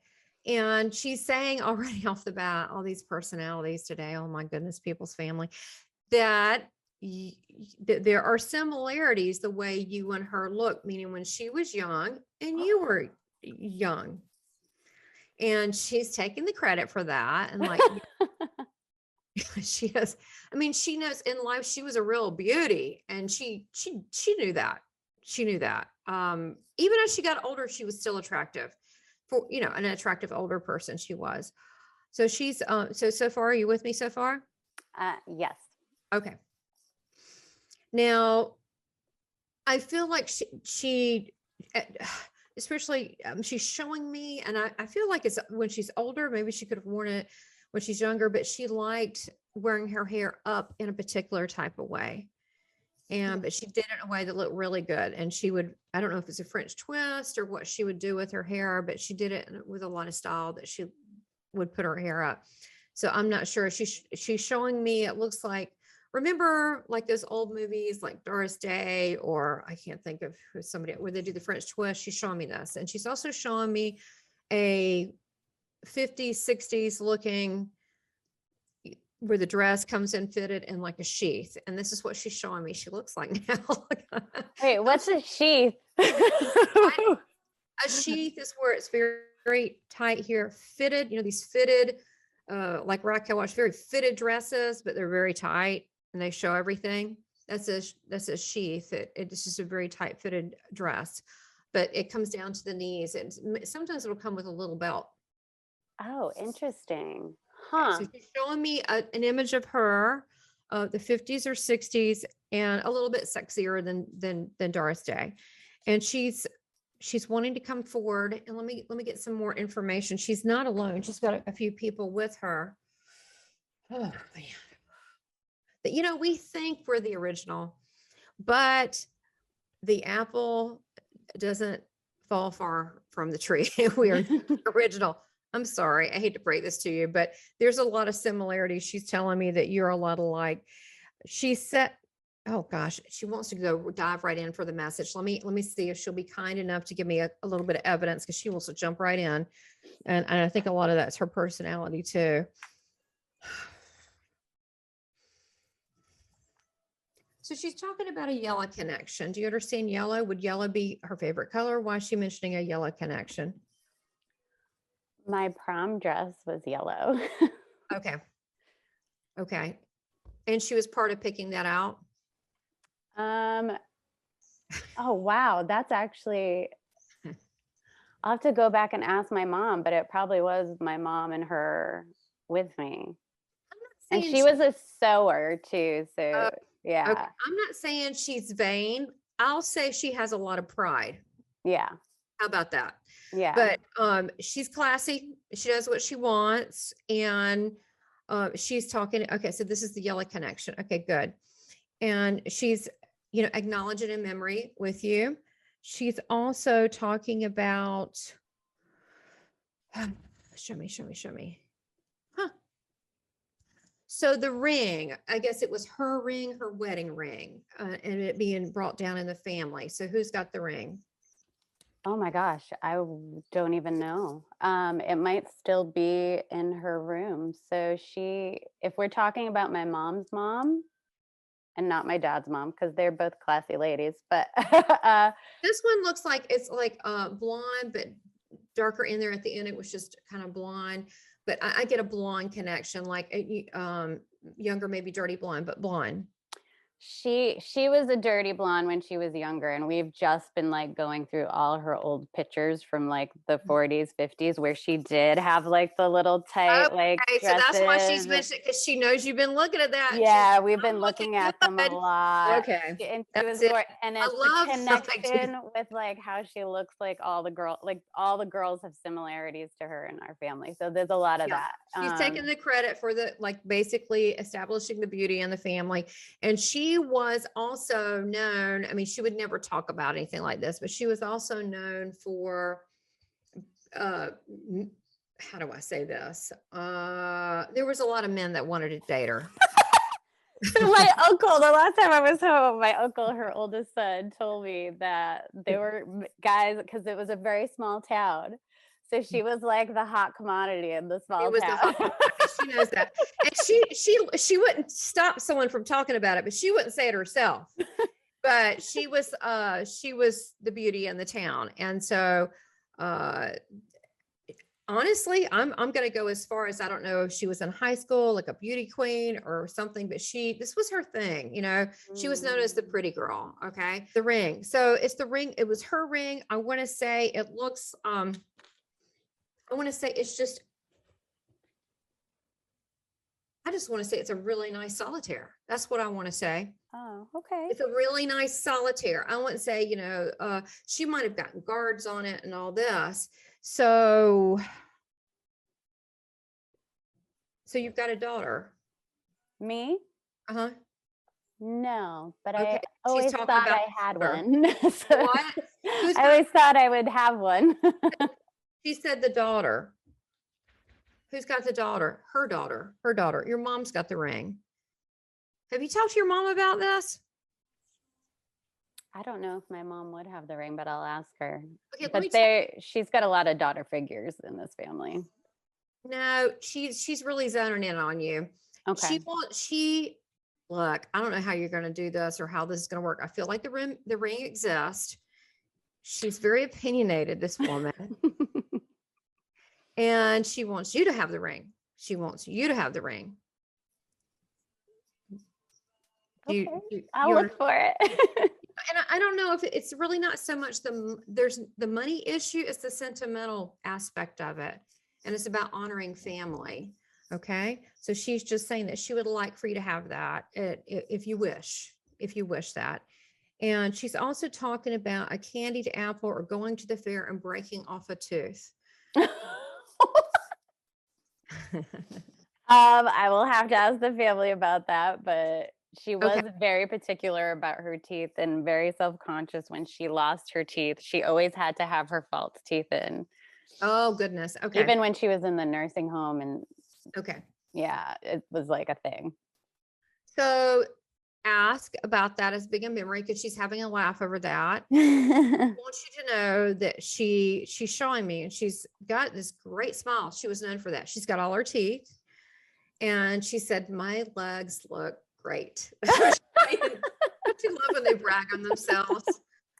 And she's saying already off the bat, all these personalities today, oh my goodness, people's family, that there are similarities the way you and her look, meaning when she was young and you were young. And she's taking the credit for that. And like, she has, she knows in life she was a real beauty, and she knew that. She knew that. Even as she got older, she was still attractive. For an attractive older person she was. So she's so far, are you with me so far? Yes. Okay. Now I feel like she especially she's showing me, and I feel like it's when she's older, maybe she could have worn it when she's younger, but she liked wearing her hair up in a particular type of way. But she did it in a way that looked really good. And she would, I don't know if it's a French twist or what she would do with her hair, but she did it with a lot of style that she would put her hair up. So I'm not sure. She's showing me, it looks like, remember like those old movies like Doris Day, or I can't think of somebody where they do the French twist. She's showing me this. And she's also showing me a 50s, 60s looking, where the dress comes in fitted in like a sheath. And this is what she's showing me she looks like now. Wait, what's a sheath? A sheath is where it's very, very tight here, fitted, these fitted like Raquel watch, very fitted dresses, but they're very tight and they show everything. That's a sheath. It's just a very tight fitted dress, but it comes down to the knees, and sometimes it'll come with a little belt. Oh, interesting. Okay, Huh. so she's showing me an image of her, the 50s or 60s, and a little bit sexier than Doris Day. And she's wanting to come forward, and let me get some more information. She's not alone. She's got a few people with her. Oh man. But, you know, we think we're the original, but the apple doesn't fall far from the tree. We are original. I'm sorry. I hate to break this to you, but there's a lot of similarities. She's telling me that you're a lot alike. She said, oh gosh, she wants to go dive right in for the message. Let me see if she'll be kind enough to give me a little bit of evidence, because she wants to jump right in. And I think a lot of that's her personality too. So she's talking about a yellow connection. Do you understand yellow? Would yellow be her favorite color? Why is she mentioning a yellow connection? My prom dress was yellow. Okay. Okay. And she was part of picking that out? Oh, wow. That's actually, I'll have to go back and ask my mom, but it probably was my mom and her with me. And she was a sewer too. So yeah. Okay. I'm not saying she's vain. I'll say she has a lot of pride. Yeah. How about that? Yeah. But she's classy. She does what she wants. And she's talking. Okay. So this is the yellow connection. Okay, good. And she's, you know, acknowledging in memory with you. She's also talking about, show me. Huh. So the ring, I guess it was her ring, her wedding ring, and it being brought down in the family. So who's got the ring? Oh my gosh, don't even know. It might still be in her room. So if we're talking about my mom's mom and not my dad's mom, because they're both classy ladies, but this one looks like it's like blonde, but darker in there at the end. It was just kind of blonde, but I get a blonde connection, like younger, maybe dirty blonde, but blonde. She was a dirty blonde when she was younger, and we've just been like going through all her old pictures from like the 40s, 50s, where she did have like the little tight like dresses. So that's why she's mentioned, because she knows you've been looking at that. Yeah, we've been looking at them a lot. Okay, and she was and it's the connection with like how she looks like all the girls have similarities to her in our family. So there's a lot of that. She's taking the credit for the like basically establishing the beauty in the family, and she was also known, I mean, she would never talk about anything like this, but she was also known for, how do I say this? There was a lot of men that wanted to date her. My uncle, the last time I was home, my uncle, her oldest son, told me that they were guys, because it was a very small town. So she was like the hot commodity in the small town. She knows that. And she wouldn't stop someone from talking about it, but she wouldn't say it herself. But she was the beauty in the town. And so honestly, I'm going to go as far as, I don't know if she was in high school, like a beauty queen or something, but this was her thing. You know, she was known as the pretty girl. Okay. The ring. So it's the ring. It was her ring. I want to say it looks, I want to say it's just, I just want to say it's a really nice solitaire. That's what I want to say. Oh, okay. It's a really nice solitaire. I wouldn't say, you know, she might have gotten guards on it and all this. So you've got a daughter. Me? Uh-huh. No, but Okay. I always thought I had one. So What? I always thought I would have one. She said the daughter. Who's got the daughter? Her daughter. Your mom's got the ring. Have you talked to your mom about this? I don't know if my mom would have the ring, but I'll ask her. Okay, but she's got a lot of daughter figures in this family. No, she's really zoning in on you. Okay. Look, I don't know how you're going to do this or how this is going to work. I feel like the ring exists. She's very opinionated, this woman. And she wants you to have the ring. She wants you to have the ring. Okay. I'll look for it. And I don't know if it's really not so much there's the money issue, it's the sentimental aspect of it. And it's about honoring family. Okay. So she's just saying that she would like for you to have that if you wish that. And she's also talking about a candied apple or going to the fair and breaking off a tooth. I will have to ask the family about that, but she was Okay. very particular about her teeth and very self-conscious when she lost her teeth. She always had to have her false teeth in. Oh, goodness. Okay. Even when she was in the nursing home, and Okay. yeah, it was like a thing. So ask about that as being a memory, because she's having a laugh over that. I want you to know that she's showing me, and she's got this great smile. She was known for that. She's got all her teeth. And she said, my legs look great. Don't you love when they brag on themselves?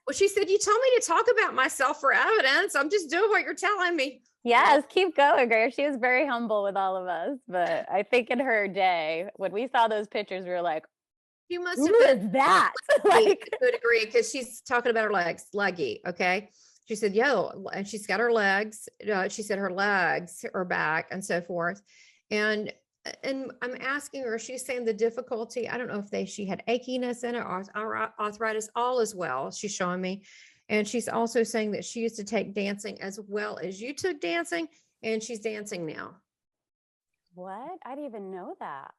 Well, she said, you told me to talk about myself for evidence. I'm just doing what you're telling me. Yes, keep going, Grace. She was very humble with all of us, but I think in her day, when we saw those pictures, we were like, You must who have been is that? like, to a degree, because she's talking about her legs, leggy. Okay. She said, and she's got her legs. She said her legs are back and so forth. And I'm asking her, she's saying the difficulty, I don't know if she had achiness in it or arthritis, all as well. She's showing me. And she's also saying that she used to take dancing as well as you took dancing, and she's dancing now. What? I didn't even know that.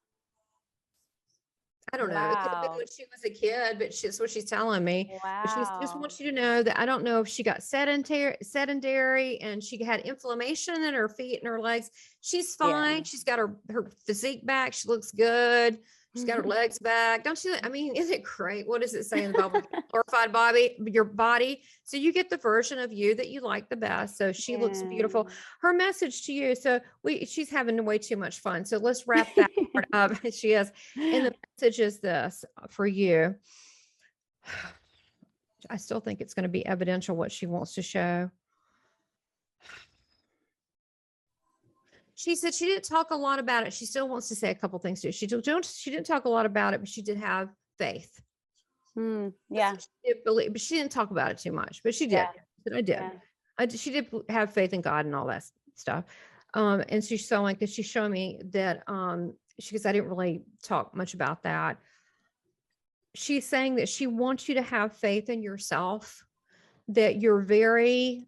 I don't know. It could have been Wow. when she was a kid, but that's what she's telling me. But she just Wow. wants you to know that I don't know if she got sedentary and she had inflammation in her feet and her legs. She's fine. Yeah. She's got her physique back. She looks good. She's got her legs back. Don't you? I mean, isn't it great? What does it say in the Bible? Glorified your body. So you get the version of you that you like the best. So she looks beautiful. Her message to you. So she's having way too much fun. So let's wrap that part up. She is. And the message is this for you. I still think it's going to be evidential what she wants to show. She said she didn't talk a lot about it. She still wants to say a couple things too. She didn't talk a lot about it, but she did have faith. Yeah. She did believe, but she didn't talk about it too much. But she did. Yeah. I did. She did have faith in God and all that stuff. And she's showing, because she's showing me that because I didn't really talk much about that. She's saying that she wants you to have faith in yourself, that you're very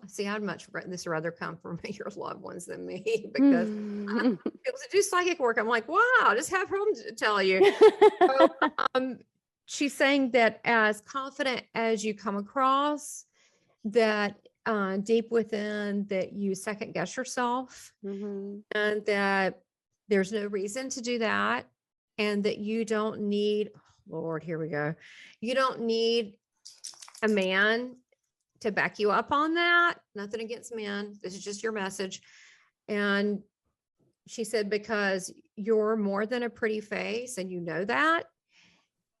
see, I'd much rather come from your loved ones than me, because it was to do psychic work. I'm like, wow, just have her tell you. So, she's saying that as confident as you come across, that deep within, that you second guess yourself, and that there's no reason to do that, and that you don't need, Lord, here we go. You don't need a man to back you up on that. Nothing against men. This is just your message. And she said, because you're more than a pretty face, and you know that.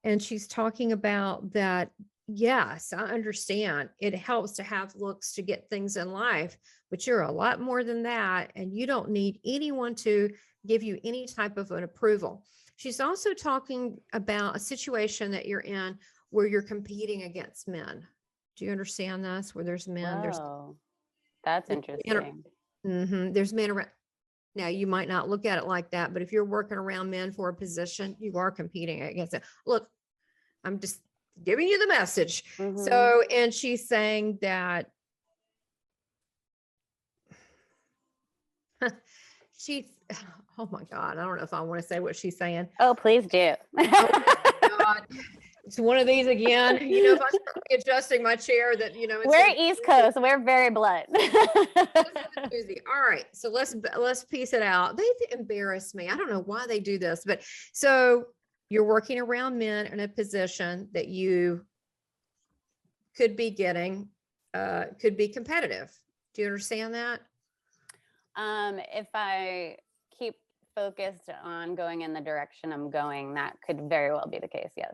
And she's talking about that. Yes, I understand. It helps to have looks to get things in life, but you're a lot more than that. And you don't need anyone to give you any type of an approval. She's also talking about a situation that you're in where you're competing against men. Do you understand this? Where there's men, that's interesting. There's men around. Now, you might not look at it like that, but if you're working around men for a position, you are competing against it. Look, I'm just giving you the message. So, and she's saying that oh my God, I don't know if I want to say what she's saying. Oh, please do. Oh God. It's one of these again. If I start readjusting my chair, that we're East Coast. We're very blunt. All right, so let's piece it out. They embarrass me. I don't know why they do this, but so you're working around men in a position that you could be getting, could be competitive. Do you understand that? If I keep focused on going in the direction I'm going, that could very well be the case. Yes.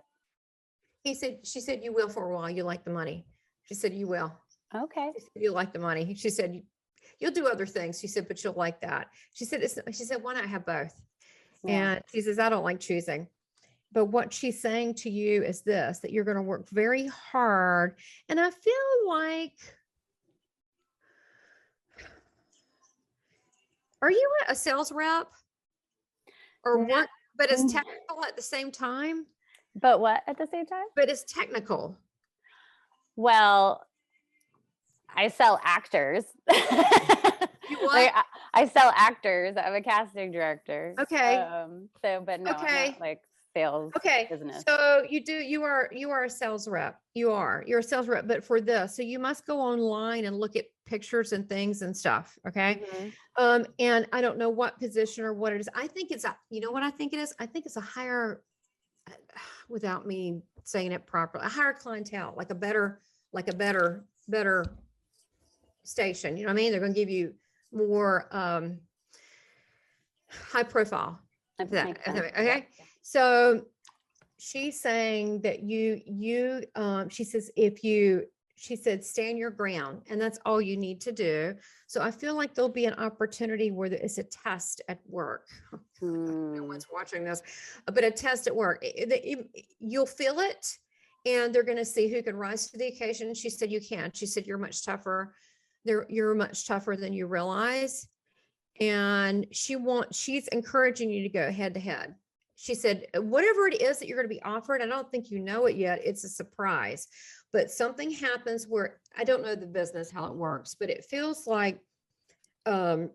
She said, you will for a while. You like the money. She said, you will. Okay. She said, you like the money. She said, you'll do other things. She said, but you'll like that. She said, why not have both? Yeah. And she says, I don't like choosing. But what she's saying to you is this, that you're going to work very hard. And I feel like, are you a sales rep or work, but it's technical at the same time? But what at the same time? But it's technical. Well, I sell actors. You what? Like, I sell actors. I'm a casting director. Okay. So, but no, Okay. I'm not like sales business. So you are a sales rep. You're a sales rep, but for this, so you must go online and look at pictures and things and stuff. Okay. Mhm. And I don't know what position or what it is. I think it's you know what I think it is? I think it's a higher, without me saying it properly, a higher clientele, like a better station. You know what I mean? They're going to give you more high profile. That makes sense. Okay. Yeah. So she's saying that she says, she said, stand your ground, and that's all you need to do. So I feel like there'll be an opportunity where it's a test at work. No one's watching this, but a test at work. You'll feel it, and they're going to see who can rise to the occasion. She said, you can. She said, you're much tougher. You're much tougher than you realize. And she's encouraging you to go head to head. She said, whatever it is that you're going to be offered, I don't think you know it yet. It's a surprise, but something happens where I don't know the business, how it works, but it feels like, I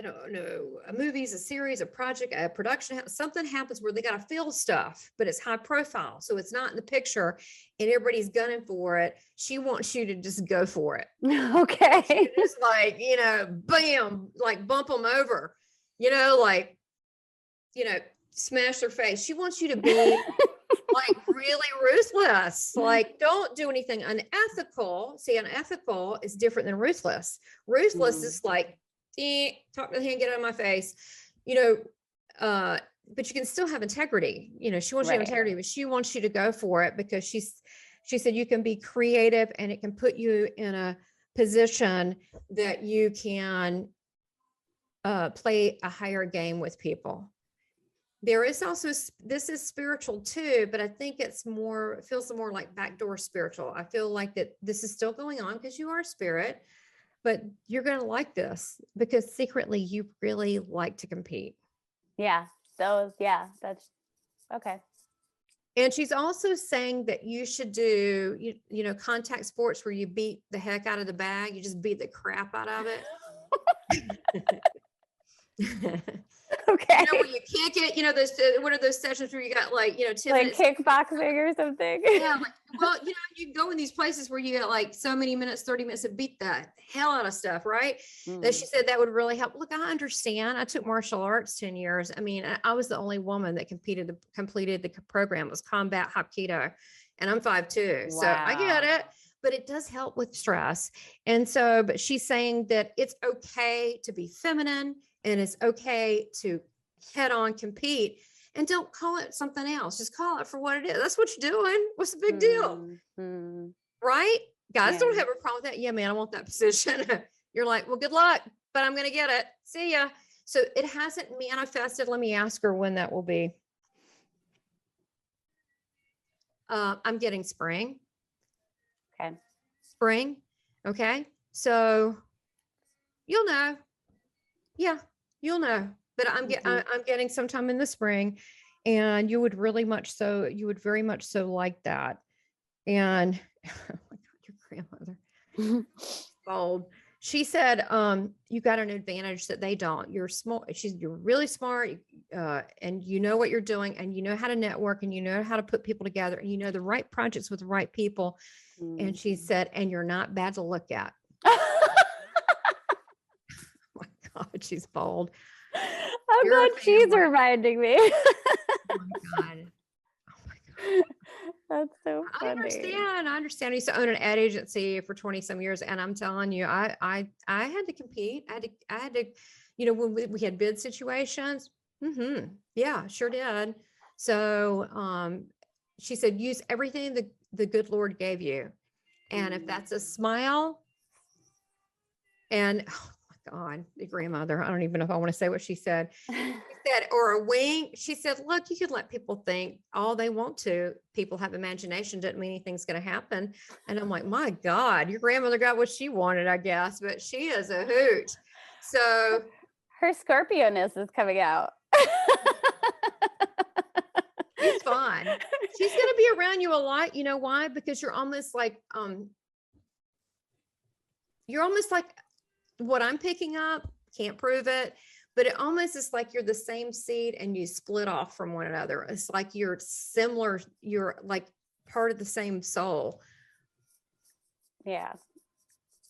don't know, a movie's a series, a project, a production, something happens where they got to fill stuff, but it's high profile. So it's not in the picture and everybody's gunning for it. She wants you to just go for it. Okay. Just like, bam, like bump them over, like, smash their face. She wants you to be like really ruthless. Like, don't do anything unethical. See, unethical is different than ruthless. Ruthless is like, talk to the hand, get out of my face, but you can still have integrity. She wants you to have integrity, but she wants you to go for it because she said you can be creative and it can put you in a position that you can play a higher game with people. There is also, this is spiritual too, but I think it feels more like backdoor spiritual. I feel like that this is still going on because you are spirit, but you're going to like this because secretly you really like to compete. Yeah. That's okay. And she's also saying that you should do, contact sports where you beat the heck out of the bag. You just beat the crap out of it. Okay. When you kick it, those, what are those sessions where you got 10 like minutes? kickboxing or something? Yeah. You can go in these places where you get like so many minutes, 30 minutes to beat the hell out of stuff. Right. That she said that would really help. Look, I understand. I took martial arts 10 years. I mean, I was the only woman that completed the program. It was combat Hapkido, and I'm 5'2". Wow. So I get it, but it does help with stress. And so, but she's saying that it's okay to be feminine and it's okay to head on compete, and don't call it something else. Just call it for what it is. That's what you're doing. What's the big deal? Right? Guys don't have a problem with that. Yeah, man, I want that position. You're like, well, good luck, but I'm going to get it. See ya. So it hasn't manifested. Let me ask her when that will be. I'm getting spring. Okay. Spring. Okay. So you'll know. Yeah, you'll know. But I'm getting sometime in the spring, and you would very much so like that. And oh my God, your grandmother, bold. She said, you got an advantage that they don't. You're smart. You're really smart, and you know what you're doing, and you know how to network, and you know how to put people together, and you know the right projects with the right people. And she said, and you're not bad to look at. Oh my God, she's bold. I'm glad she's reminding me. Oh my God. That's so funny. I understand. I used to own an ad agency for 20 some years. And I'm telling you, I had to compete. I had to, when we had bid situations. Yeah, sure did. So, she said, use everything the good Lord gave you. And if that's a smile And oh my God, the grandmother, I don't even know if I want to say what she said. She said, or a wink. She said, look, you can let people think all they want to. People have imagination, doesn't mean anything's going to happen. And I'm like, my God, your grandmother got what she wanted, I guess, but she is a hoot. So her Scorpio-ness is coming out. she's fun. She's going to be around you a lot. You know why? Because you're almost like what I'm picking up. Can't prove it, but it almost is like you're the same seed and you split off from one another. It's like you're similar. You're like part of the same soul. Yeah.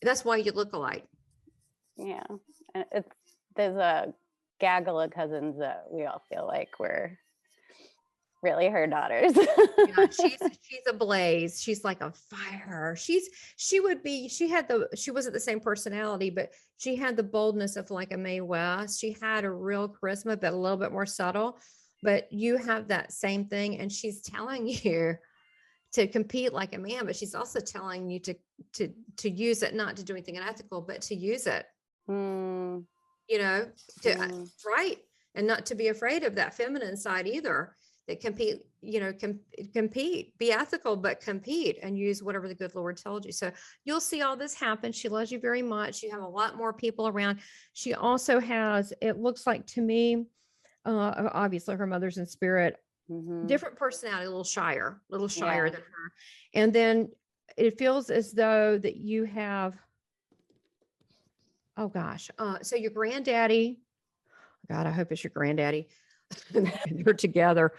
That's why you look alike. Yeah. And there's a gaggle of cousins that we all feel like we're really her daughters. Yeah, she's a blaze. She's like a fire. She wasn't the same personality, but she had the boldness of like a Mae West. She had a real charisma, but a little bit more subtle. But you have that same thing, and she's telling you to compete like a man, but she's also telling you to use it, not to do anything unethical, but to use it. You know, right, and not to be afraid of that feminine side either. That compete, you know, compete, be ethical, but compete and use whatever the good Lord told you. So you'll see all this happen. She loves you very much. You have a lot more people around. She also has, it looks like to me, obviously her mother's in spirit, different personality, a little shyer than her. And then it feels as though that you have, oh gosh. So your granddaddy, God, I hope it's your granddaddy. They're together.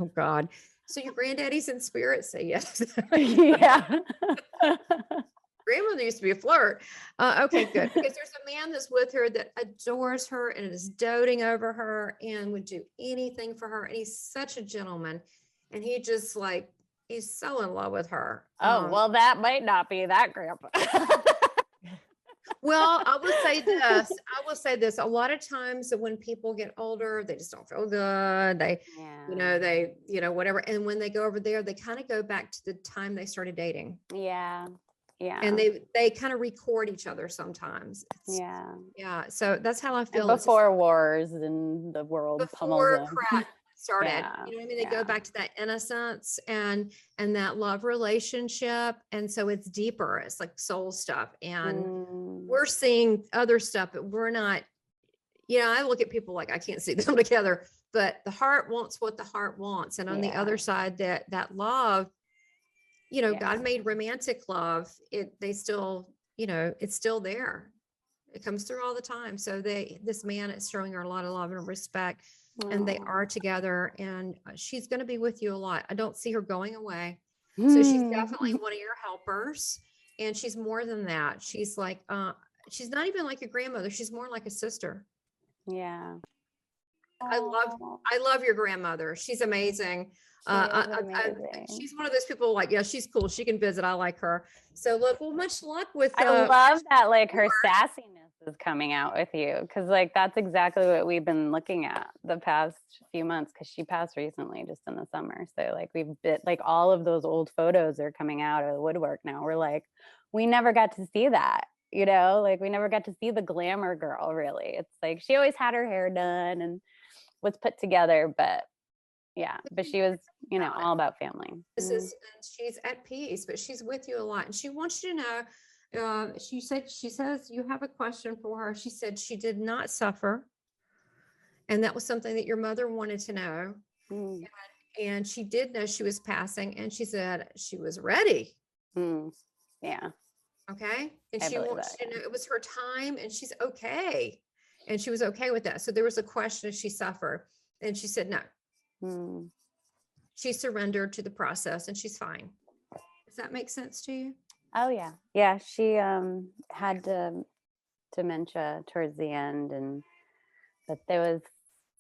Oh God. So your granddaddy's in spirit, say yes. Yeah. Grandmother used to be a flirt. Okay, good. Because there's a man that's with her that adores her and is doting over her and would do anything for her. And he's such a gentleman. And he just like, he's so in love with her. Oh, well, that might not be that grandpa. Well, I will say this. A lot of times when people get older, they just don't feel good. They, whatever. And when they go over there, they kind of go back to the time they started dating. Yeah. Yeah. And they kind of record each other sometimes. Yeah. So that's how I feel. And before wars and the world before crap started. Yeah. You know what I mean? They go back to that innocence and that love relationship. And so it's deeper. It's like soul stuff. And we're seeing other stuff, but we're not, I look at people like I can't see them together, but the heart wants what the heart wants. And on the other side, that love, God made romantic love. It's still there. It comes through all the time. So this man is showing her a lot of love and respect. And they are together, and she's going to be with you a lot. I don't see her going away. So she's definitely one of your helpers, and she's more than that. She's like, she's not even like your grandmother. She's more like a sister. Yeah. I love your grandmother. She's amazing. She's one of those people like, yeah, she's cool. She can visit. I like her. So look, well, much luck with. I love that, like her sassiness is coming out with you, because like that's exactly what we've been looking at the past few months, because she passed recently just in the summer. So like all of those old photos are coming out of the woodwork now. We're like, we never got to see that, like we never got to see the glamour girl, really. It's like she always had her hair done and was put together, but she was all about family. She's at peace, but she's with you a lot, and she wants you to know. She says you have a question for her. She said she did not suffer, and that was something that your mother wanted to know. And she did know she was passing, and she said she was ready. Yeah. Okay. And she wants you to know it was her time, and she's okay, and she was okay with that. So there was a question if she suffered, and she said no. She surrendered to the process, and she's fine. Does that make sense to you? Oh yeah. Yeah. She had dementia towards the end, but there was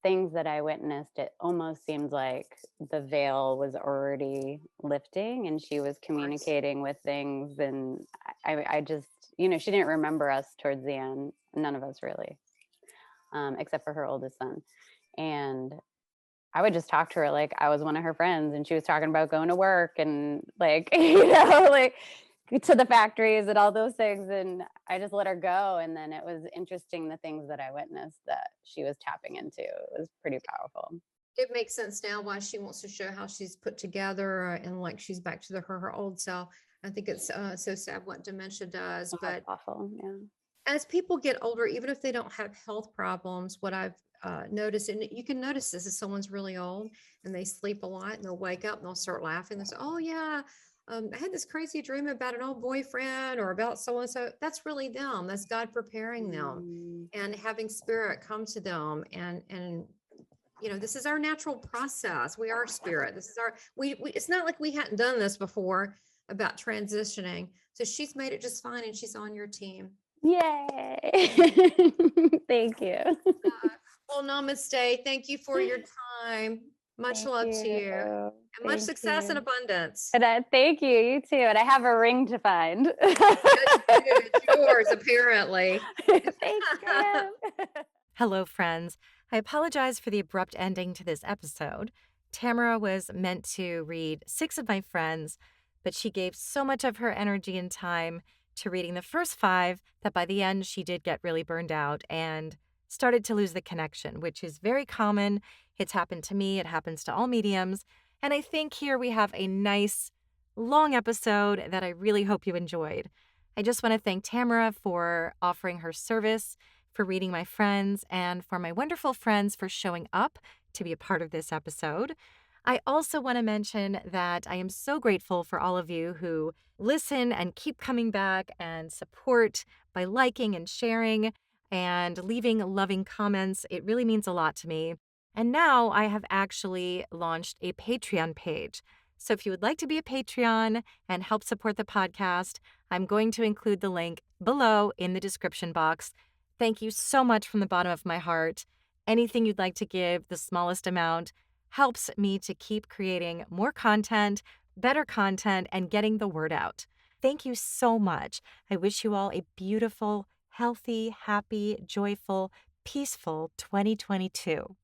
things that I witnessed. It almost seemed like the veil was already lifting, and she was communicating with things. And I just, she didn't remember us towards the end. None of us really, except for her oldest son. And I would just talk to her like I was one of her friends, and she was talking about going to work and like, to the factories and all those things. And I just let her go. And then it was interesting the things that I witnessed that she was tapping into. It was pretty powerful. It makes sense now why she wants to show how she's put together and like she's back to her old self. I think it's so sad what dementia does, Oh, but awful. Yeah. as people get older, even if they don't have health problems, what I've noticed, and you can notice this if someone's really old and they sleep a lot and they'll wake up and they'll start laughing. They'll say, oh yeah, I had this crazy dream about an old boyfriend or about so-and-so. That's really them. That's God preparing them and having spirit come to them. And this is our natural process. We are spirit. This is it's not like we hadn't done this before about transitioning. So she's made it just fine and she's on your team. Yay. Thank you. Well, namaste. Thank you for your time. Much love to you. And much success and abundance. And thank you. You too. And I have a ring to find. It's yours, apparently. Thank you. Hello, friends. I apologize for the abrupt ending to this episode. Tamara was meant to read 6 of my friends, but she gave so much of her energy and time to reading the first 5 that by the end she did get really burned out and started to lose the connection, which is very common. It's happened to me. It happens to all mediums. And I think here we have a nice long episode that I really hope you enjoyed. I just want to thank Tamara for offering her service, for reading my friends, and for my wonderful friends for showing up to be a part of this episode. I also want to mention that I am so grateful for all of you who listen and keep coming back and support by liking and sharing and leaving loving comments. It really means a lot to me. And now I have actually launched a Patreon page. So if you would like to be a Patreon and help support the podcast, I'm going to include the link below in the description box. Thank you so much from the bottom of my heart. Anything you'd like to give, the smallest amount, helps me to keep creating more content, better content, and getting the word out. Thank you so much. I wish you all a beautiful, healthy, happy, joyful, peaceful 2022.